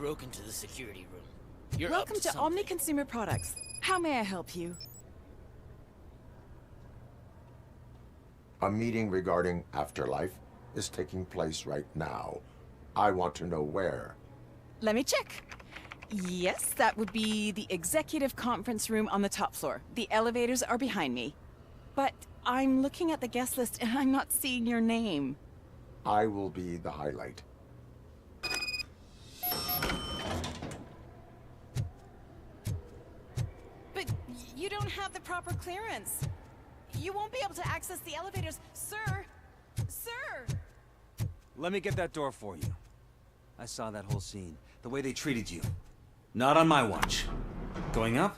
broke into the security room. You're Welcome up to something. Omni Consumer Products. How may I help you? A meeting regarding afterlife is taking place right now. I want to know where. Let me check. Yes, that would be the executive conference room on the top floor. The elevators are behind me. But I'm looking at the guest list and I'm not seeing your name. I will be the highlight. But you don't have the proper clearance. You won't be able to access the elevators, sir. Sir! Let me get that door for you. I saw that whole scene. The way they treated you. Not on my watch. Going up?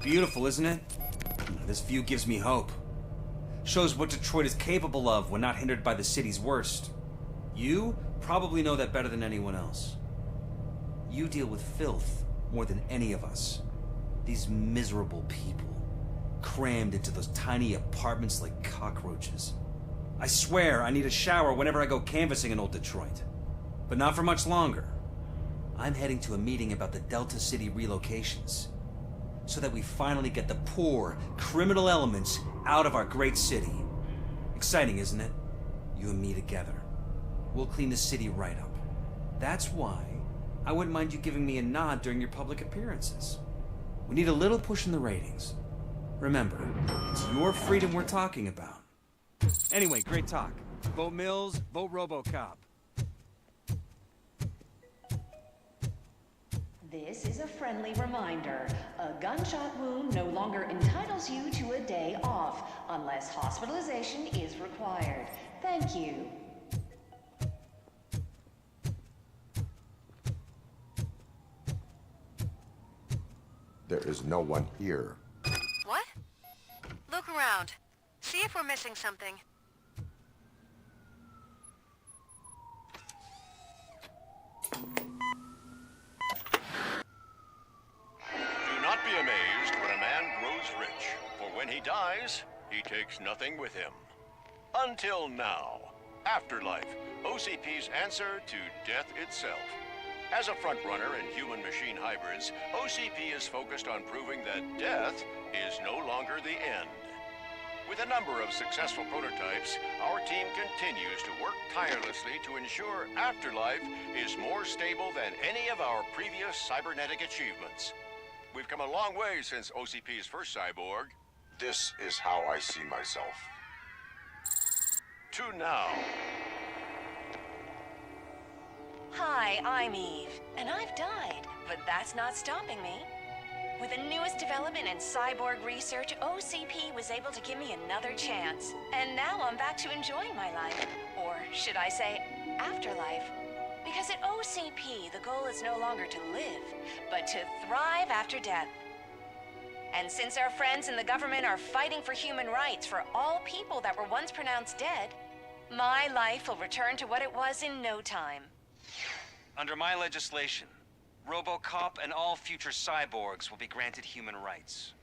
Beautiful, isn't it? This view gives me hope. Shows what Detroit is capable of when not hindered by the city's worst. You probably know that better than anyone else. You deal with filth more than any of us. These miserable people, crammed into those tiny apartments like cockroaches. I swear I need a shower whenever I go canvassing in old Detroit. But not for much longer. I'm heading to a meeting about the Delta City relocations, so that we finally get the poor, criminal elements out of our great city. Exciting, isn't it? You and me together. We'll clean the city right up. That's why I wouldn't mind you giving me a nod during your public appearances. We need a little push in the ratings. Remember, it's your freedom we're talking about. Anyway, great talk. Vote Mills, vote RoboCop. This is a friendly reminder. A gunshot wound no longer entitles you to a day off, unless hospitalization is required. Thank you. There is no one here. What? Look around. See if we're missing something. Do not be amazed when a man grows rich, for when he dies, he takes nothing with him. Until now. Afterlife, OCP's answer to death itself. As a frontrunner in human-machine hybrids, OCP is focused on proving that death is no longer the end. With a number of successful prototypes, our team continues to work tirelessly to ensure Afterlife is more stable than any of our previous cybernetic achievements. We've come a long way since OCP's first cyborg. This is how I see myself. To now. Hi, I'm Eve, and I've died, but that's not stopping me. With the newest development in cyborg research, OCP was able to give me another chance. And now I'm back to enjoying my life. Or should I say, afterlife. Because at OCP, the goal is no longer to live, but to thrive after death. And since our friends in the government are fighting for human rights for all people that were once pronounced dead, my life will return to what it was in no time. Under my legislation, RoboCop and all future cyborgs will be granted human rights.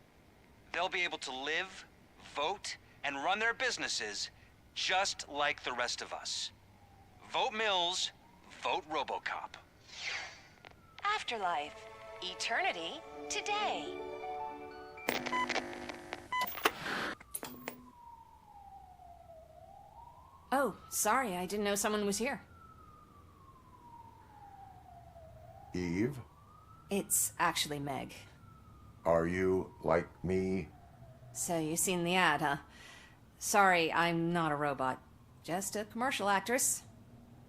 They'll be able to live, vote, and run their businesses just like the rest of us. Vote Mills, vote RoboCop. Afterlife. Eternity today. Oh, sorry, I didn't know someone was here. Eve? It's actually Meg. Are you like me? So you've seen the ad, huh? Sorry, I'm not a robot. Just a commercial actress.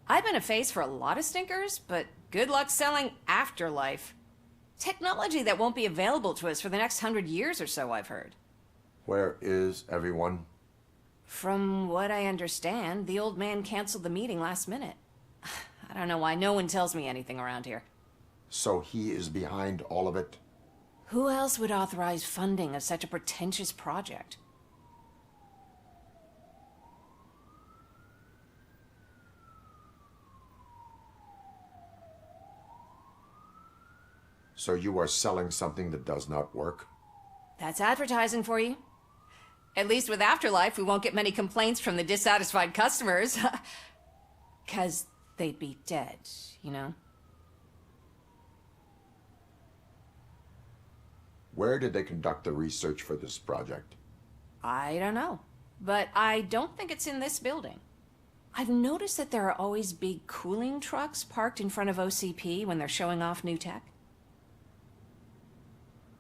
I've been a face for a lot of stinkers, but good luck selling Afterlife. Technology that won't be available to us for the next 100 years or so, I've heard. Where is everyone? From what I understand, the old man canceled the meeting last minute. I don't know why no one tells me anything around here. So he is behind all of it? Who else would authorize funding of such a pretentious project? So you are selling something that does not work? That's advertising for you. At least with Afterlife, we won't get many complaints from the dissatisfied customers. 'Cause they'd be dead, you know? Where did they conduct the research for this project? I don't know. But I don't think it's in this building. I've noticed that there are always big cooling trucks parked in front of OCP when they're showing off new tech.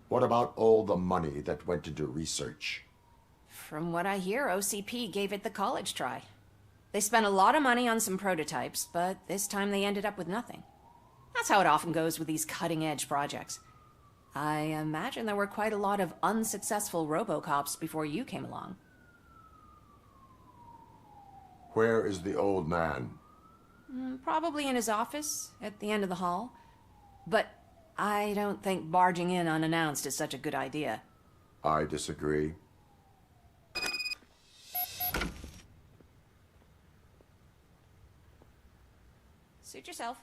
What about all the money that went into research? From what I hear, OCP gave it the college try. They spent a lot of money on some prototypes, but this time they ended up with nothing. That's how it often goes with these cutting-edge projects. I imagine there were quite a lot of unsuccessful RoboCops before you came along. Where is the old man? Probably in his office, at the end of the hall. But I don't think barging in unannounced is such a good idea. I disagree. Suit yourself.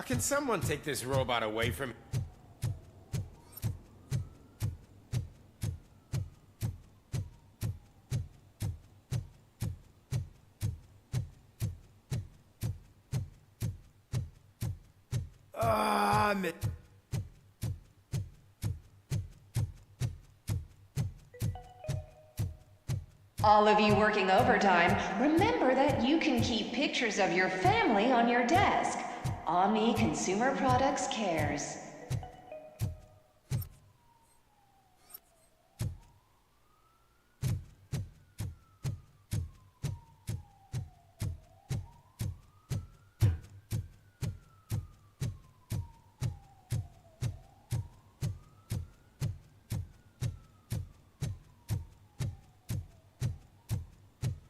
can someone take this robot away from... All of you working overtime, remember that you can keep pictures of your family on your desk. Omni Consumer Products cares.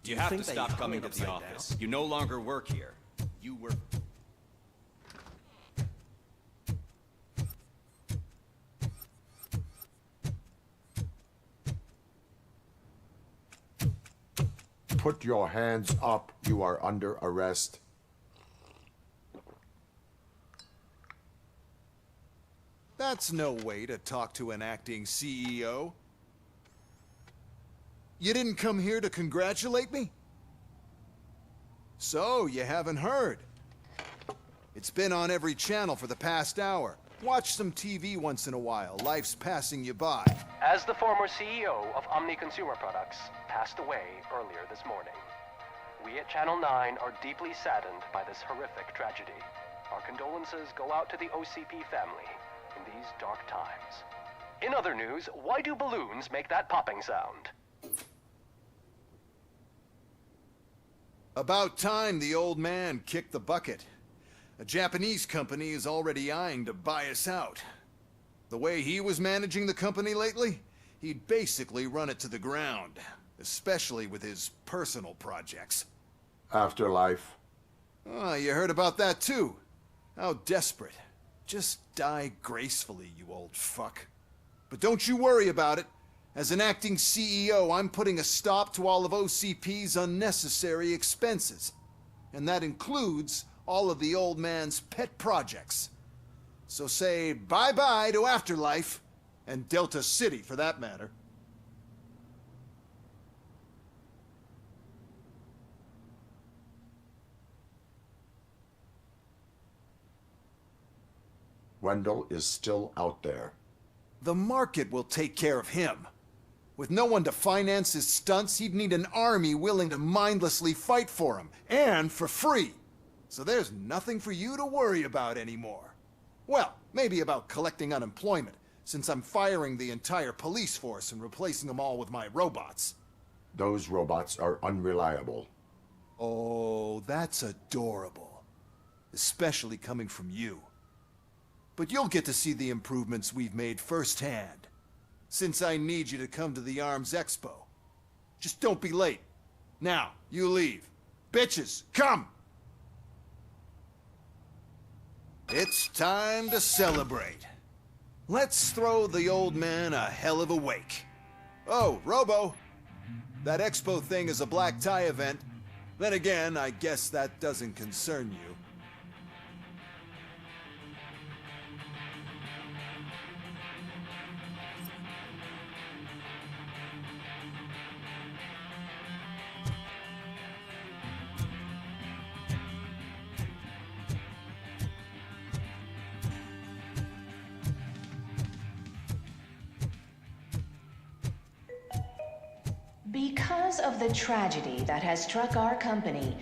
You have to stop coming to the office. You no longer work here. You work... Put your hands up. You are under arrest. That's no way to talk to an acting CEO. You didn't come here to congratulate me? So, you haven't heard. It's been on every channel for the past hour. Watch some TV once in a while. Life's passing you by. As the former CEO of Omni Consumer Products passed away earlier this morning, we at Channel 9 are deeply saddened by this horrific tragedy. Our condolences go out to the OCP family in these dark times. In other news, why do balloons make that popping sound? About time the old man kicked the bucket. A Japanese company is already eyeing to buy us out. The way he was managing the company lately, he'd basically run it to the ground, especially with his personal projects. Afterlife. Oh, you heard about that too. How desperate. Just die gracefully, you old fuck. But don't you worry about it. As an acting CEO, I'm putting a stop to all of OCP's unnecessary expenses. And that includes all of the old man's pet projects. So say bye-bye to Afterlife, and Delta City for that matter. Wendell is still out there. The market will take care of him. With no one to finance his stunts, he'd need an army willing to mindlessly fight for him, and for free. So there's nothing for you to worry about anymore. Well, maybe about collecting unemployment, since I'm firing the entire police force and replacing them all with my robots. Those robots are unreliable. Oh, that's adorable. Especially coming from you. But you'll get to see the improvements we've made firsthand. Since I need you to come to the Arms Expo. Just don't be late. Now, you leave. Bitches, come! It's time to celebrate. Let's throw the old man a hell of a wake. Oh, Robo! That expo thing is a black tie event. Then again, I guess that doesn't concern you. Because of the tragedy that has struck our company,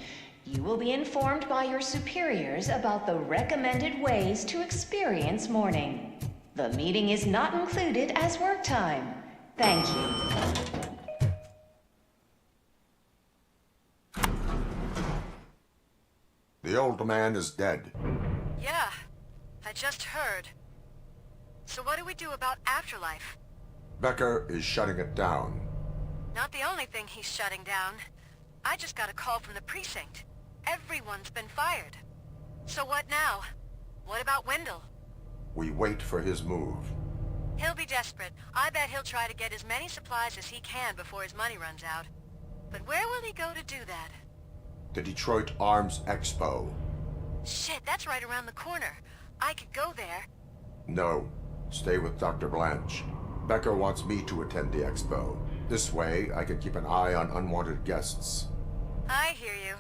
you will be informed by your superiors about the recommended ways to experience mourning. The meeting is not included as work time. Thank you. The old man is dead. Yeah, I just heard. So what do we do about Afterlife? Becker is shutting it down. Not the only thing he's shutting down. I just got a call from the precinct. Everyone's been fired. So what now? What about Wendell? We wait for his move. He'll be desperate. I bet he'll try to get as many supplies as he can before his money runs out. But where will he go to do that? The Detroit Arms Expo. Shit, that's right around the corner. I could go there. No. Stay with Dr. Blanche. Becca wants me to attend the expo. This way, I can keep an eye on unwanted guests. I hear you.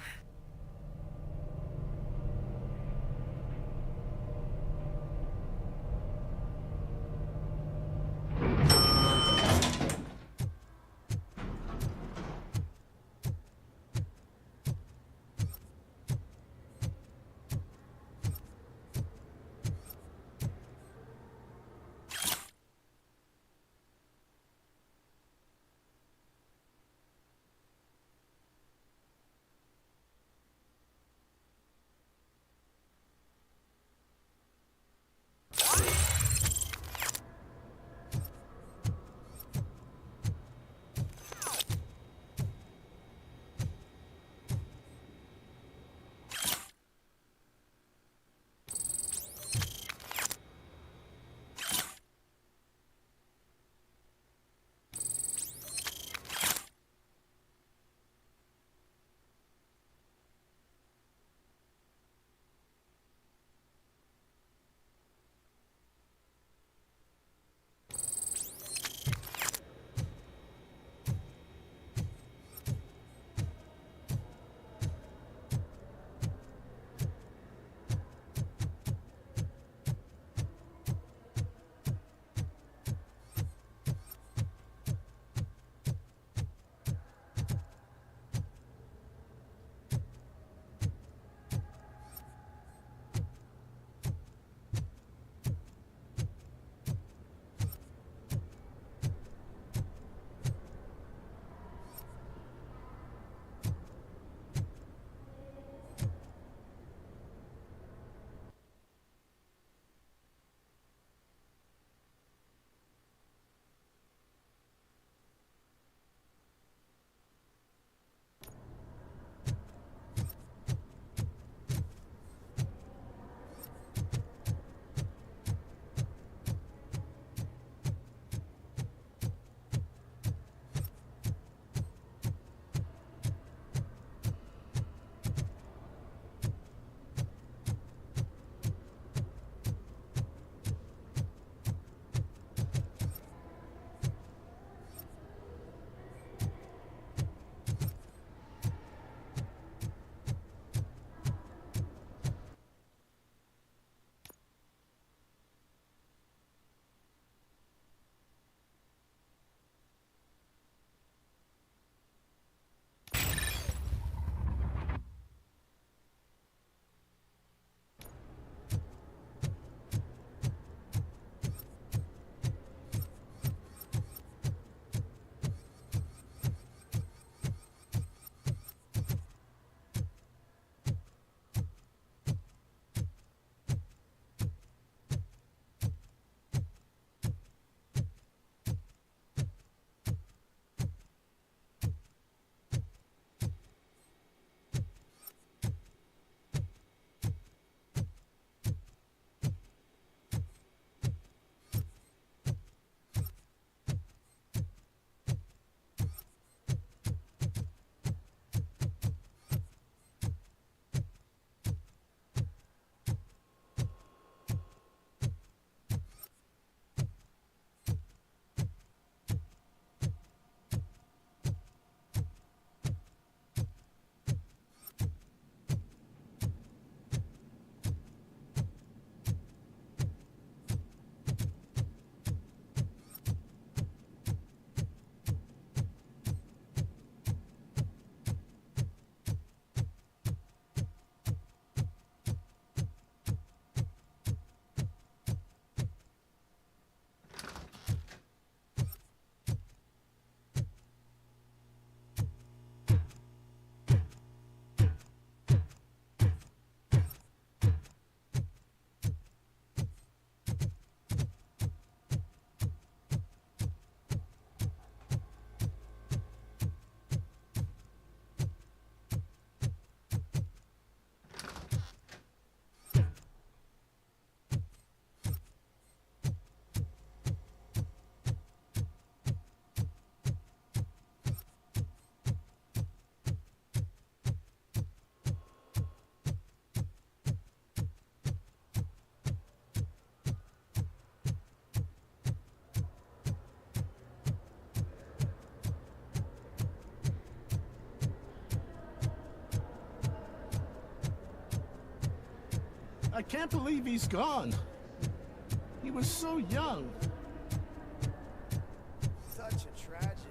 I can't believe he's gone. He was so young. Such a tragedy,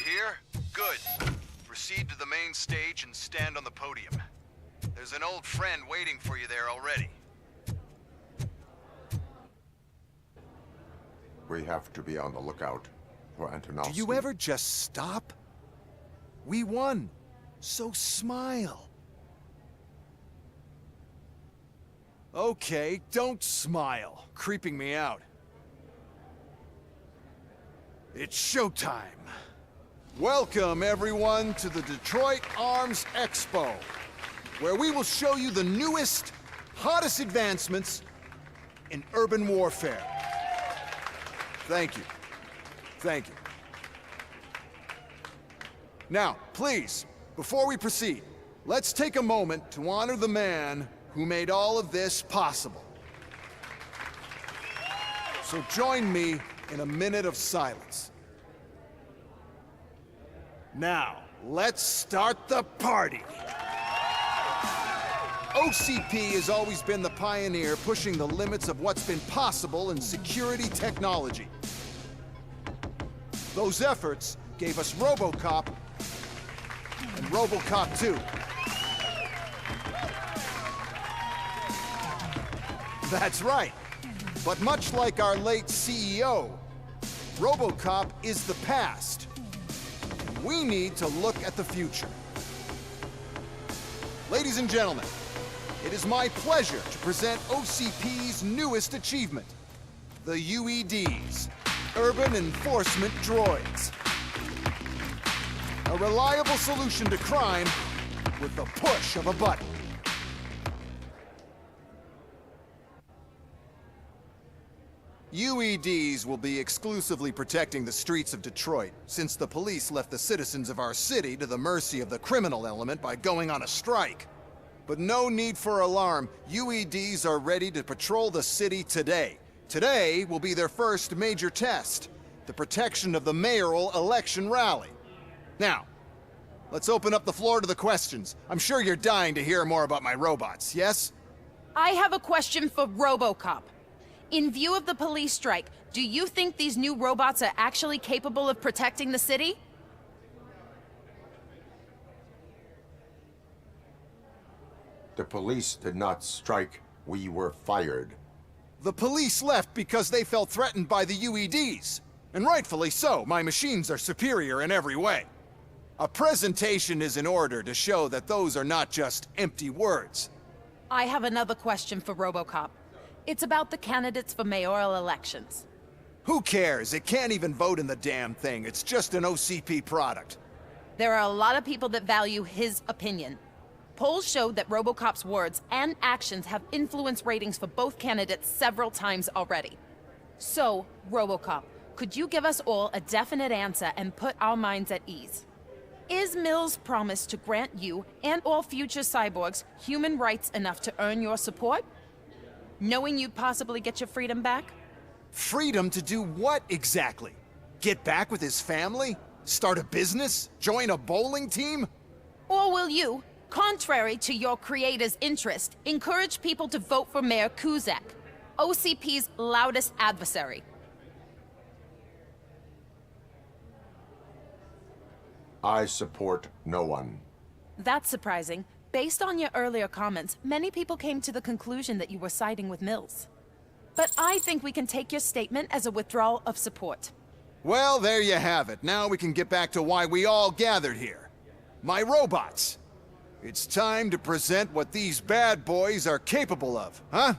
Here? Good. Proceed to the main stage and stand on the podium. There's an old friend waiting for you there already. We have to be on the lookout for Antonovsky. Do you ever just stop? We won. So smile. Okay, don't smile. Creeping me out. It's showtime. Welcome, everyone, to the Detroit Arms Expo, where we will show you the newest, hottest advancements in urban warfare. Thank you. Thank you. Now, please, before we proceed, let's take a moment to honor the man who made all of this possible. So join me in a minute of silence. Now, let's start the party! OCP has always been the pioneer pushing the limits of what's been possible in security technology. Those efforts gave us RoboCop and RoboCop 2. That's right. But much like our late CEO, RoboCop is the past. We need to look at the future. Ladies and gentlemen, it is my pleasure to present OCP's newest achievement, the UEDs, Urban Enforcement Droids. A reliable solution to crime with the push of a button. UEDs will be exclusively protecting the streets of Detroit, since the police left the citizens of our city to the mercy of the criminal element by going on a strike. But no need for alarm. UEDs are ready to patrol the city today. Today will be their first major test, the protection of the mayoral election rally. Now, let's open up the floor to the questions. I'm sure you're dying to hear more about my robots, yes? I have a question for RoboCop. In view of the police strike, do you think these new robots are actually capable of protecting the city? The police did not strike. We were fired. The police left because they felt threatened by the UEDs. And rightfully so. My machines are superior in every way. A presentation is in order to show that those are not just empty words. I have another question for RoboCop. It's about the candidates for mayoral elections. Who cares? It can't even vote in the damn thing. It's just an OCP product. There are a lot of people that value his opinion. Polls showed that RoboCop's words and actions have influenced ratings for both candidates several times already. So, RoboCop, could you give us all a definite answer and put our minds at ease? Is Mills' promise to grant you and all future cyborgs human rights enough to earn your support? Knowing you'd possibly get your freedom back? Freedom to do what exactly? Get back with his family? Start a business? Join a bowling team? Or will you, contrary to your creator's interest, encourage people to vote for Mayor Kuzak, OCP's loudest adversary? I support no one. That's surprising. Based on your earlier comments, many people came to the conclusion that you were siding with Mills. But I think we can take your statement as a withdrawal of support. Well, there you have it. Now we can get back to why we all gathered here. My robots. It's time to present what these bad boys are capable of, huh?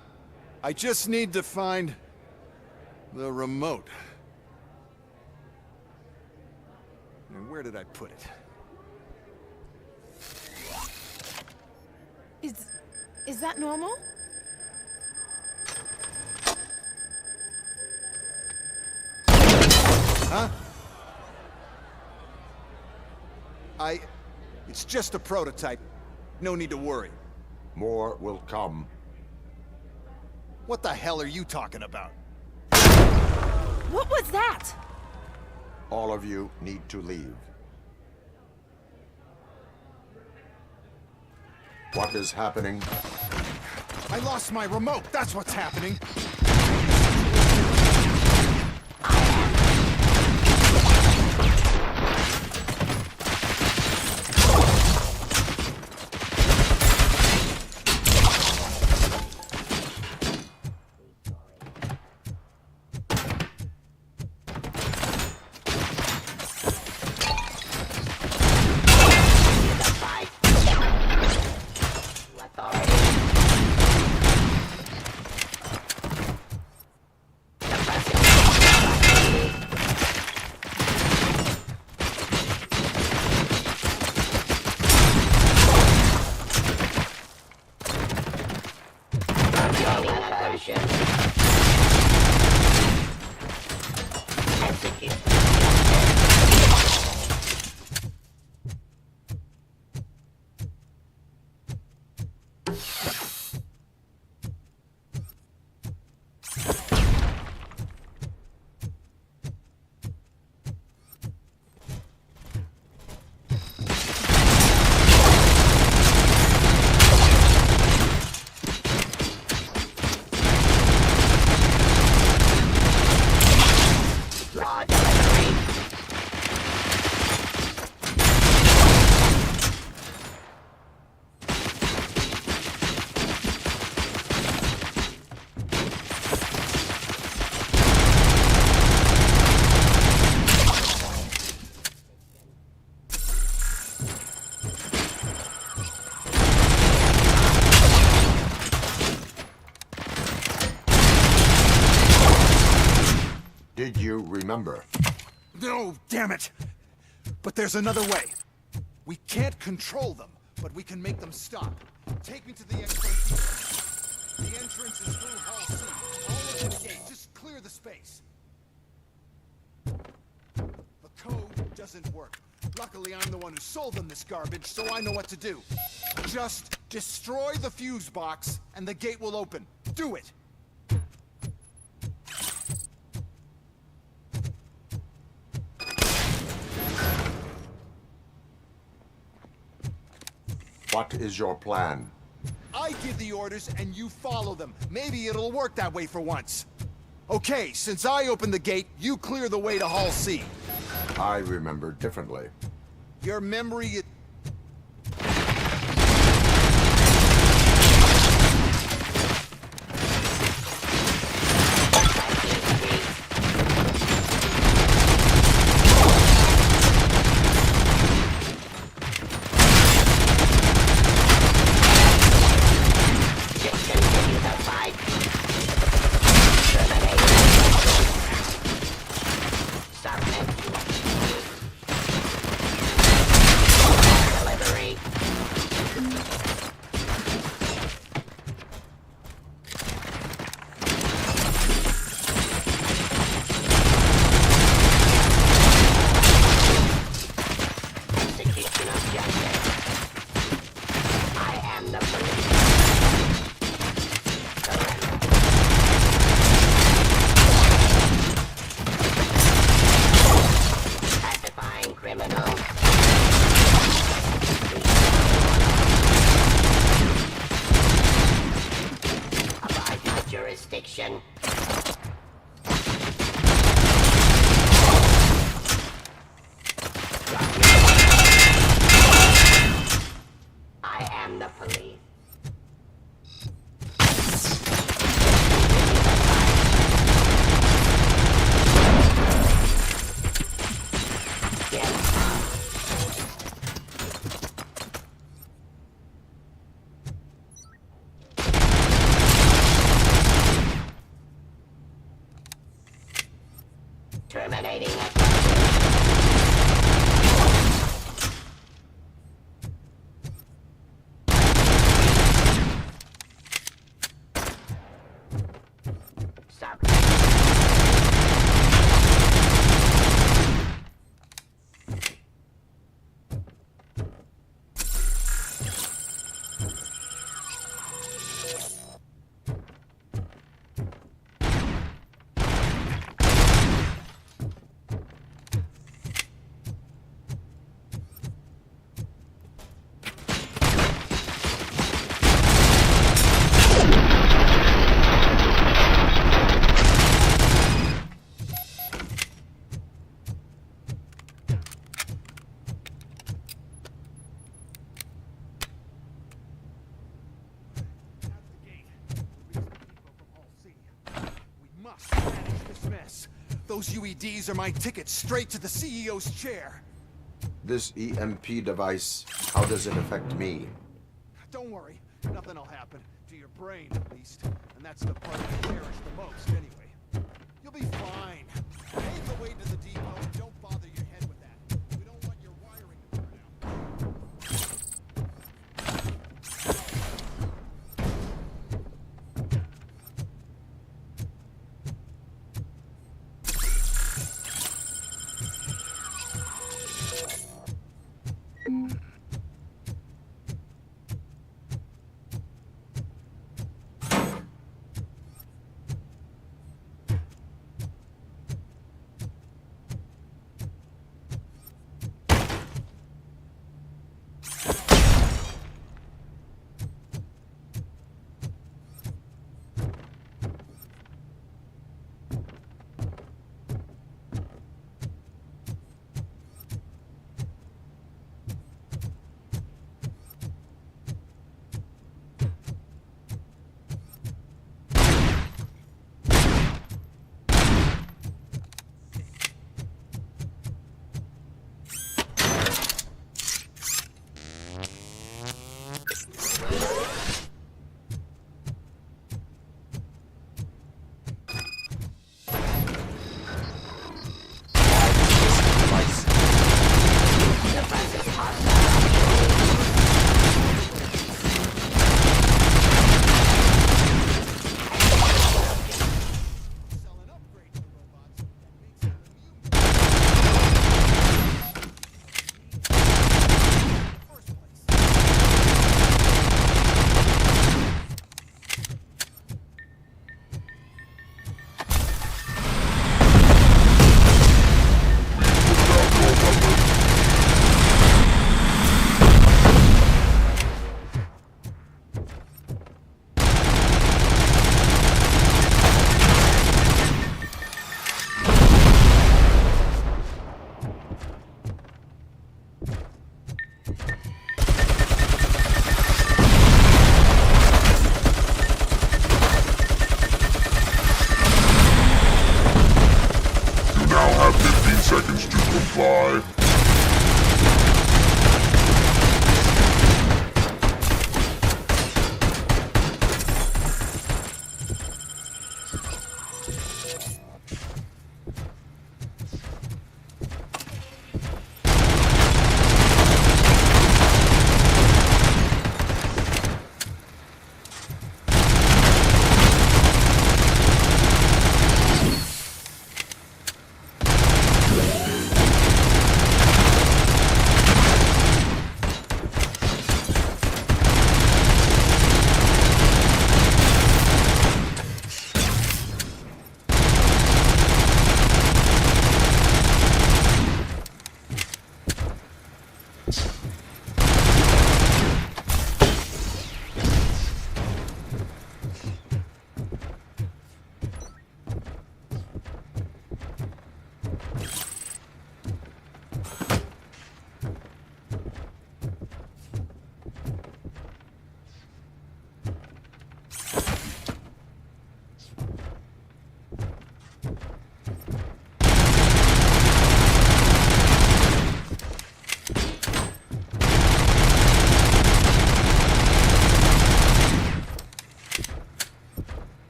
I just need to find the remote. And where did I put it? Is that normal? Huh? It's just a prototype. No need to worry. More will come. What the hell are you talking about? What was that? All of you need to leave. What is happening? I lost my remote. That's what's happening. Did you remember? No, damn it! But there's another way. We can't control them, but we can make them stop. Take me to the entrance. The entrance is through Hall C. All over the gate. Just clear the space. The code doesn't work. Luckily, I'm the one who sold them this garbage, so I know what to do. Just destroy the fuse box, and the gate will open. Do it! What is your plan? I give the orders and you follow them. Maybe it'll work that way for once. Okay, since I opened the gate, you clear the way to Hall C. I remember differently. Your memory... Jurisdiction. I am the police. Eliminating a Those UEDs are my ticket straight to the CEO's chair. This EMP device, how does it affect me? Don't worry, nothing'll happen. To your brain, at least. And that's the part I cherish the most, anyway. You'll be fine. Pave the way to the depot and don't bother your head with that. We don't want your wiring to burn out.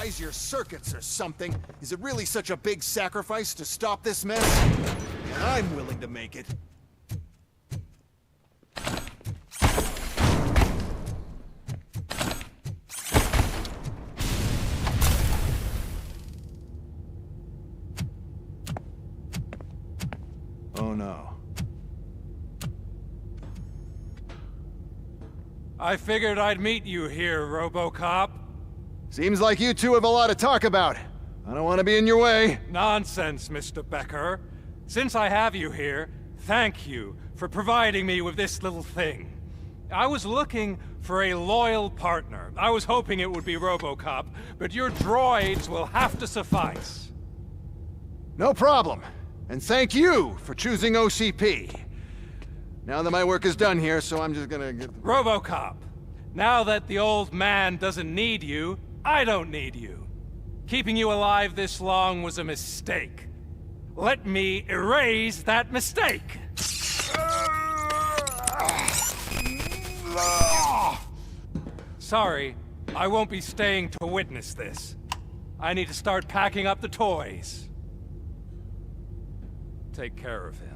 revise your circuits or something. Is it really such a big sacrifice to stop this mess? And I'm willing to make it. Oh no. I figured I'd meet you here, RoboCop. Seems like you two have a lot to talk about. I don't want to be in your way. Nonsense, Mr. Becker. Since I have you here, thank you for providing me with this little thing. I was looking for a loyal partner. I was hoping it would be RoboCop, but your droids will have to suffice. No problem. And thank you for choosing OCP. Now that my work is done here, so I'm just gonna get... RoboCop, now that the old man doesn't need you, I don't need you. Keeping you alive this long was a mistake. Let me erase that mistake! Sorry, I won't be staying to witness this. I need to start packing up the toys. Take care of him.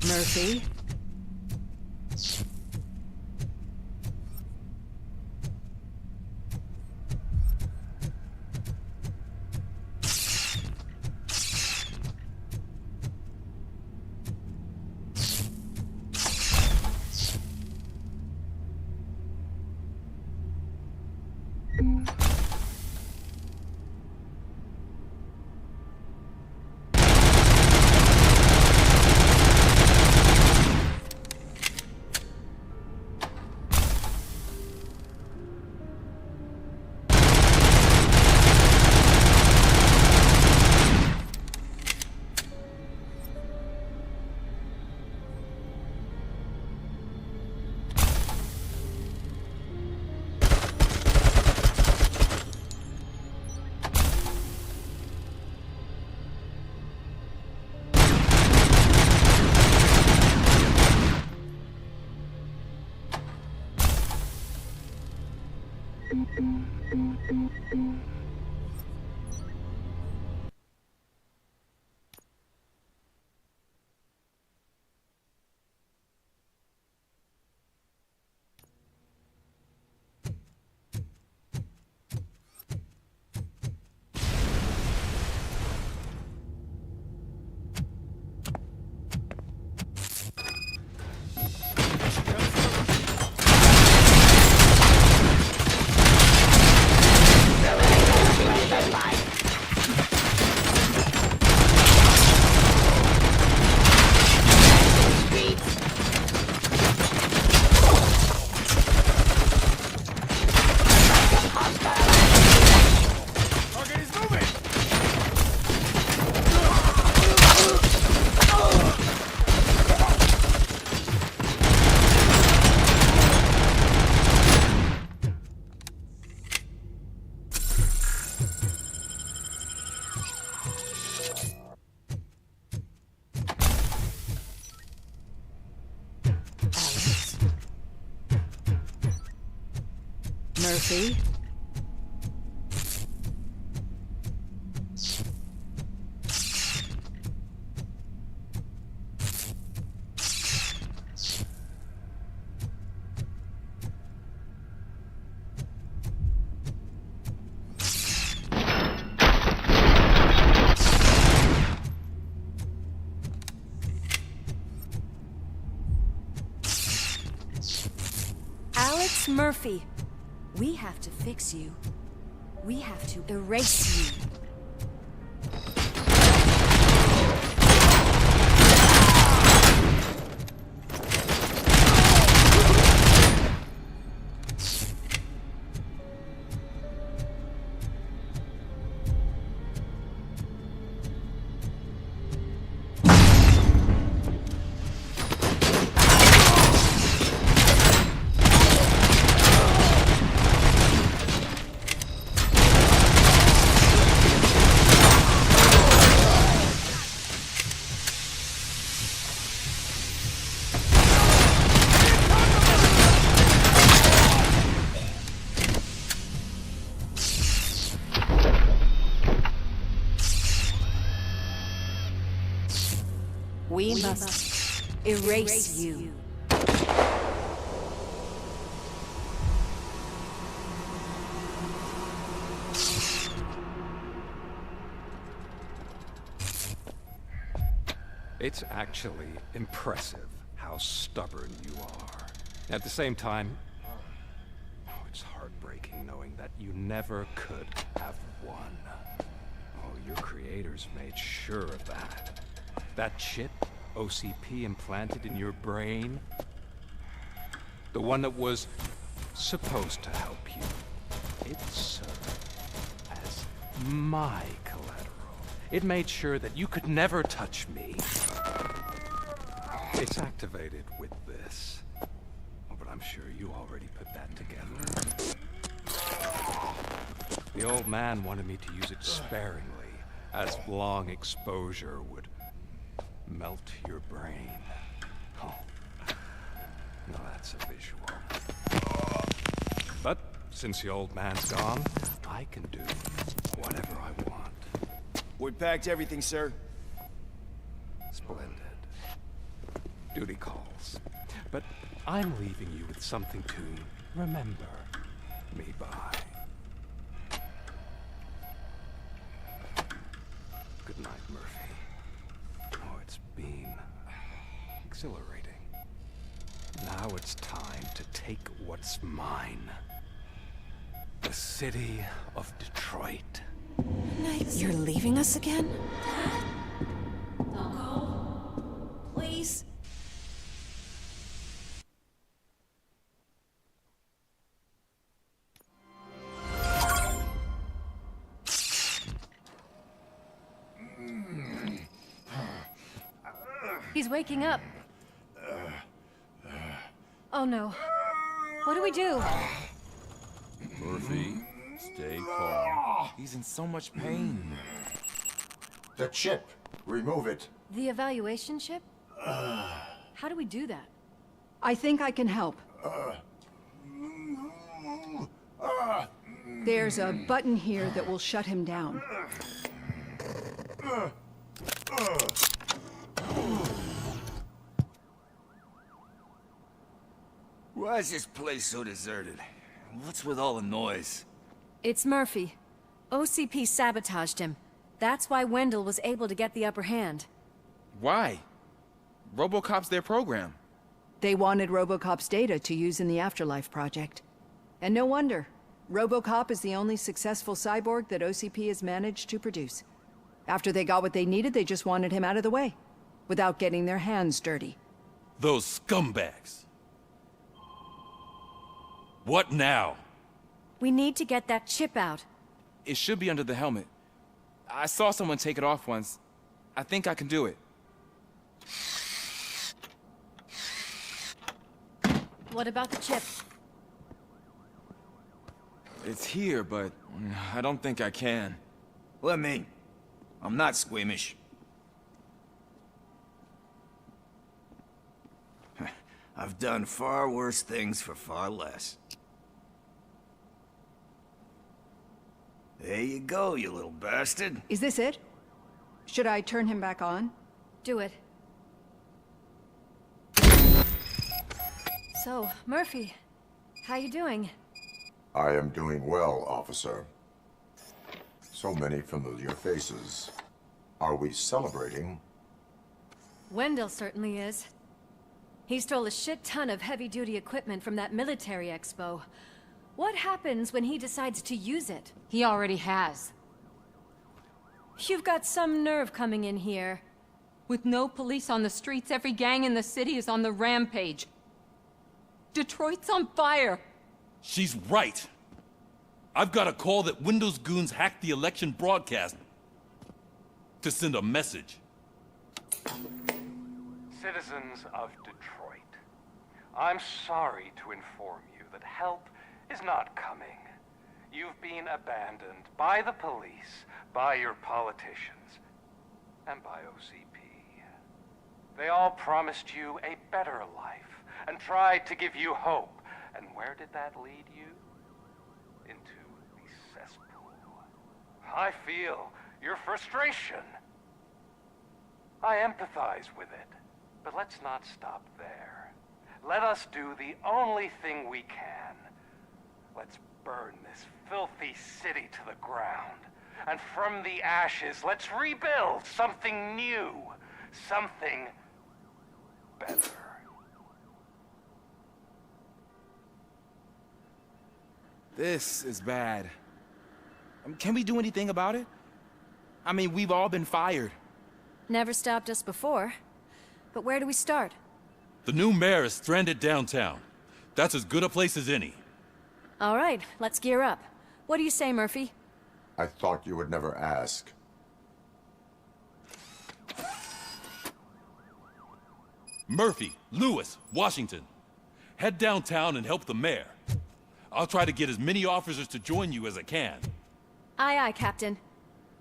Murphy? Murphy. Alex Murphy, we have to fix you. We have to erase you. We must erase you. It's actually impressive how stubborn you are. At the same time, it's heartbreaking knowing that you never could have won. Oh, your creators made sure of that. That chip OCP implanted in your brain, the one that was supposed to help you, it served as my collateral. It made sure that you could never touch me. It's activated with this. Oh, but I'm sure you already put that together. The old man wanted me to use it sparingly, as long exposure would melt your brain. Oh, now that's a visual. But since the old man's gone, I can do whatever I want. We packed everything, sir. Splendid. Duty calls. But I'm leaving you with something to remember me by. Good night, Murphy. Oh, it's been exhilarating. Now it's time to take what's mine. The city of Detroit. You're leaving us again? Don't go. Please. He's waking up. Oh no. What do we do? Murphy, stay calm. He's in so much pain. The chip. Remove it. The evaluation chip? How do we do that? I think I can help. There's a button here that will shut him down. Why is this place so deserted? What's with all the noise? It's Murphy. OCP sabotaged him. That's why Wendell was able to get the upper hand. Why? RoboCop's their program. They wanted RoboCop's data to use in the Afterlife project. And no wonder. RoboCop is the only successful cyborg that OCP has managed to produce. After they got what they needed, they just wanted him out of the way, without getting their hands dirty. Those scumbags. What now? We need to get that chip out. It should be under the helmet. I saw someone take it off once. I think I can do it. What about the chip? It's here, but I don't think I can. Let me. I'm not squeamish. I've done far worse things for far less. There you go, you little bastard. Is this it? Should I turn him back on? Do it. So, Murphy, how you doing? I am doing well, officer. So many familiar faces. Are we celebrating? Wendell certainly is. He stole a shit ton of heavy-duty equipment from that military expo. What happens when he decides to use it? He already has. You've got some nerve coming in here. With no police on the streets, every gang in the city is on the rampage. Detroit's on fire. She's right. I've got a call that Windows goons hacked the election broadcast to send a message. Citizens of Detroit, I'm sorry to inform you that help is not coming. You've been abandoned by the police, by your politicians, and by OCP. They all promised you a better life and tried to give you hope. And where did that lead you? Into the cesspool. I feel your frustration. I empathize with it, but let's not stop there. Let us do the only thing we can. Let's burn this filthy city to the ground. And from the ashes, let's rebuild something new. Something better. This is bad. Can we do anything about it? I mean, we've all been fired. Never stopped us before. But where do we start? The new mayor is stranded downtown. That's as good a place as any. All right, let's gear up. What do you say, Murphy? I thought you would never ask. Murphy, Lewis, Washington. Head downtown and help the mayor. I'll try to get as many officers to join you as I can. Aye, aye, Captain.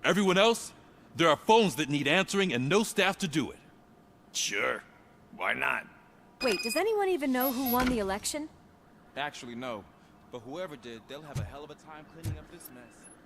Everyone else? There are phones that need answering and no staff to do it. Sure. Why not? Wait, does anyone even know who won the election? Actually, no. But whoever did, they'll have a hell of a time cleaning up this mess.